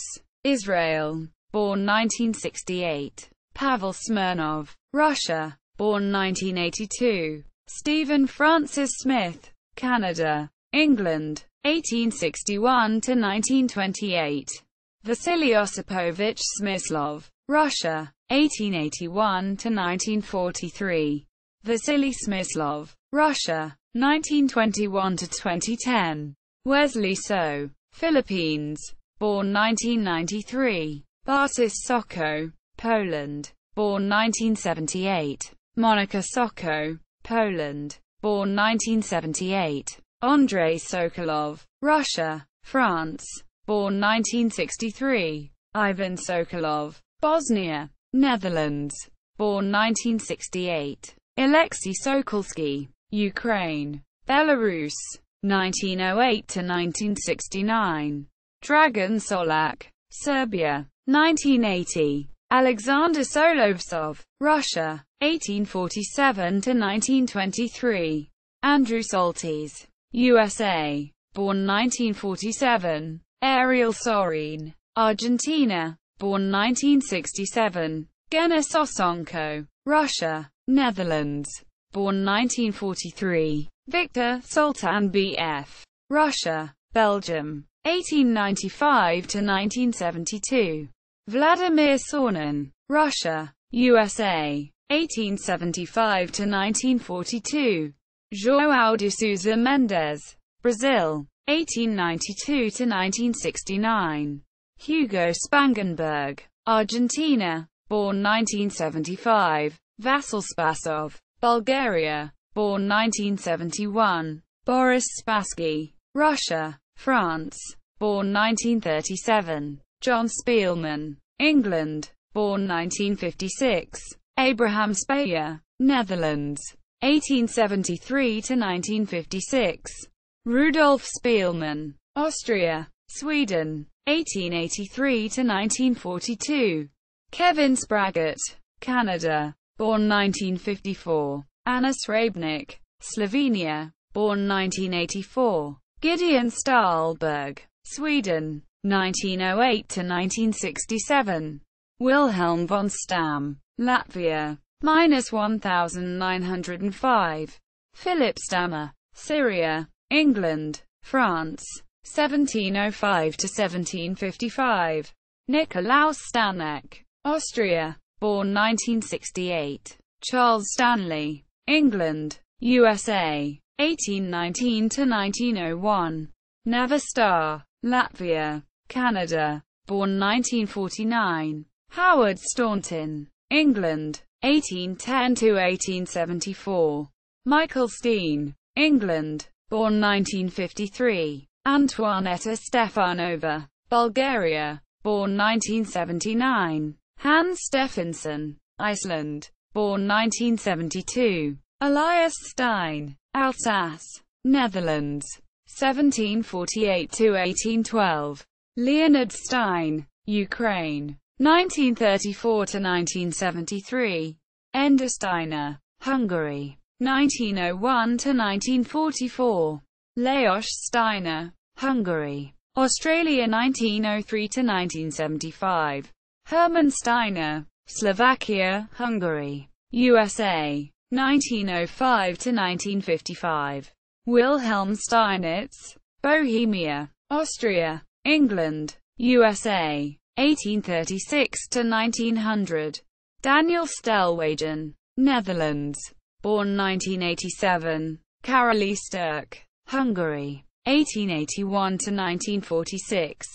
Israel, born 1968. Pavel Smirnov, Russia, born 1982. Stephen Francis Smith, Canada, England, 1861 to 1928. Vasily Osipovich Smyslov, Russia, 1881 to 1943. Vasily Smyslov, Russia, 1921 to 2010. Wesley So, Philippines, born 1993. Bartis Soko, Poland, born 1978. Monica Soko, Poland, born 1978. Andrei Sokolov, Russia, France, born 1963. Ivan Sokolov, Bosnia, Netherlands, born 1968. Alexei Sokolsky, Ukraine, Belarus, 1908 to 1969. Dragan Solak, Serbia, 1980. Alexander Solovtsov, Russia, 1847 to 1923. Andrew Soltis, USA, born 1947. Ariel Sorin, Argentina, born 1967. Gena Sosonko, Russia, Netherlands, born 1943. Victor Sultan B.F., Russia, Belgium, 1895 to 1972. Vladimir Sornin, Russia, USA, 1875 to 1942. João de Sousa Mendes, Brazil, 1892 to 1969. Hugo Spangenberg, Argentina, born 1975. Vasil Spasov, Bulgaria, born 1971. Boris Spassky, Russia, France, born 1937. John Spielman, England, born 1956. Abraham Speyer, Netherlands, 1873 to 1956. Rudolf Spielman, Austria, Sweden, 1883 to 1942. Kevin Spraggett, Canada, born 1954. Anna Srebnik, Slovenia, born 1984. Gideon Stahlberg, Sweden, 1908 to 1967. Wilhelm von Stam, Latvia, -1905. Philip Stammer, Syria, England, France, 1705 to 1755. Nikolaus Stanek, Austria, born 1968. Charles Stanley, England, USA, 1819 to 1901. Never Latvia, Canada, born 1949. Howard Staunton, England, 1810 to 1874. Michael Steen, England, born 1953. Antoaneta Stefanova, Bulgaria, born 1979. Hans Stephenson, Iceland, born 1972. Elias Stein, Alsace, Netherlands, 1748 to 1812. Leonard Stein, Ukraine, 1934 to 1973. Ender Steiner, Hungary, 1901 to 1944. Lajos Steiner, Hungary, Australia, 1903 to 1975. Hermann Steiner, Slovakia, Hungary, USA, 1905 to 1955. Wilhelm Steinitz, Bohemia, Austria, England, USA, 1836 to 1900. Daniel Stelwagen, Netherlands, born 1987. Carolee Sturck, Hungary, 1881 to 1946.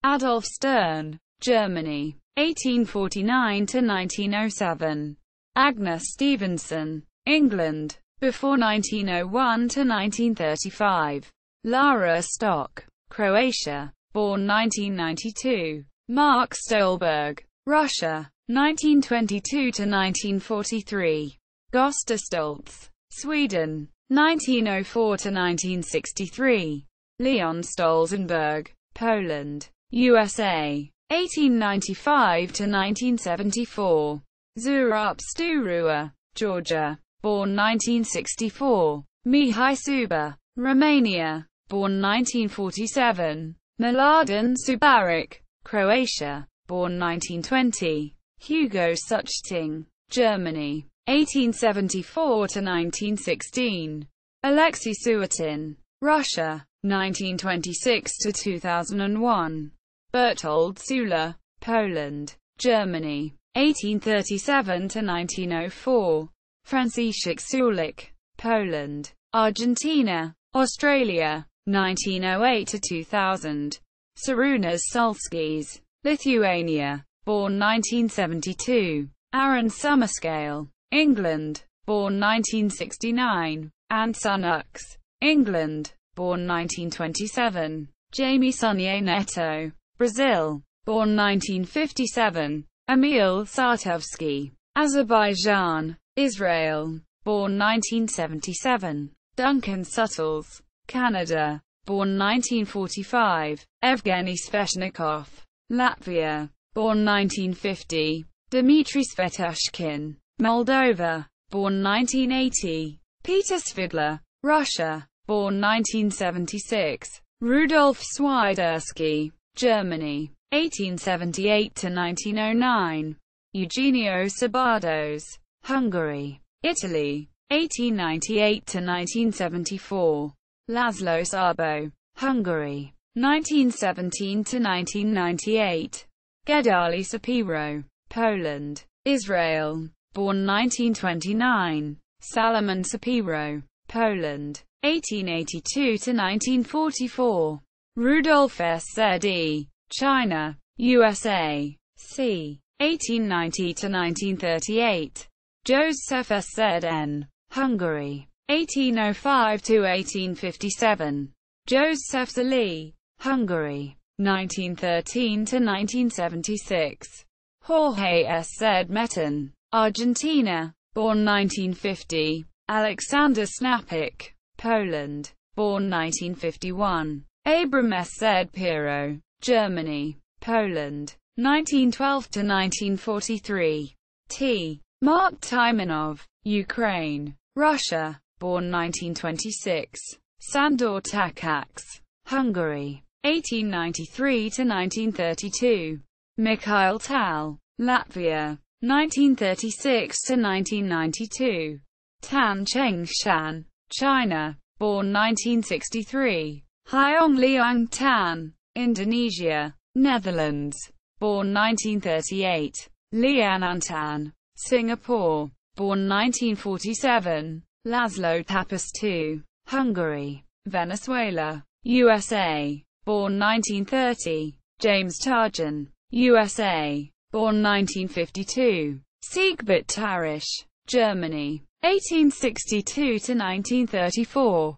Adolf Stern, Germany, 1849 to 1907. Agnes Stevenson, England, before 1901 to 1935. Lara Stock, Croatia, born 1992. Mark Stolberg, Russia, 1922 to 1943. Gösta Stoltz, Sweden, 1904 to 1963. Leon Stolzenberg, Poland, USA, 1895 to 1974. Zurab Sturua, Georgia, born 1964. Mihai Suba, Romania, born 1947. Mladen Subaric, Croatia, born 1920. Hugo Suchting, Germany, 1874 to 1916. Alexei Suatin, Russia, 1926 to 2001. Bertold Sula, Poland, Germany, 1837 to 1904. Franciszek Sulik, Poland, Argentina, Australia, 1908 to 2000. Sarunas Sulskis, Lithuania, born 1972. Aaron Summerscale, England, born 1969. Ansunux, England, born 1927. Jamie Sunier Neto, Brazil, born 1957. Emil Sartovsky, Azerbaijan, Israel, born 1977. Duncan Suttles, Canada, born 1945. Evgeny Sveshnikov, Latvia, born 1950. Dmitry Svetushkin, Moldova, born 1980. Peter Svidler, Russia, born 1976. Rudolf Swiderski, Germany, 1878 to 1909. Eugenio Sabados, Hungary, Italy, 1898 to 1974. Laszlo Szabo, Hungary, 1917 to 1998. Gedali Sapiro, Poland, Israel, born 1929. Salomon Sapiro, Poland, 1882 to 1944. Rudolf S.Z.E., China, USA, c. 1890 to 1938. Joseph S.Z.N., Hungary, 1805 to 1857. Joseph Zali, Hungary, 1913 to 1976. Jorge S.Z. Metten, Argentina, born 1950. Alexander Snapik, Poland, born 1951. Abram S.Z. Piro, Germany, Poland, 1912 to 1943. T. Mark Taimanov, Ukraine, Russia, born 1926. Sandor Takacs, Hungary, 1893 to 1932. Mikhail Tal, Latvia, 1936 to 1992. Tan Chengshan, China, born 1963. Hyong Liang Tan, Indonesia, Netherlands, born 1938. Lian Antan, Singapore, born 1947. Laszlo Tapas II, Hungary, Venezuela, USA, born 1930. James Tarjan, USA, born 1952. Siegbert Tarisch, Germany, 1862 to 1934.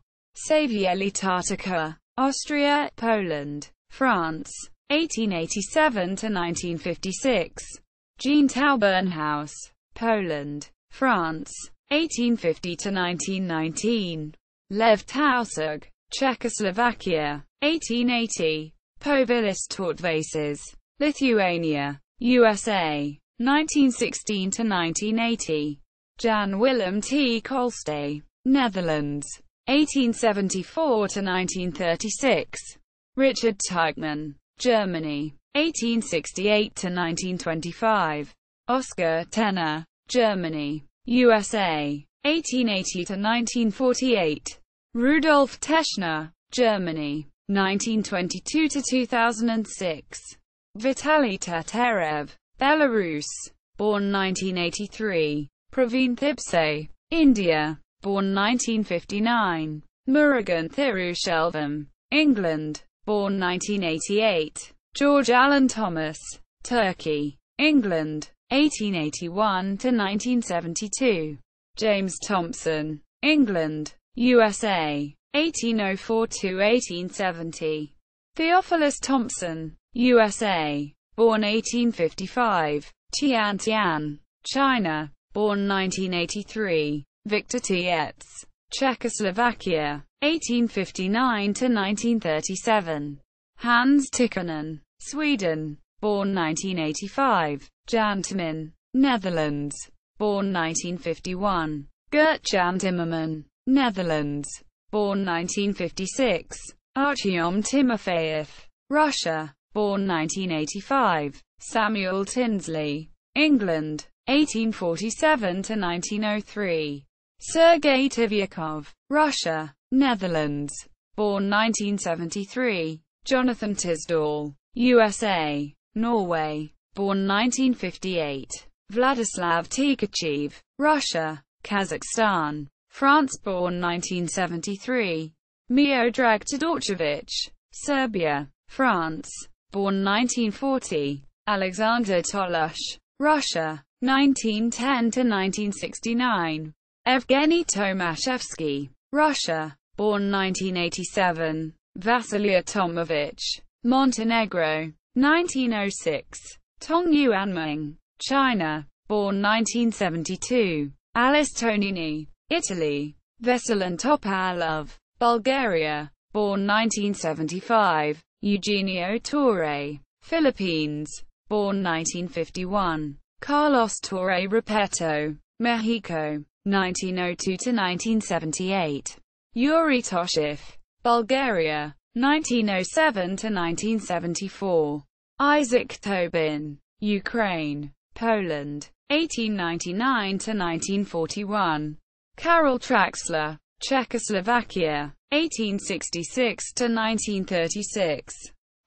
Savieli Tartaca, Austria, Poland, France, 1887 to 1956. Jean Taubernhaus, Poland, France, 1850 to 1919. Lev Tausug, Czechoslovakia, 1880. Povilis Tortvases, Lithuania, USA, 1916 to 1980. Jan Willem T. Kolstay, Netherlands, 1874 to 1936. Richard Teichmann, Germany, 1868 to 1925. Oscar Tenner, Germany, USA, 1880 to 1948. Rudolf Teschner, Germany, 1922 to 2006. Vitaly Taterev, Belarus, born 1983. Praveen Thibse, India, born 1959. Murugan Thirushelvam, England, born 1988. George Allen Thomas, Turkey, England, 1881 to 1972. James Thompson, England, USA, 1804 to 1870. Theophilus Thompson, USA, born 1855. Tian Tian, China, born 1983. Victor Tietz, Czechoslovakia, 1859 to 1937. Hans Tikkanen, Sweden, born 1985. Jan Timmin, Netherlands, born 1951. Gert-Jan Timmerman, Netherlands, born 1956. Artyom Timofeyev, Russia, born 1985. Samuel Tinsley, England, 1847 to 1903. Sergei Tivyakov, Russia, Netherlands, born 1973. Jonathan Tisdall, USA, Norway, born 1958. Vladislav Tkachev, Russia, Kazakhstan, France, born 1973. Miodrag Todorcevich, Serbia, France, born 1940. Alexander Tolush, Russia, 1910 to 1969. Evgeny Tomashevsky, Russia, born 1987. Vasily Tomovich, Montenegro, 1906. Tong Yuanming, China, born 1972. Alice Tonini, Italy. Veselin Topalov, Bulgaria, born 1975. Eugenio Torre, Philippines, born 1951. Carlos Torre Repeto, Mexico, 1902 to 1978. Yuri Toshev, Bulgaria, 1907 to 1974. Isaac Tobin, Ukraine, Poland, 1899 to 1941. Karol Traxler, Czechoslovakia, 1866 to 1936.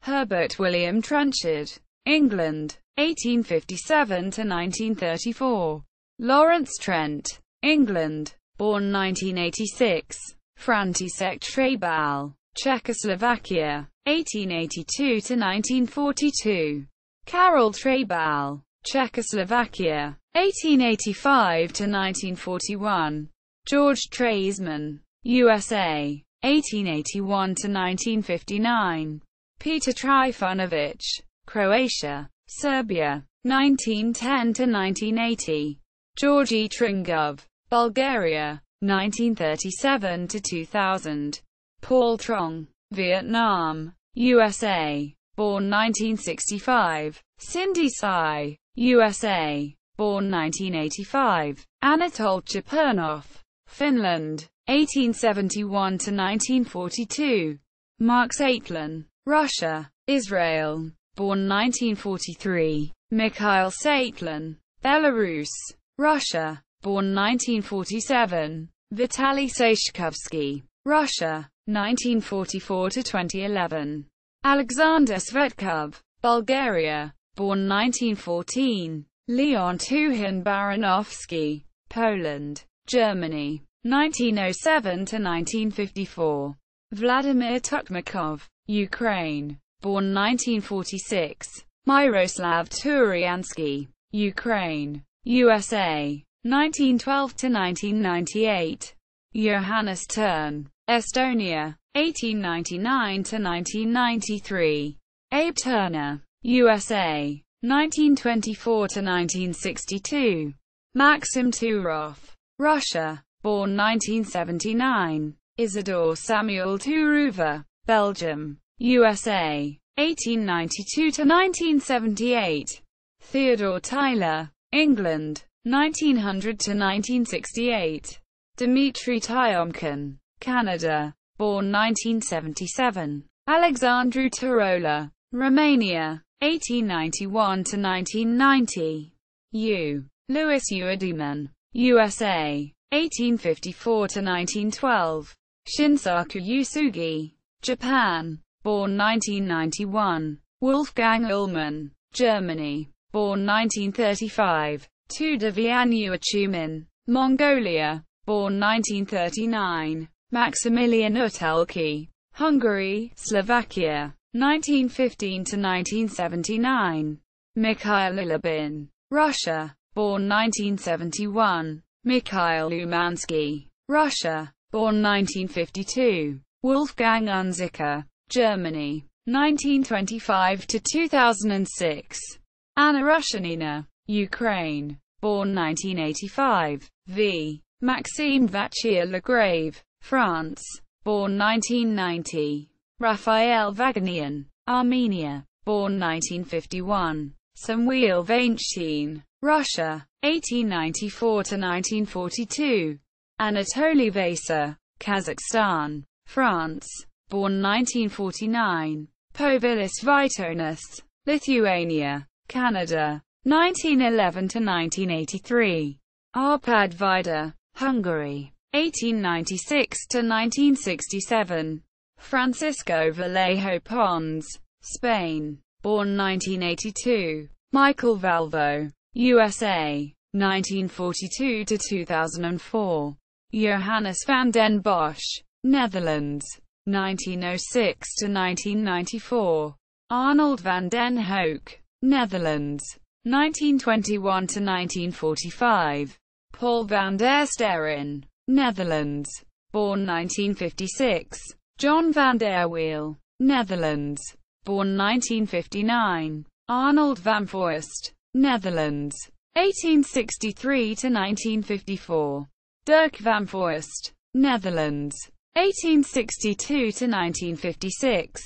Herbert William Trenchard, England, 1857 to 1934. Lawrence Trent, England, born 1986. František Třebal, Czechoslovakia, 1882 to 1942. Karol Třebal, Czechoslovakia, 1885 to 1941. George Treisman, USA, 1881 to 1959. Peter Trifunovic, Croatia, Serbia, 1910 to 1980. Georgy Tringov, Bulgaria, 1937 to 2000. Paul Trong, Vietnam, USA, born 1965. Cindy Tsai, USA, born 1985. Anatol Chepernov, Finland, 1871 to 1942. Mark Saitlin, Russia, Israel, born 1943. Mikhail Saitlin, Belarus, Russia, born 1947. Vitaly Sashkovsky, Russia, 1944 to 2011. Alexander Svetkov, Bulgaria, born 1914. Leon Tuhin Baranovsky, Poland, Germany, 1907 to 1954. Vladimir Tukmakov, Ukraine, born 1946. Myroslav Turiansky, Ukraine, USA, 1912 to 1998. Johannes Tern, Estonia, 1899 to 1993. Abe Turner, USA, 1924 to 1962. Maxim Turov, Russia, born 1979. Isidore Samuel Turuva, Belgium, USA, 1892 to 1978. Theodore Tyler, England, 1900 to 1968. Dmitry Tyomkin, Canada, born 1977. Alexandru Turola, Romania, 1891 to 1990. Louis Uediman, USA, 1854 to 1912. Shinsaku Yusugi, Japan, born 1991. Wolfgang Ullmann, Germany, born 1935. Tudavian Uachumin, Mongolia, born 1939. Maximilian Utelki, Hungary, Slovakia, 1915 to 1979. Mikhail Ilobin, Russia, born 1971. Mikhail Umansky, Russia, born 1952. Wolfgang Unzicker, Germany, 1925 to 2006. Anna Rushanina, Ukraine, born 1985. V. Maxime Vachier-Lagrave, France, born 1990. Raphael Vaganian, Armenia, born 1951. Samuil Vainstein, Russia, 1894 to 1942. Anatoly Vasa, Kazakhstan, France, born 1949. Povilis Vytonis, Lithuania, Canada, 1911 to 1983. Arpad Vida, Hungary, 1896 to 1967. Francisco Vallejo Pons, Spain, born 1982. Michael Valvo, USA, 1942 to 2004. Johannes van den Bosch, Netherlands, 1906 to 1994. Arnold van den Hoek, Netherlands, 1921 to 1945. Paul van der Sterren, Netherlands, born 1956. John van der Wiel, Netherlands, born 1959. Arnold van Voorst, Netherlands, 1863 to 1954. Dirk van Voorst, Netherlands, 1862 to 1956.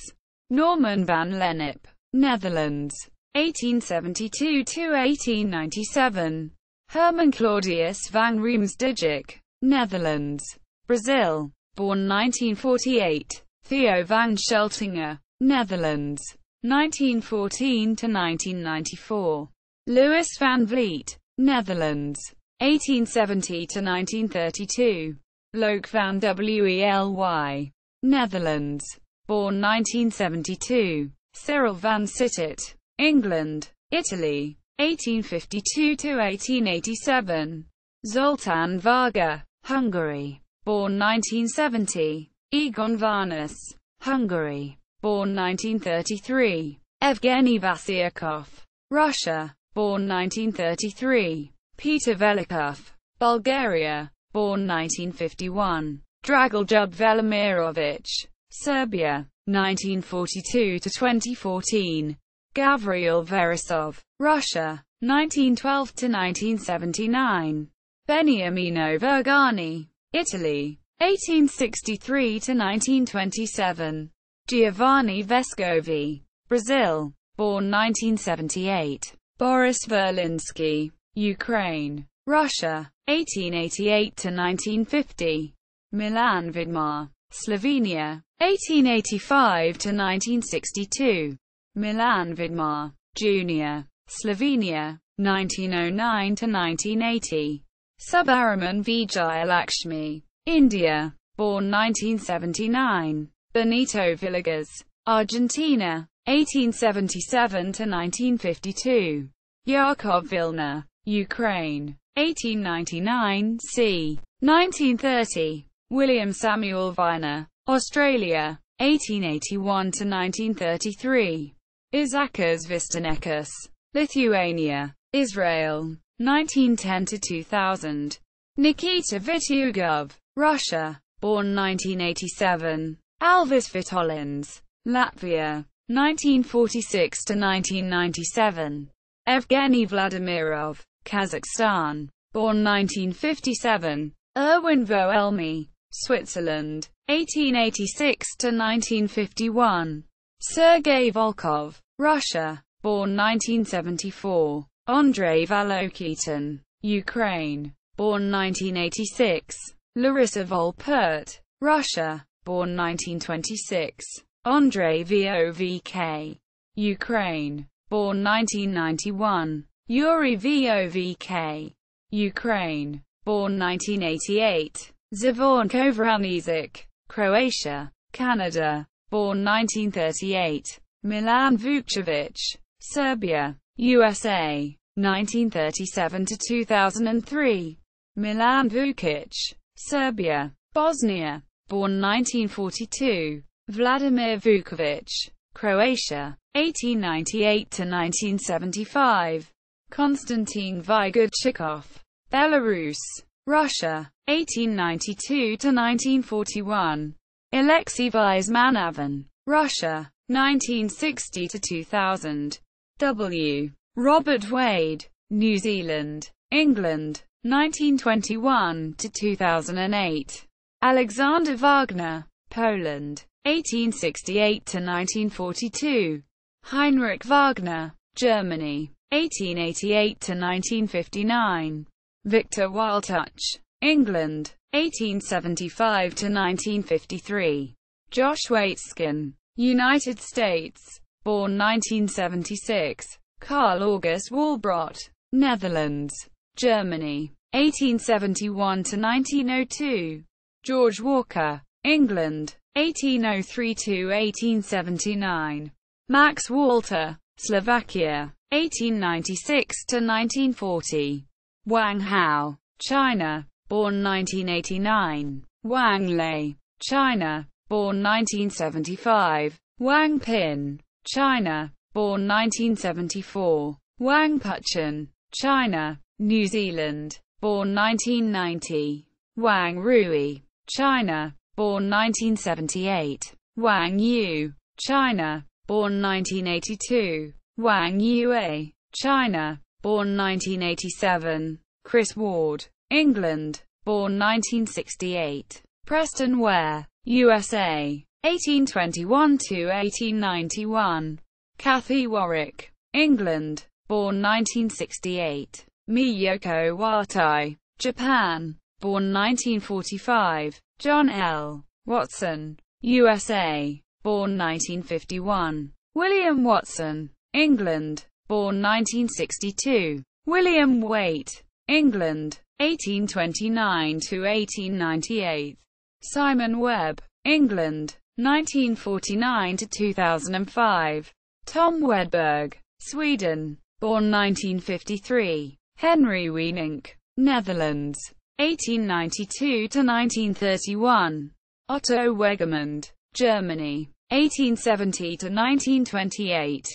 Norman van Lennep, Netherlands, 1872 to 1897. Herman Claudius van Riemsdijk, Netherlands, Brazil, born 1948. Theo van Scheltinge, Netherlands, 1914 to 1994. Louis van Vliet, Netherlands, 1870 to 1932. Loek van Wely, Netherlands, born 1972. Cyril van Sittet, England, Italy, 1852 to 1887. Zoltán Varga, Hungary, born 1970. Egon Varnus, Hungary, born 1933. Evgeny Vasyakov, Russia, born 1933. Peter Velikov, Bulgaria, born 1951. Dragoljub Velimirovich, Serbia, 1942 to 2014. Gavril Verisov, Russia, 1912 to 1979. Beniamino Vergani, Italy, 1863 to 1927. Giovanni Vescovi, Brazil, born 1978. Boris Verlinsky, Ukraine, Russia, 1888 to 1950. Milan Vidmar, Slovenia, 1885 to 1962. Milan Vidmar, Jr., Slovenia, 1909 to 1980. Subaraman Vijaya Lakshmi, India, born 1979. Benito Villegas, Argentina, 1877 to 1952. Yakov Vilna, Ukraine, 1899 c. 1930. William Samuel Viner, Australia, 1881 to 1933. Isakas Vistanekas, Lithuania, Israel, 1910 to 2000. Nikita Vityugov, Russia, born 1987. Alvis Vitolins, Latvia, 1946 to 1997. Evgeny Vladimirov, Kazakhstan, born 1957. Erwin Voelmi, Switzerland, 1886 to 1951. Sergei Volkov, Russia, born 1974. Andrei Volokitin, Ukraine, born 1986. Larissa Volpert, Russia, born 1926. Andrei Vovk, Ukraine, born 1991. Yuri Vovk, Ukraine, born 1988. Zvornko Vranizik, Croatia, Canada, born 1938. Milan Vukcevic, Serbia, USA, 1937 to 2003. Milan Vukic, Serbia, Bosnia, born 1942. Vladimir Vukovic, Croatia, 1898 to 1975. Konstantin Vigorchikov, Belarus, Russia, 1892 to 1941. Alexei Vizmanavan, Russia, 1960 to 2000. W. Robert Wade, New Zealand, England, 1921 to 2008. Alexander Wagner, Poland, 1868 to 1942. Heinrich Wagner, Germany, 1888 to 1959. Victor Wildtouch, England, 1875 to 1953. Josh Waitzkin, United States, born 1976. Carl August Walbrot, Netherlands, Germany, 1871 to 1902. George Walker, England, 1803 to 1879. Max Walter, Slovakia, 1896 to 1940. Wang Hao, China, born 1989. Wang Lei, China, born 1975. Wang Pin, China, born 1974. Wang Puchen, China, New Zealand, born 1990. Wang Rui, China, born 1978. Wang Yu, China, born 1982. Wang Yue, China, born 1987. Chris Ward, England, born 1968. Preston Ware, USA, 1821 to 1891. Kathy Warwick, England, born 1968. Miyoko Watai, Japan, born 1945. John L. Watson, USA, born 1951. William Watson, England, born 1962. William Waite, England, 1829 to 1898. Simon Webb, England, 1949 to 2005. Tom Wedberg, Sweden, born 1953. Henry Wienink, Netherlands, 1892 to 1931. Otto Wegemund, Germany, 1870 to 1928.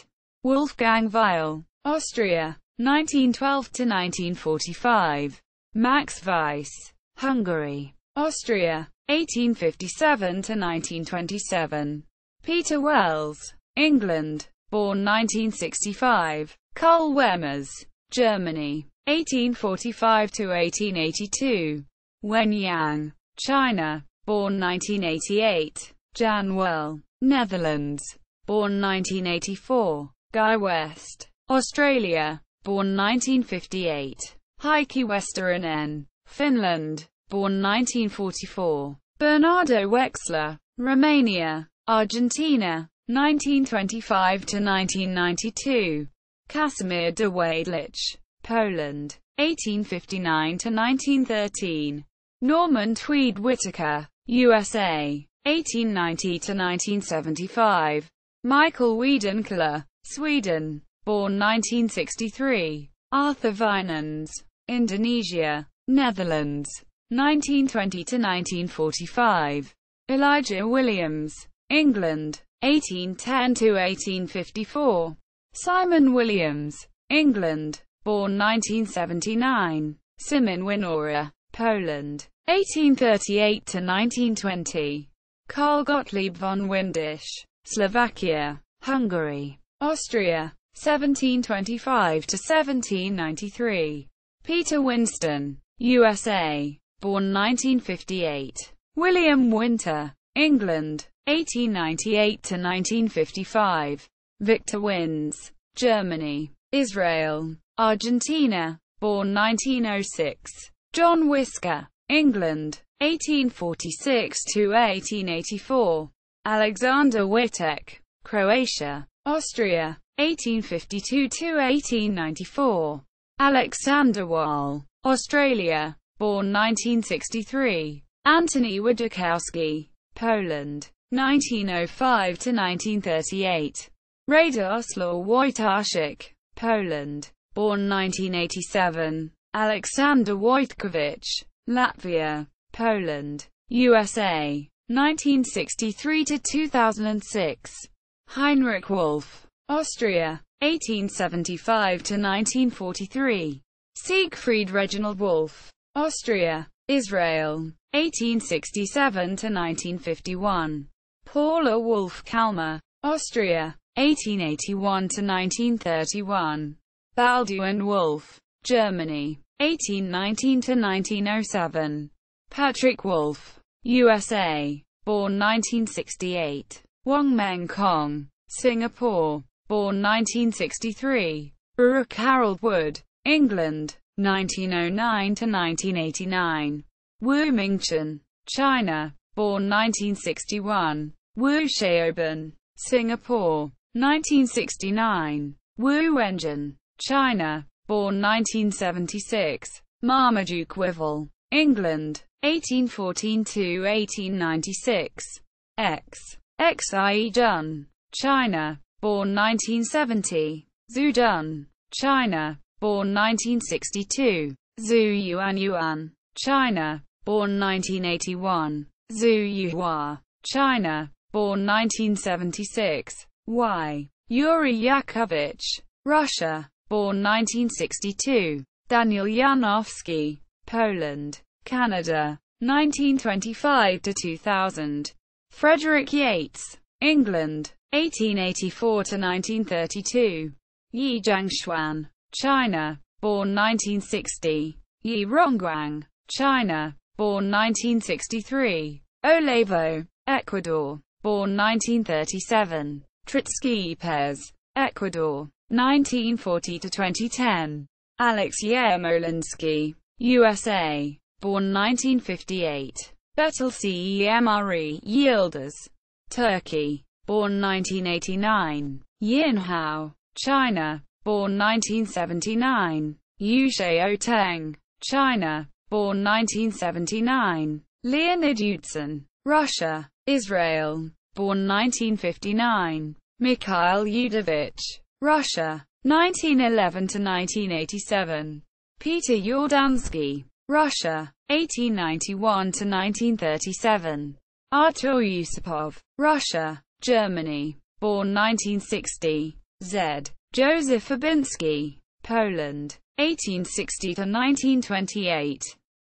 Wolfgang Weil, Austria, 1912 to 1945. Max Weiss, Hungary, Austria, 1857 to 1927. Peter Wells, England, born 1965. Karl Wemmers, Germany, 1845 to 1882. Wen Yang, China, born 1988. Jan Well, Netherlands, born 1984. Guy West, Australia, born 1958. Heikki Westerinen, Finland, born 1944. Bernardo Wexler, Romania, Argentina, 1925 to 1992. Casimir de Wadlich, Poland, 1859 to 1913. Norman Tweed Whitaker, USA, 1890 to 1975. Michael Wiedenkler, Sweden, born 1963. Arthur Winans, Indonesia, Netherlands, 1920 to 1945. Elijah Williams, England, 1810 to 1854. Simon Williams, England, born 1979. Simin Winora, Poland, 1838 to 1920. Karl Gottlieb von Windisch, Slovakia, Hungary, Austria, 1725 to 1793. Peter Winston, USA, born 1958. William Winter, England, 1898 to 1955. Victor Wins, Germany, Israel, Argentina, born 1906. John Whisker, England, 1846 to 1884. Alexander Witek, Croatia, Austria, 1852 to 1894. Alexander Wall, Australia, born 1963. Anthony Wadakowski, Poland, 1905 to 1938. Radoslaw Wojtaszek, Poland, born 1987. Alexander Wojtkowicz, Latvia, Poland, USA, 1963 to 2006. Heinrich Wolf, Austria, 1875 to 1943. Siegfried Reginald Wolf, Austria, Israel, 1867 to 1951. Paula Wolf Kalmer, Austria, 1881 to 1931. Balduin Wolf, Germany, 1819 to 1907. Patrick Wolf, USA, born 1968. Wong Meng Kong, Singapore, born 1963. Baruch Harold Wood, England, 1909 to 1989. Wu Mingchen, China, born 1961. Wu Xiaoban, Singapore, 1969. Wu Wenjin, China, born 1976. Marmaduke Wivel, England, 1814 to 1896. Xie Dun, China, born 1970. Zhu Dun, China, born 1962. Zhu Yuan, China, born 1981. Zhu Yuhua, China, born 1976. Yuri Yakovich, Russia, born 1962. Daniel Janowski, Poland, Canada, 1925 to 2000. Frederick Yates, England, 1884 to 1932. Yi Jiangxuan, China, born 1960. Yi Rongguang, China, born 1963. Olevo, Ecuador, born 1937. Tritsky Pez, Ecuador, 1940 to 2010. Alex Yermolinsky, USA, born 1958. Betel Cemre Yildiz, Turkey, born 1989. Yin Hao, China, born 1979. Yu Xiaoteng, China, born 1979. Leonid Utsin, Russia, Israel, born 1959. Mikhail Yudovich, Russia, 1911 to 1987. Peter Yordansky, Russia, 1891 to 1937. Artur Yusupov, Russia, Germany, born 1960. Z. Joseph Abinski, Poland, 1860 to 1928.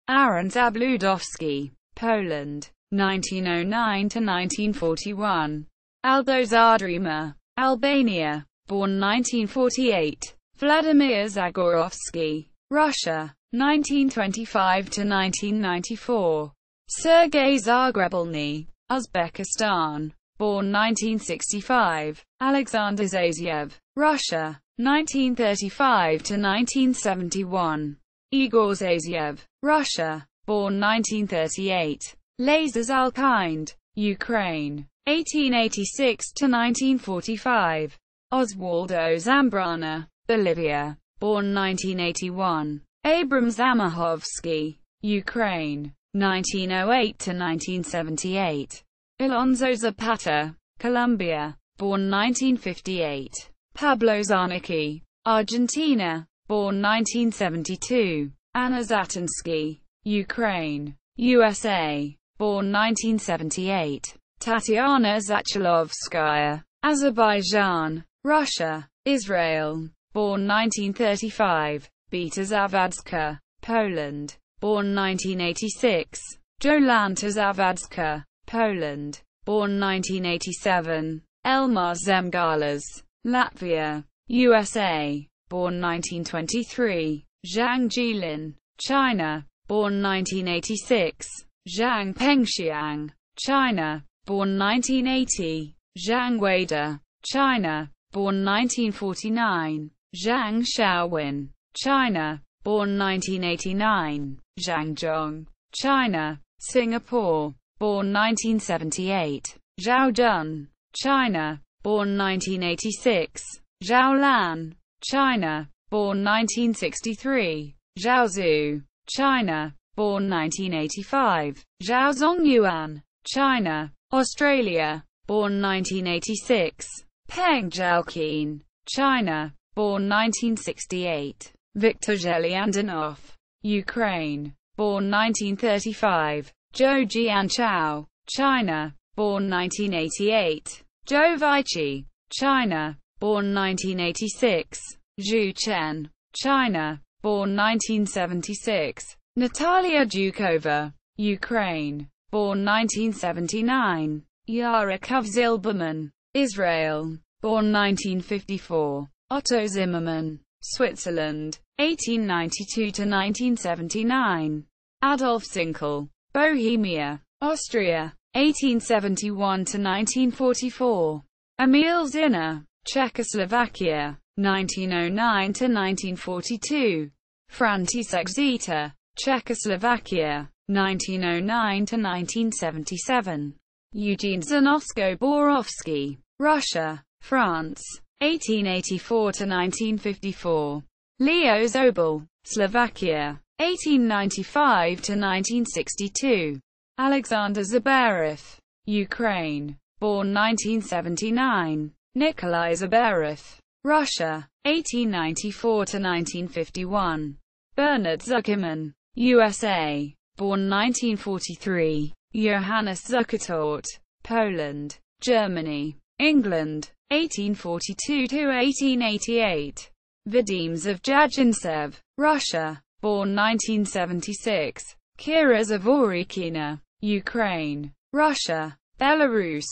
Aaron Zabludowski, Poland, 1909 to 1941. Aldo Zadrima, Albania, born 1948. Vladimir Zagorovsky, Russia, 1925 to 1994. Sergei Zagrebelny, Uzbekistan, born 1965. Alexander Zaziev, Russia, 1935 to 1971. Igor Zaziev, Russia, born 1938. Lasers Alkind, Ukraine, 1886 to 1945. Oswaldo Zambrana, Bolivia, born 1981. Abram Zamahovsky, Ukraine, 1908 to 1978. Alonso Zapata, Colombia, born 1958. Pablo Zarnicki, Argentina, born 1972. Anna Zatinsky, Ukraine, USA, born 1978. Tatiana Zachalovskaya, Azerbaijan, Russia, Israel, born 1935. Beta Zawadzka, Poland, born 1986. Jolanta Zawadzka, Poland, born 1987. Elmar Zemgalas, Latvia, USA, born 1923. Zhang Jilin, China, born 1986. Zhang Pengxiang, China, born 1980. Zhang Weida, China, born 1949. Zhang Xiaowin, China, born 1989. Zhang Zhong, China, Singapore, born 1978. Zhao Jun, China, born 1986. Zhao Lan, China, born 1963. Zhao Zhu, China, born 1985. Zhao Zongyuan, China, Australia, born 1986. Peng Zhaoqin, China, born 1968. Viktor Zheliandanov, Ukraine, born 1935. Zhou Jianchao, China, born 1988. Zhou Weiqi, China, born 1986. Zhu Chen, China, born 1976. Natalia Dukova, Ukraine, born 1979. Yarakov Zilberman, Israel, born 1954. Otto Zimmermann, Switzerland, 1892 to 1979. Adolf Zinkel, Bohemia, Austria, 1871 to 1944. Emil Zinner, Czechoslovakia, 1909 to 1942. František Zeta, Czechoslovakia, 1909 to 1977. Eugene Zanosko-Borovsky, Russia, France, 1884 to 1954. Leo Zobel, Slovakia, 1895 to 1962. Alexander Zabarev, Ukraine, born 1979. Nikolai Zabarev, Russia, 1894 to 1951. Bernard Zuckerman, USA, born 1943. Johannes Zukertort, Poland, Germany, England, 1842 to 1888. Vadim Zavjagintsev, Russia, born 1976. Kira Zavorikina, Ukraine, Russia, Belarus,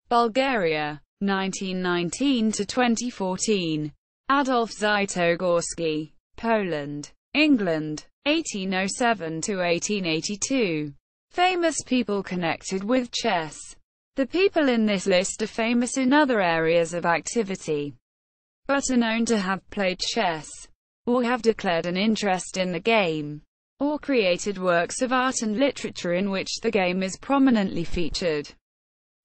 Bulgaria, 1919 to 2014. Adolf Zytogorsky, Poland, England, 1807 to 1882. Famous people connected with chess. The people in this list are famous in other areas of activity, but are known to have played chess, or have declared an interest in the game, or created works of art and literature in which the game is prominently featured.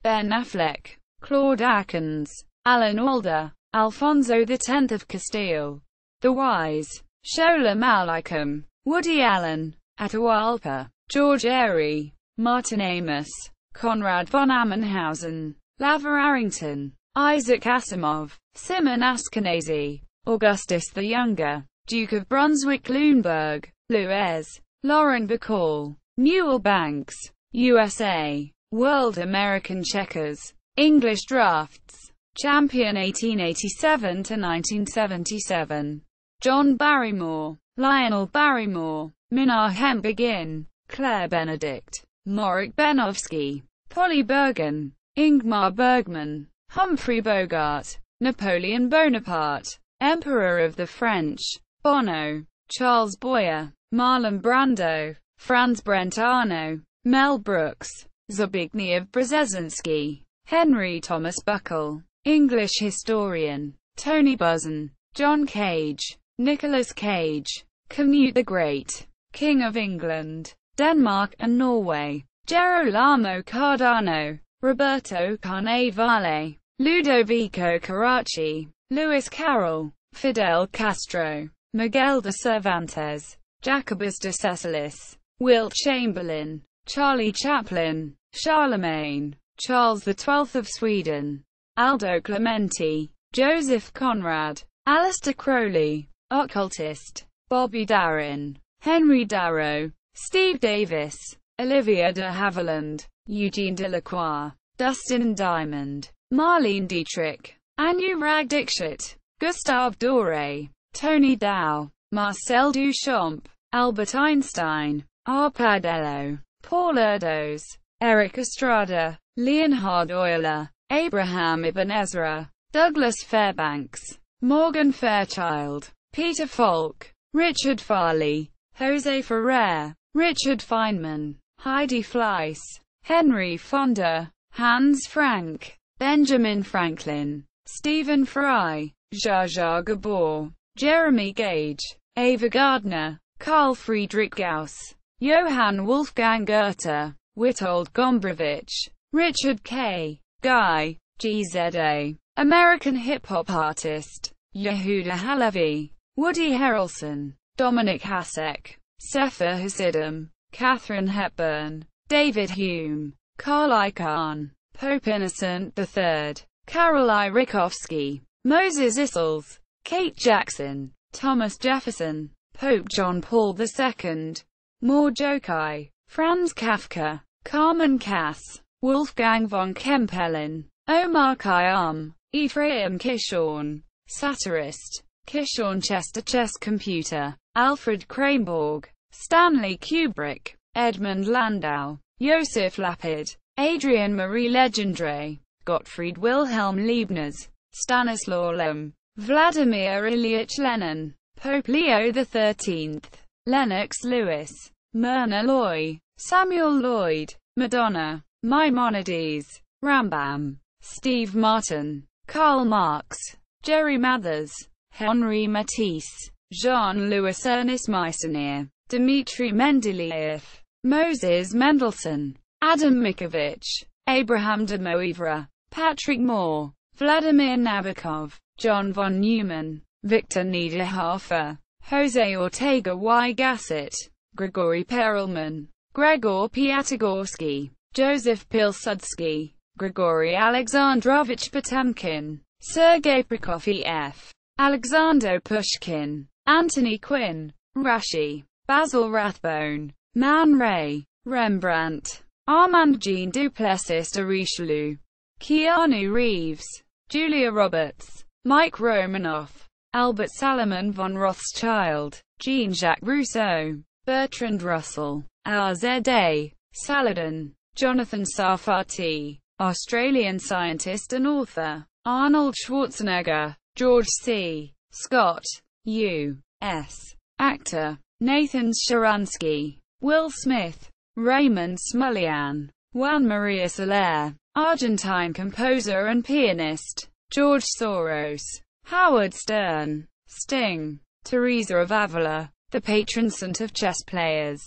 Ben Affleck, Claude Akins, Alan Alda, Alfonso X of Castile, The Wise, Sholem Aleichem, Woody Allen, Atahualpa, George Airy, Martin Amis, Conrad von Ammenhausen, Lava Arrington, Isaac Asimov, Simon Askenazy, Augustus the Younger, Duke of Brunswick-Luneburg, Louis, Lauren Bacall, Newell Banks, USA, World American Checkers, English Drafts, Champion 1887 to 1977, John Barrymore, Lionel Barrymore, Menahem Begin, Claire Benedict, Morik Benowski, Polly Bergen, Ingmar Bergman, Humphrey Bogart, Napoleon Bonaparte, Emperor of the French, Bono, Charles Boyer, Marlon Brando, Franz Brentano, Mel Brooks, Zbigniew Brzezinski, Henry Thomas Buckle, English historian, Tony Buzan, John Cage, Nicolas Cage, Canute the Great, King of England, Denmark and Norway, Gerolamo Cardano, Roberto Carnevale, Ludovico Carracci, Lewis Carroll, Fidel Castro, Miguel de Cervantes, Jacobus de Cecilis, Wilt Chamberlain, Charlie Chaplin, Charlemagne, Charles XII of Sweden, Aldo Clementi, Joseph Conrad, Aleister Crowley, Occultist, Bobby Darin, Henry Darrow, Steve Davis, Olivia de Havilland, Eugene Delacroix, Dustin Diamond, Marlene Dietrich, Anurag Dixit, Gustave Doré, Tony Dow, Marcel Duchamp, Albert Einstein, Arpadello, Paul Erdos, Eric Estrada, Leonhard Euler, Abraham Ibn Ezra, Douglas Fairbanks, Morgan Fairchild, Peter Falk, Richard Farley, Jose Ferrer, Richard Feynman, Heidi Fleiss, Henry Fonda, Hans Frank, Benjamin Franklin, Stephen Fry, Zsa Zsa Gabor, Jeremy Gage, Ava Gardner, Carl Friedrich Gauss, Johann Wolfgang Goethe, Witold Gombrowicz, Richard K. Guy, GZA, American hip-hop artist, Yehuda Halevi, Woody Harrelson, Dominic Hasek, Sefer Hasidim, Katharine Hepburn, David Hume, Carl Icahn, Pope Innocent III, Karol I. Rykowski, Moses Isles, Kate Jackson, Thomas Jefferson, Pope John Paul II, Mor Jokai, Franz Kafka, Carmen Cass, Wolfgang von Kempelen, Omar Khayyam, Ephraim Kishorn, satirist, Kishorn Chester Chess Computer, Alfred Krainborg, Stanley Kubrick, Edmund Landau, Joseph Lapid, Adrian Marie Legendre, Gottfried Wilhelm Leibniz, Stanislaw Lem, Vladimir Ilyich Lenin, Pope Leo XIII, Lennox Lewis, Myrna Loy, Samuel Lloyd, Madonna, Maimonides, Rambam, Steve Martin, Karl Marx, Jerry Mathers, Henri Matisse, Jean-Louis Ernest Meissonier, Dmitry Mendeleev, Moses Mendelssohn, Adam Mickiewicz, Abraham de Moivre, Patrick Moore, Vladimir Nabokov, John von Neumann, Victor Niederhofer, Jose Ortega y Gasset, Grigory Perelman, Gregor Piatigorsky, Joseph Pilsudski, Grigory Alexandrovich Potemkin, Sergei Prokofiev, Alexander Pushkin, Anthony Quinn, Rashi, Basil Rathbone, Man Ray, Rembrandt, Armand Jean Duplessis de Richelieu, Keanu Reeves, Julia Roberts, Mike Romanoff, Albert Salomon von Rothschild, Jean-Jacques Rousseau, Bertrand Russell, R.Z.A., Saladin, Jonathan Sarfati, Australian scientist and author, Arnold Schwarzenegger, George C. Scott, U.S. actor, Nathan Sharansky, Will Smith, Raymond Smullyan, Juan Maria Soler, Argentine composer and pianist, George Soros, Howard Stern, Sting, Teresa of Avila, the patron saint of chess players,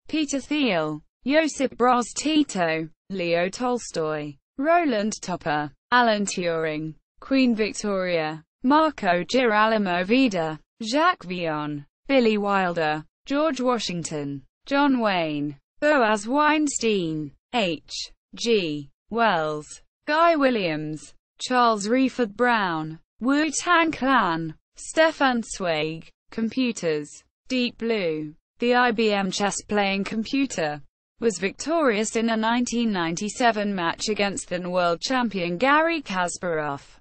Peter Thiel, Josip Broz Tito, Leo Tolstoy, Roland Topper, Alan Turing, Queen Victoria, Marco Girolamo Vida, Jacques Villon, Billy Wilder, George Washington, John Wayne, Boaz Weinstein, H. G. Wells, Guy Williams, Charles Reeford Brown, Wu-Tang Clan, Stefan Zweig, Computers, Deep Blue. The IBM chess-playing computer was victorious in a 1997 match against then world champion Garry Kasparov.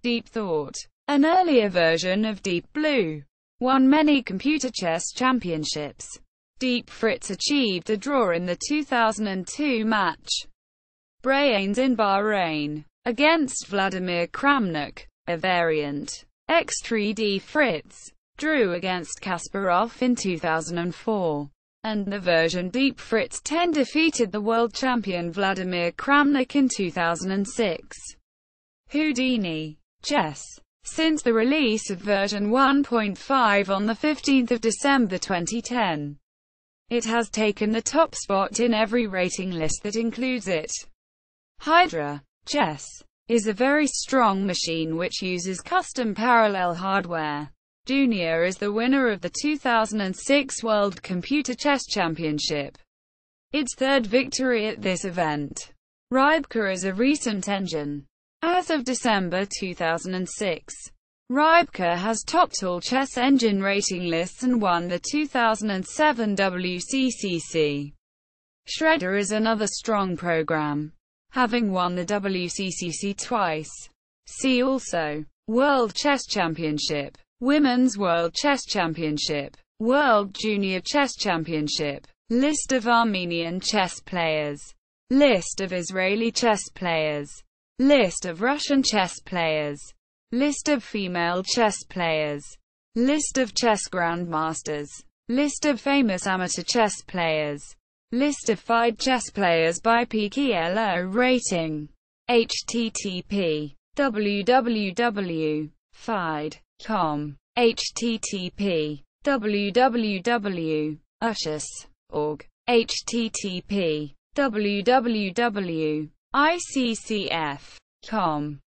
Deep Thought, an earlier version of Deep Blue, won many computer chess championships. Deep Fritz achieved a draw in the 2002 match, Brains in Bahrain, against Vladimir Kramnik. A variant, X3D Fritz, drew against Kasparov in 2004, and the version Deep Fritz 10 defeated the world champion Vladimir Kramnik in 2006. Houdini chess. Since the release of version 1.5 on 15 December 2010, It has taken the top spot in every rating list that includes it. Hydra Chess is a very strong machine which uses custom parallel hardware. Junior is the winner of the 2006 World Computer Chess Championship, its third victory at this event. Rybka is a recent engine. As of December 2006, Rybka has topped all chess engine rating lists and won the 2007 WCCC. Shredder is another strong program, having won the WCCC twice. See also: World Chess Championship, Women's World Chess Championship, World Junior Chess Championship, List of Armenian chess players, List of Israeli chess players, List of Russian chess players, List of female chess players, List of chess grandmasters, List of famous amateur chess players, List of FIDE chess players by peak ELO rating. http www.fide.com http www.ushus.org http www.iccf.com